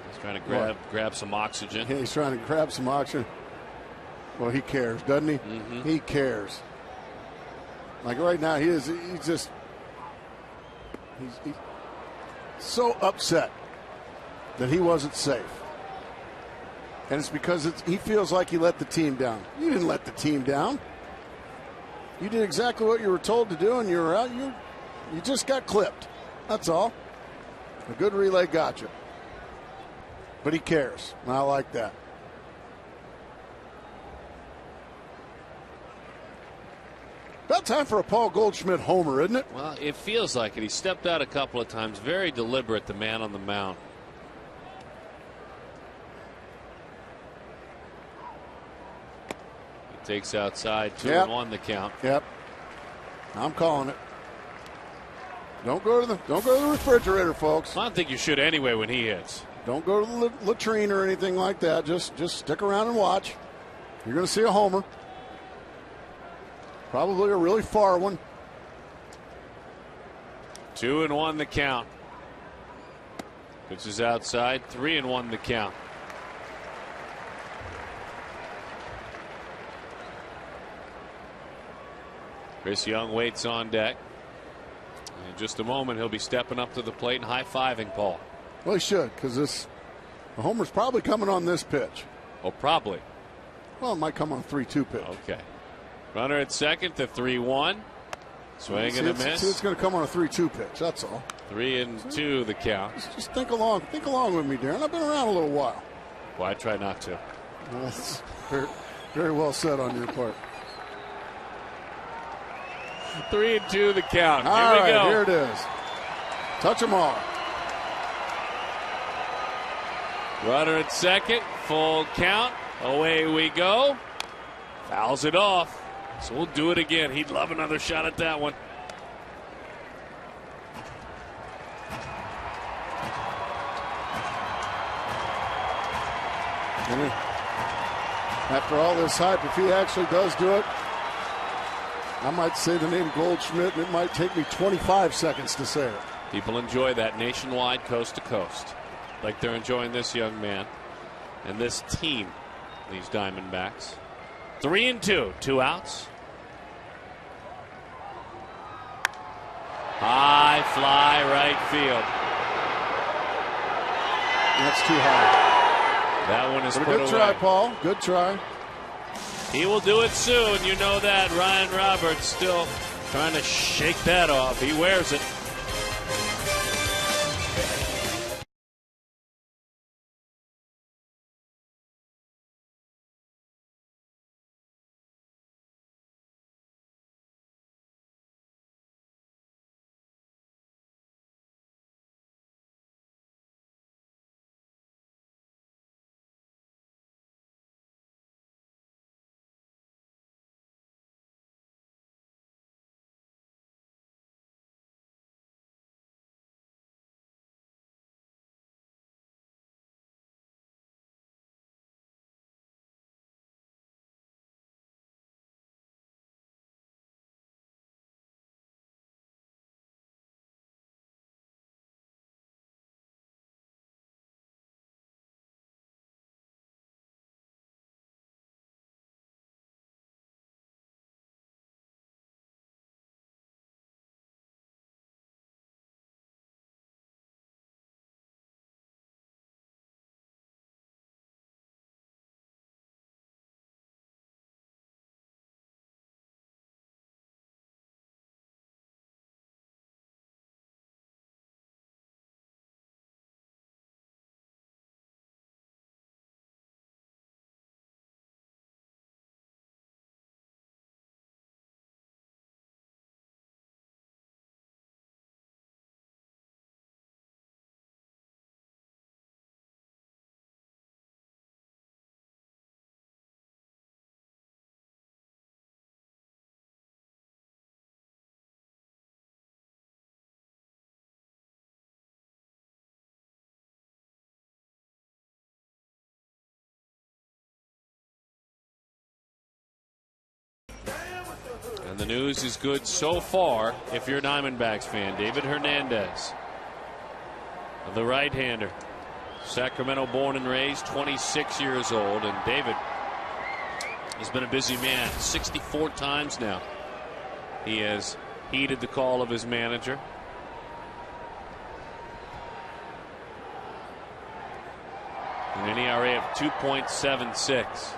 [SPEAKER 1] He's trying to grab some oxygen.
[SPEAKER 2] Yeah, he's trying to grab some oxygen. Well, he cares, doesn't he? He cares. Like right now, he's so upset that he wasn't safe. And it's because he feels like he let the team down. You didn't let the team down. You did exactly what you were told to do, and you were out. You just got clipped. That's all. A good relay got you. But he cares, and I like that. About time for a Paul Goldschmidt homer, isn't it?
[SPEAKER 1] Well, it feels like it. He stepped out a couple of times. Very deliberate, the man on the mound. He takes outside, 2-1 the count.
[SPEAKER 2] Yep. I'm calling it. Don't go to the refrigerator, folks.
[SPEAKER 1] I don't think you should anyway when he hits.
[SPEAKER 2] Don't go to the latrine or anything like that. Just stick around and watch. You're going to see a homer. Probably a really far one.
[SPEAKER 1] 2-1 the count. Pitches outside, 3-1 the count. Chris Young waits on deck. In just a moment, he'll be stepping up to the plate and high-fiving Paul.
[SPEAKER 2] Well, he should, because the homer's probably coming on this pitch.
[SPEAKER 1] Oh, probably.
[SPEAKER 2] Well, it might come on a 3-2 pitch.
[SPEAKER 1] Okay. Runner at second to 3-1. Swing and a miss.
[SPEAKER 2] It's going to come on a 3-2 pitch. That's all.
[SPEAKER 1] 3-2 the count.
[SPEAKER 2] Just think along. Think along with me, Darren. I've been around a little while.
[SPEAKER 1] Well, I try not to.
[SPEAKER 2] That's very, very well said on your part.
[SPEAKER 1] 3-2 the count.
[SPEAKER 2] All
[SPEAKER 1] Here we
[SPEAKER 2] right,
[SPEAKER 1] go.
[SPEAKER 2] here it is. Touch them all.
[SPEAKER 1] Runner at second. Full count. Away we go. Fouls it off. So we'll do it again. He'd love another shot at that one.
[SPEAKER 2] And after all this hype, if he actually does do it, I might say the name Goldschmidt, and it might take me 25 seconds to say it.
[SPEAKER 1] People enjoy that nationwide, coast to coast, like they're enjoying this young man and this team, these Diamondbacks. 3-2, 2 outs. High fly right field.
[SPEAKER 2] That's too high.
[SPEAKER 1] That one is put away.
[SPEAKER 2] Good try, Paul. Good try.
[SPEAKER 1] He will do it soon. You know that. Ryan Roberts still trying to shake that off. He wears it. And the news is good so far if you're a Diamondbacks fan. David Hernandez, the right-hander. Sacramento born and raised, 26 years old. And David has been a busy man. 64 times now he has heeded the call of his manager. An ERA of 2.76.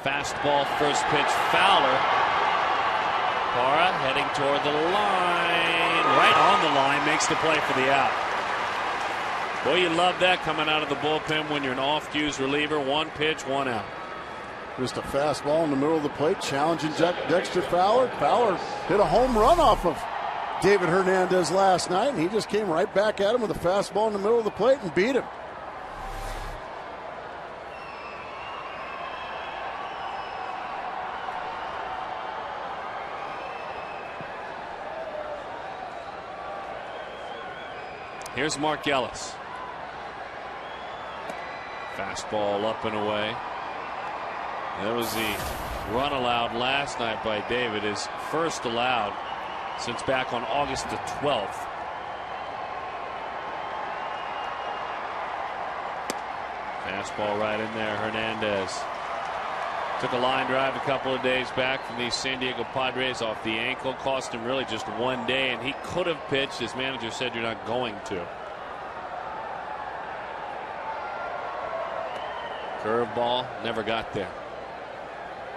[SPEAKER 1] Fastball, first pitch, Fowler. Parra heading toward the line. Right on the line, makes the play for the out. Boy, you love that coming out of the bullpen when you're an off-cues reliever. One pitch, one out.
[SPEAKER 2] Just a fastball in the middle of the plate, challenging Dexter Fowler. Fowler hit a home run off of David Hernandez last night, and he just came right back at him with a fastball in the middle of the plate and beat him.
[SPEAKER 1] Here's Mark Ellis. Fastball up and away. That was the run allowed last night by David, his first allowed since back on August the 12th. Fastball right in there. Hernandez took a line drive a couple of days back from the San Diego Padres off the ankle. Cost him really just one day, and he could have pitched. His manager said you're not going to. Curveball never got there.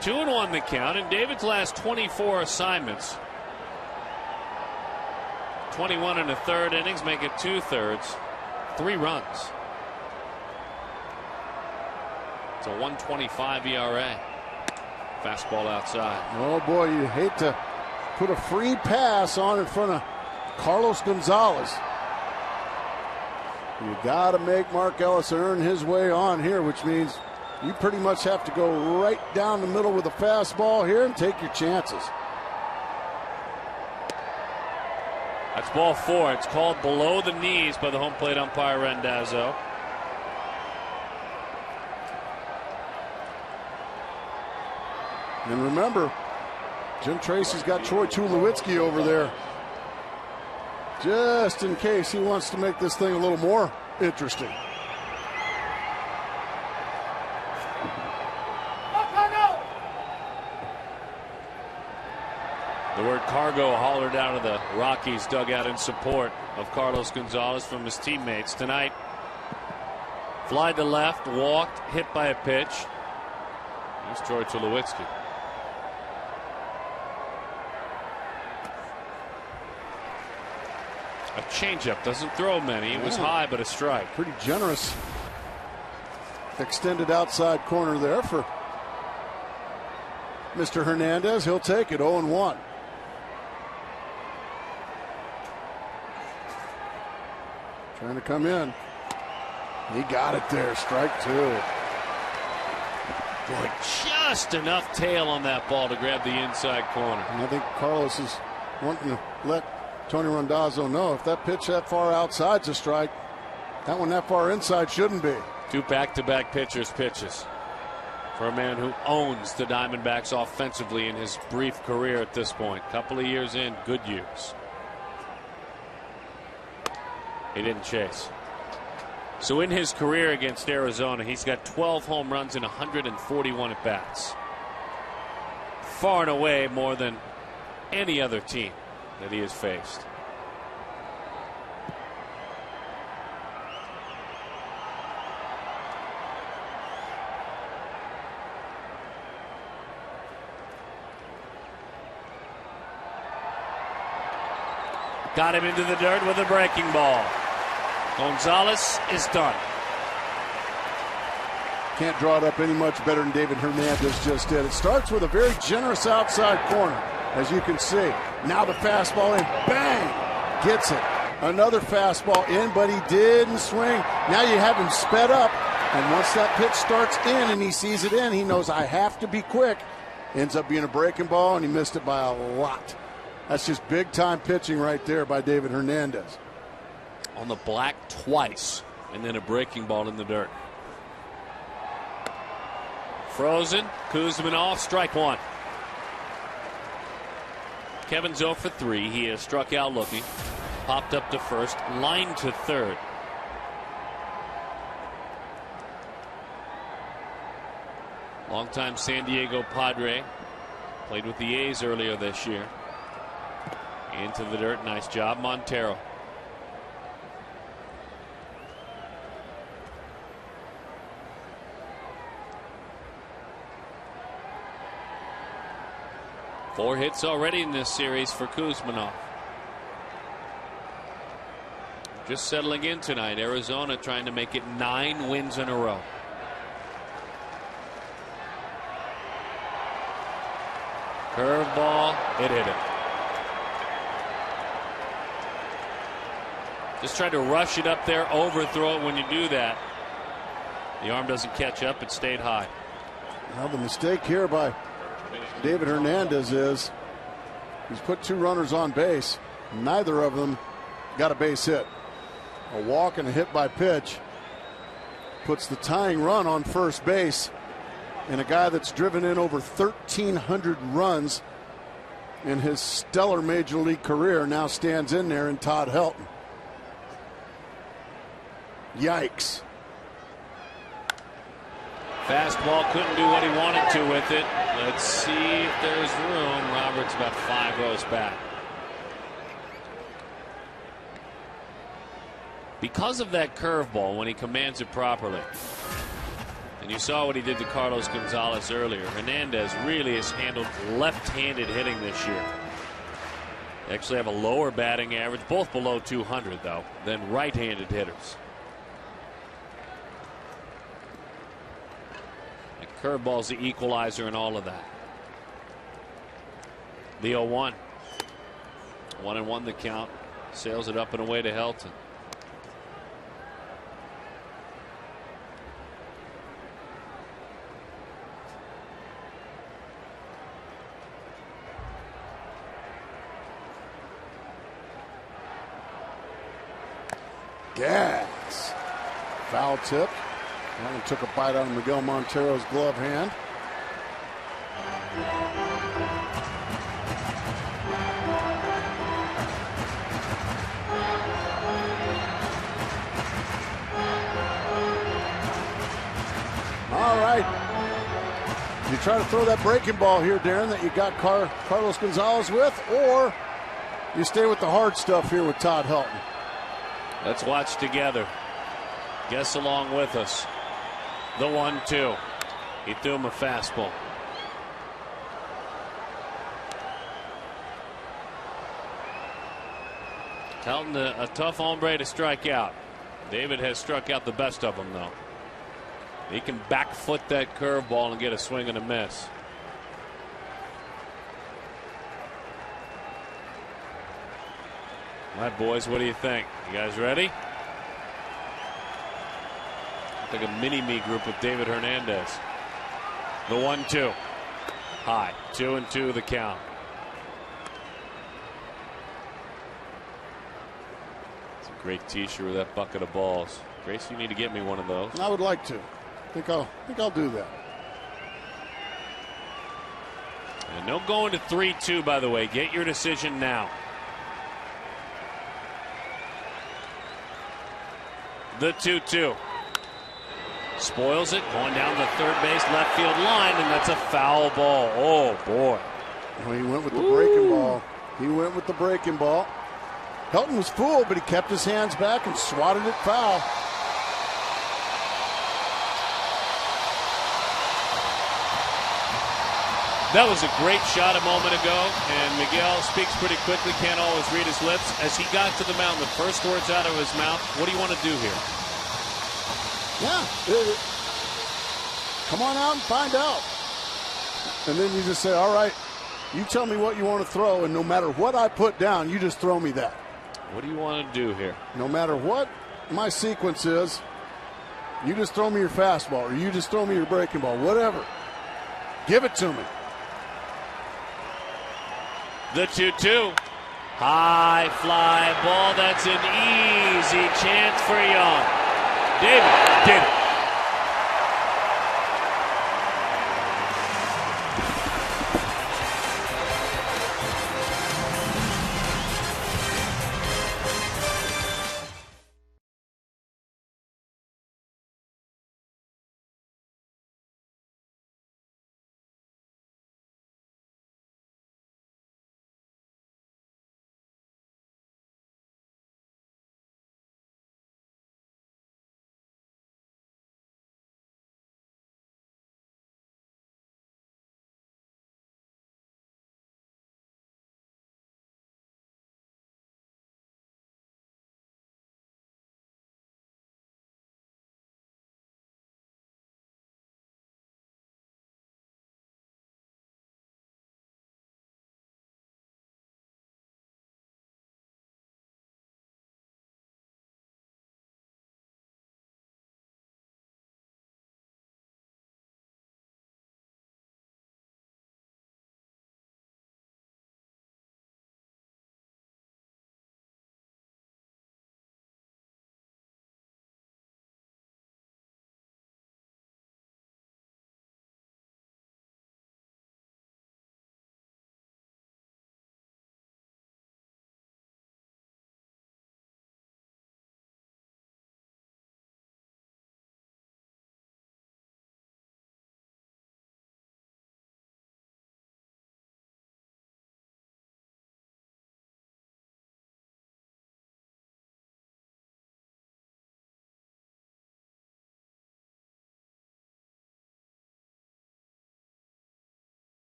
[SPEAKER 1] 2-1 the count in David's last 24 assignments. 21 in the third innings, make it 2/3. 3 runs. It's a 1.25 ERA. Fastball outside.
[SPEAKER 2] Oh boy, you hate to put a free pass on in front of Carlos Gonzalez. You got to make Mark Ellis earn his way on here, which means you pretty much have to go right down the middle with a fastball here and take your chances.
[SPEAKER 1] That's ball 4. It's called below the knees by the home plate umpire Randazzo.
[SPEAKER 2] And remember, Jim Tracy's got Troy Tulowitzki over there, just in case he wants to make this thing a little more interesting.
[SPEAKER 1] The word cargo hollered out of the Rockies dugout in support of Carlos Gonzalez from his teammates tonight. Fly to left, walked, hit by a pitch. Here's Troy Tulowitzki. A changeup, doesn't throw many. It was high, but a strike.
[SPEAKER 2] Pretty generous extended outside corner there for Mr. Hernandez. He'll take it. 0-1. Trying to come in. He got it there. Strike 2.
[SPEAKER 1] Boy, just enough tail on that ball to grab the inside corner.
[SPEAKER 2] And I think Carlos is wanting to let Tony Randazzo know if that pitch that far outside's a strike, that one that far inside shouldn't be.
[SPEAKER 1] 2 back-to-back pitchers pitches for a man who owns the Diamondbacks offensively in his brief career at this point. Couple of years in, good years. He didn't chase. So in his career against Arizona, he's got 12 home runs and 141 at-bats. Far and away more than any other team that he has faced. Got him into the dirt with a breaking ball. Gonzalez is done.
[SPEAKER 2] Can't draw it up any much better than David Hernandez just did. It starts with a very generous outside corner, as you can see. Now the fastball in, bang, gets it. Another fastball in, but he didn't swing. Now you have him sped up, and once that pitch starts in and he sees it in, he knows I have to be quick. Ends up being a breaking ball, and he missed it by a lot. That's just big-time pitching right there by David Hernandez.
[SPEAKER 1] On the black twice, and then a breaking ball in the dirt. Frozen, Kuzmanov, strike 1. Kevin's 0 for 3. He has struck out looking. Popped up to first. Lined to third. Longtime San Diego Padre. Played with the A's earlier this year. Into the dirt. Nice job, Montero. Four hits already in this series for Kuzmanov. Just settling in tonight. Arizona trying to make it 9 wins in a row. Curveball. It hit him. Just tried to rush it up there, overthrow it. When you do that, the arm doesn't catch up. It stayed high.
[SPEAKER 2] Now the mistake here by David Hernandez is he's put 2 runners on base. Neither of them got a base hit. A walk and a hit by pitch puts the tying run on first base, and a guy that's driven in over 1,300 runs in his stellar major league career now stands in there in Todd Helton. Yikes.
[SPEAKER 1] Fastball, couldn't do what he wanted to with it. Let's see if there's room. Roberts about 5 rows back. Because of that curveball, when he commands it properly, and you saw what he did to Carlos Gonzalez earlier, Hernandez really has handled left-handed hitting this year. They actually have a lower batting average, both below 200 though, than right-handed hitters. Curveball's the equalizer and all of that. The 0-1. 1-1 the count. Sails it up and away to Helton.
[SPEAKER 2] Gas. Foul tip. That one took a bite out of Miguel Montero's glove hand. All right. You try to throw that breaking ball here, Darren, that you got Carlos Gonzalez with, or you stay with the hard stuff here with Todd Helton.
[SPEAKER 1] Let's watch together. Guess along with us. The 1-2. He threw him a fastball. Helton, a tough hombre to strike out. David has struck out the best of them, though. He can back foot that curveball and get a swing and a miss. All right, boys, what do you think? You guys ready? Like a mini-me group with David Hernandez. The 1-2. High. 2-2 the count. It's a great t-shirt with that bucket of balls. Grace, you need to get me one of those.
[SPEAKER 2] I would like to. I think I'll do that.
[SPEAKER 1] And no going to 3-2, by the way. Get your decision now. The 2-2. Spoils it, going down the third base, left field line, and that's a foul ball. Oh, boy.
[SPEAKER 2] Well, he went with the breaking ball. He went with the breaking ball. Helton was fooled, but he kept his hands back and swatted it foul.
[SPEAKER 1] That was a great shot a moment ago, and Miguel speaks pretty quickly, can't always read his lips. As he got to the mound, the first words out of his mouth, what do you want to do here?
[SPEAKER 2] Yeah. Come on out and find out. And then you just say, all right, you tell me what you want to throw, and no matter what I put down, you just throw me that.
[SPEAKER 1] What do you want to do here?
[SPEAKER 2] No matter what my sequence is, you just throw me your fastball, or you just throw me your breaking ball, whatever. Give it to me.
[SPEAKER 1] The 2-2. High fly ball. That's an easy chance for Young. David did it.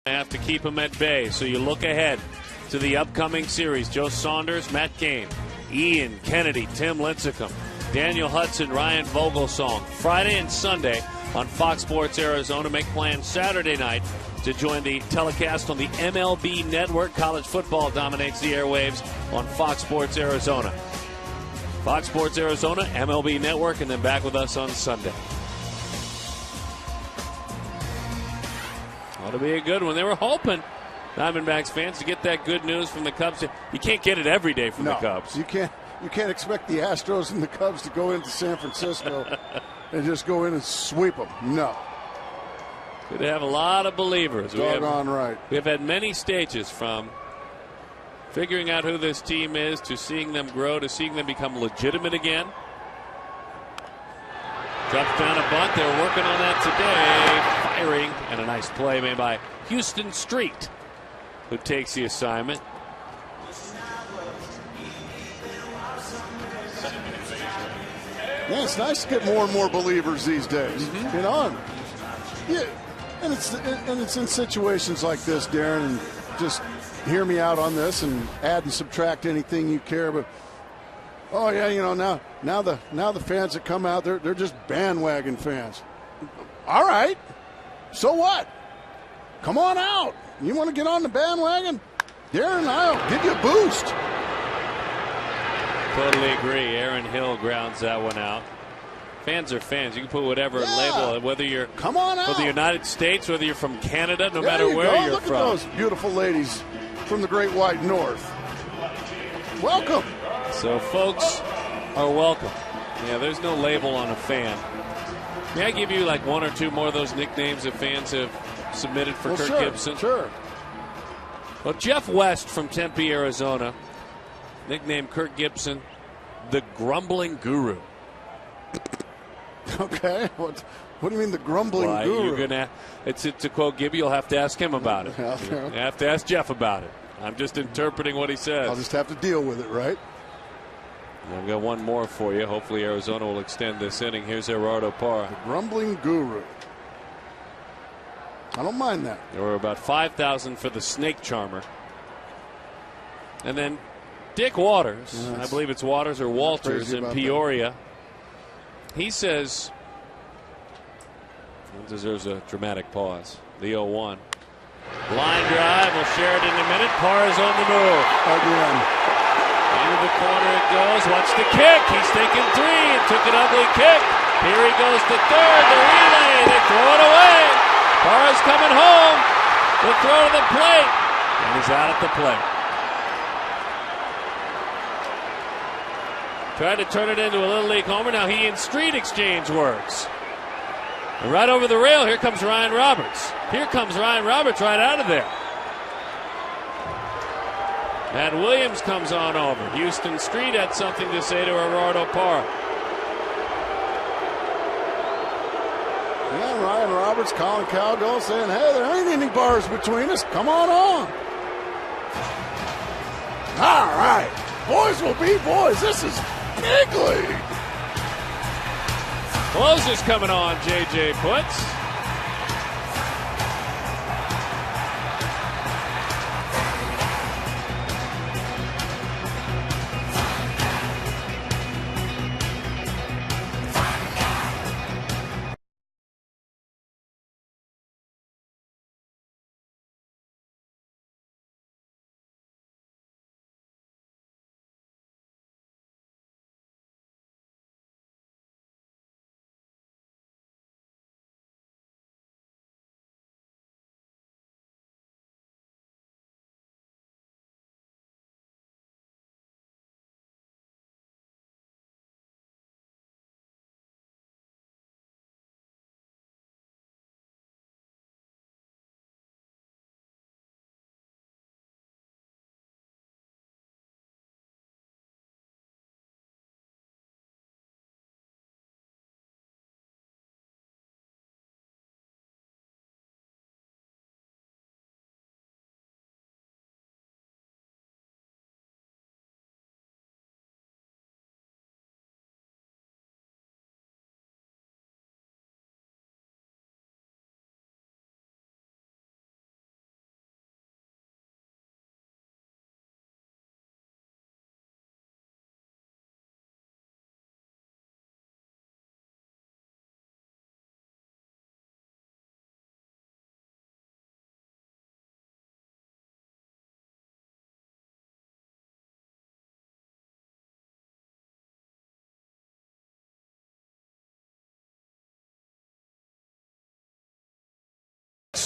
[SPEAKER 1] Have to keep them at bay. So you look ahead to the upcoming series. Joe Saunders, Matt Cain, Ian Kennedy, Tim Lincecum, Daniel Hudson, Ryan Vogelsong. Friday and Sunday on Fox Sports Arizona. Make plans Saturday night to join the telecast on the MLB Network. College football dominates the airwaves on Fox Sports Arizona. Fox Sports Arizona, MLB Network, and then back with us on Sunday. Ought to be a good one. They were hoping, Diamondbacks fans, to get that good news from the Cubs. You can't get it every day from the Cubs.
[SPEAKER 2] You can't expect the Astros and the Cubs to go into San Francisco and just go in and sweep them. No.
[SPEAKER 1] Could have a lot of believers.
[SPEAKER 2] Doggone right.
[SPEAKER 1] We have had many stages from figuring out who this team is to seeing them grow to seeing them become legitimate again. Drops down a bunt. They're working on that today. Firing, and a nice play made by Houston Street, who takes the assignment.
[SPEAKER 2] Yeah, it's nice to get more and more believers these days.
[SPEAKER 1] Mm-hmm.
[SPEAKER 2] You know, and it's in situations like this, Darren, and just hear me out on this and add and subtract anything you care. But oh yeah, you know, now the fans that come out, they're just bandwagon fans. All right, so what? Come on out. You want to get on the bandwagon? Darren, I'll give you a boost.
[SPEAKER 1] Totally agree. Aaron Hill grounds that one out. Fans are fans. You can put whatever label, whether you're
[SPEAKER 2] come on out.
[SPEAKER 1] from the United States, whether you're from Canada, no
[SPEAKER 2] there
[SPEAKER 1] matter
[SPEAKER 2] you
[SPEAKER 1] where
[SPEAKER 2] go.
[SPEAKER 1] you're
[SPEAKER 2] Look
[SPEAKER 1] from.
[SPEAKER 2] At those beautiful ladies from the Great White North. Welcome.
[SPEAKER 1] So folks are welcome. Yeah, there's no label on a fan. May I give you like one or two more of those nicknames that fans have submitted for Kirk Gibson?
[SPEAKER 2] Sure.
[SPEAKER 1] Well, Jeff West from Tempe, Arizona, nicknamed Kirk Gibson the Grumbling Guru.
[SPEAKER 2] Okay. What do you mean the grumbling guru?
[SPEAKER 1] You're gonna, it's to quote Gibby, you'll have to ask him about it. You have to ask Jeff about it. I'm just interpreting what he says.
[SPEAKER 2] I'll just have to deal with it, right?
[SPEAKER 1] I've got one more for you. Hopefully Arizona will extend this inning. Here's Gerardo Parra.
[SPEAKER 2] The grumbling guru. I don't mind that.
[SPEAKER 1] There were about 5,000 for the Snake Charmer. And then Dick Waters, I believe it's Waters or Walters in Peoria. He says, it deserves a dramatic pause. The 0-1. Line drive. We'll share it in a minute. Parra's on the move.
[SPEAKER 2] Again.
[SPEAKER 1] Into the corner it goes. Watch the kick. He's taking three. It took an ugly kick. Here he goes to third. The relay. They throw it away. Parra's coming home. The throw to the plate. And he's out at the plate. Tried to turn it into a Little League homer. Now he and Street exchange works. And right over the rail, here comes Ryan Roberts. Here comes Ryan Roberts right out of there. Matt Williams comes on over. Houston Street had something to say to Gerardo Parra.
[SPEAKER 2] Yeah, Ryan Roberts, Colin Cowgill saying, hey, there ain't any bars between us. Come on. All right. Boys will be boys. This is big league.
[SPEAKER 1] Closer's coming on, J.J. Puts.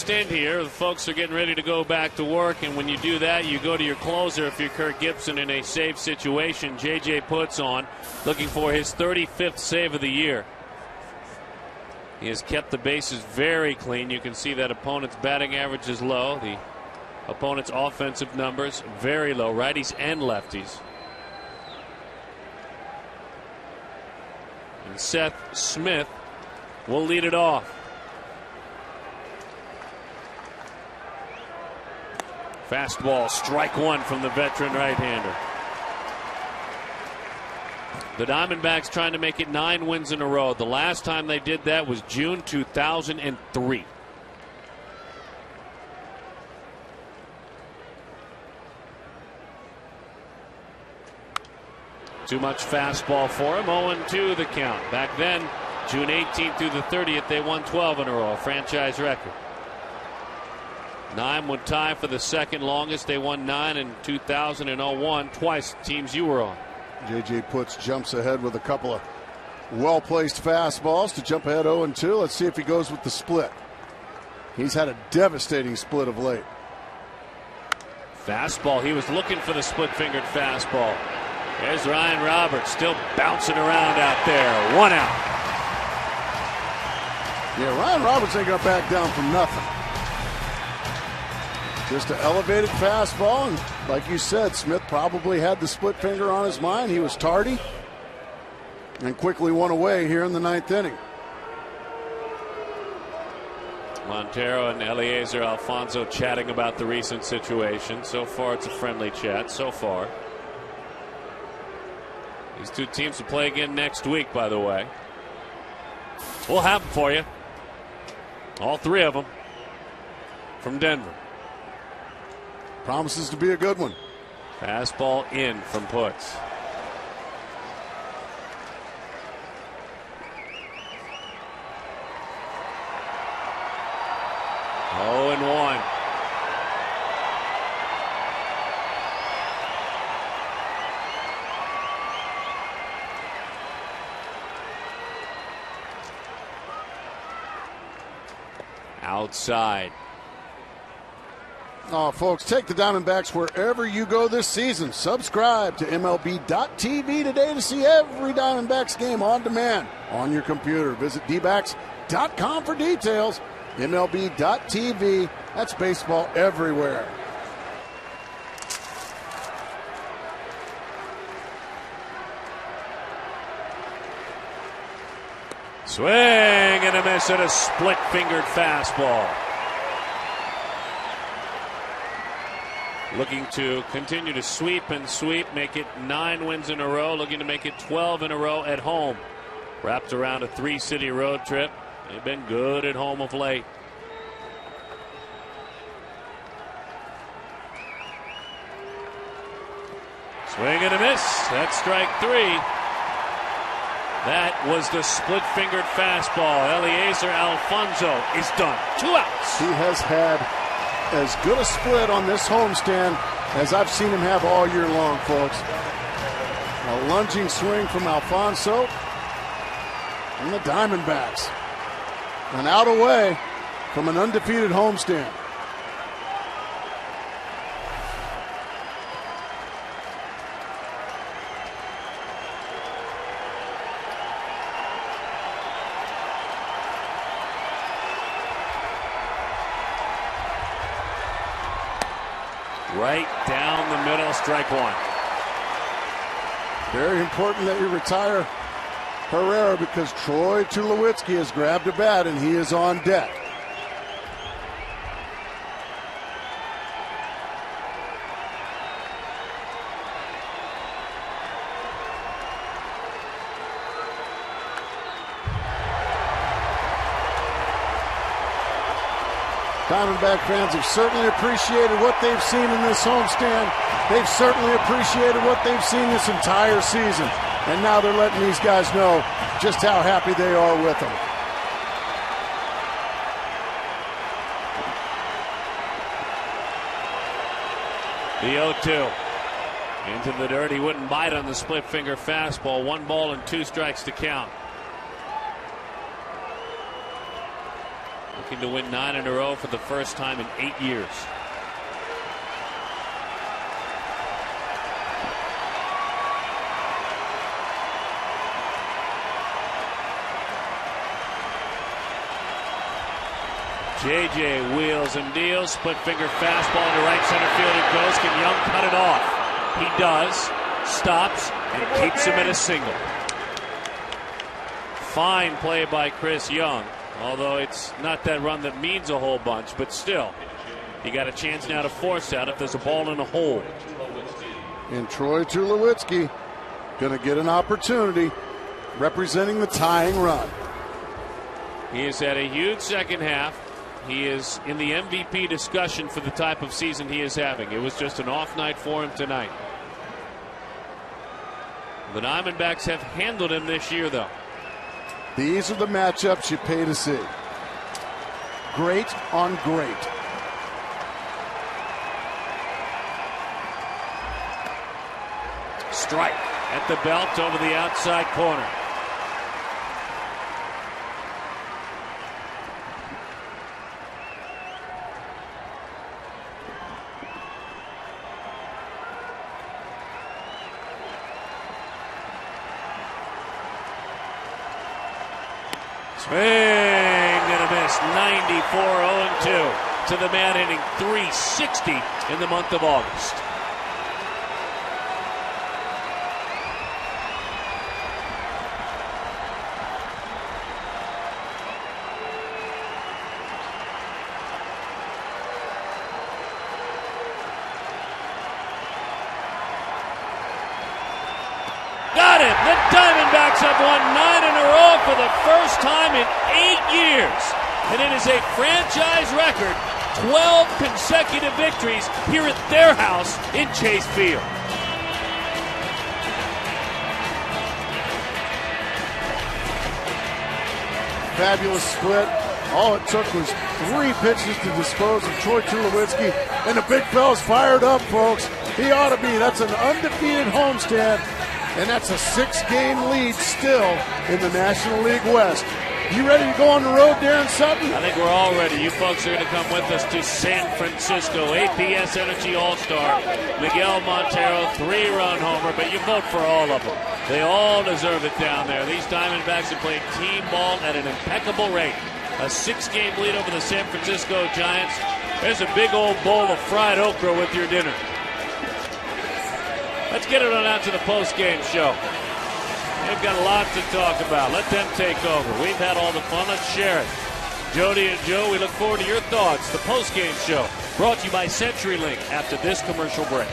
[SPEAKER 1] first end here. The folks are getting ready to go back to work, and when you do that, you go to your closer if you're Kirk Gibson in a save situation. J.J. Puts on, looking for his 35th save of the year. He has kept the bases very clean. You can see that opponent's batting average is low. The opponent's offensive numbers very low, righties and lefties. And Seth Smith will lead it off. Fastball, strike one from the veteran right-hander. The Diamondbacks trying to make it 9 wins in a row. The last time they did that was June 2003. Too much fastball for him. 0-2 the count. Back then, June 18th through the 30th, they won 12 in a row, a franchise record. 9 would tie for the second longest. They won 9 in 2000 and 01, twice teams you were on.
[SPEAKER 2] J.J. Puts jumps ahead with a couple of well-placed fastballs to jump ahead 0-2. Let's see if he goes with the split. He's had a devastating split of late.
[SPEAKER 1] Fastball. He was looking for the split-fingered fastball. There's Ryan Roberts still bouncing around out there. 1 out.
[SPEAKER 2] Yeah, Ryan Roberts ain't going to back down from nothing. Just an elevated fastball, and like you said, Smith probably had the split finger on his mind. He was tardy and quickly won away here in the 9th inning.
[SPEAKER 1] Montero and Eliezer Alfonso chatting about the recent situation. So far, it's a friendly chat. So far. These two teams will play again next week, by the way. We'll have them for you. All 3 of them from Denver.
[SPEAKER 2] Promises to be a good one.
[SPEAKER 1] Fastball in from Puts. Oh, and 1. Outside.
[SPEAKER 2] Oh, folks, take the Diamondbacks wherever you go this season. Subscribe to MLB.tv today to see every Diamondbacks game on demand on your computer. Visit dbacks.com for details. MLB.tv. That's baseball everywhere.
[SPEAKER 1] Swing and a miss at a split-fingered fastball. Looking to continue to sweep and sweep, make it 9 wins in a row, looking to make it 12 in a row at home. Wrapped around a 3-city road trip. They've been good at home of late. Swing and a miss. That's strike 3. That was the split-fingered fastball. Eliezer Alfonso is done. 2 outs.
[SPEAKER 2] He has had as good a split on this homestand as I've seen him have all year long, folks. A lunging swing from Alfonso and the Diamondbacks. An out away from an undefeated homestand.
[SPEAKER 1] Right down the middle, strike 1.
[SPEAKER 2] Very important that you retire Herrera because Troy Tulowitzki has grabbed a bat and he is on deck. Diamondback fans have certainly appreciated what they've seen in this homestand. They've certainly appreciated what they've seen this entire season. And now they're letting these guys know just how happy they are with them.
[SPEAKER 1] The 0-2. Into the dirt. He wouldn't bite on the split finger fastball. 1 ball and 2 strikes to count. looking to win 9 in a row for the first time in 8 years. JJ wheels and deals, split finger fastball into right center field. It goes. Can Young cut it off? He does. Stops and keeps him at a single. Fine play by Chris Young, although it's not that run that means a whole bunch, but still, you got a chance now to force out if there's a ball in a hole.
[SPEAKER 2] And Troy Tulowitzki going to get an opportunity representing the tying run.
[SPEAKER 1] He has had a huge second half. He is in the MVP discussion for the type of season he is having. It was just an off night for him tonight. The Diamondbacks have handled him this year, though.
[SPEAKER 2] These are the matchups you pay to see. Great on great.
[SPEAKER 1] Strike at the belt over the outside corner. Swing and a miss. 94, 0-2 to the man hitting 360 in the month of August. Got it! The Diamondbacks have won 9 in a row for the first time in 8 years. And it is a franchise record, 12 consecutive victories here at their house in Chase Field.
[SPEAKER 2] Fabulous split. All it took was 3 pitches to dispose of Troy Tulowitzki. And the big fella's fired up, folks. He ought to be. That's an undefeated homestand. And that's a 6-game lead still in the National League West. You ready to go on the road, Darren Sutton?
[SPEAKER 1] I think we're all ready. You folks are going to come with us to San Francisco. APS Energy All-Star Miguel Montero, 3-run homer, but you vote for all of them. They all deserve it down there. These Diamondbacks have played team ball at an impeccable rate. A 6-game lead over the San Francisco Giants. There's a big old bowl of fried okra with your dinner. Let's get it on out to the post-game show. They've got a lot to talk about. Let them take over. We've had all the fun. Let's share it. Jody and Joe, we look forward to your thoughts. The post-game show brought to you by CenturyLink after this commercial break.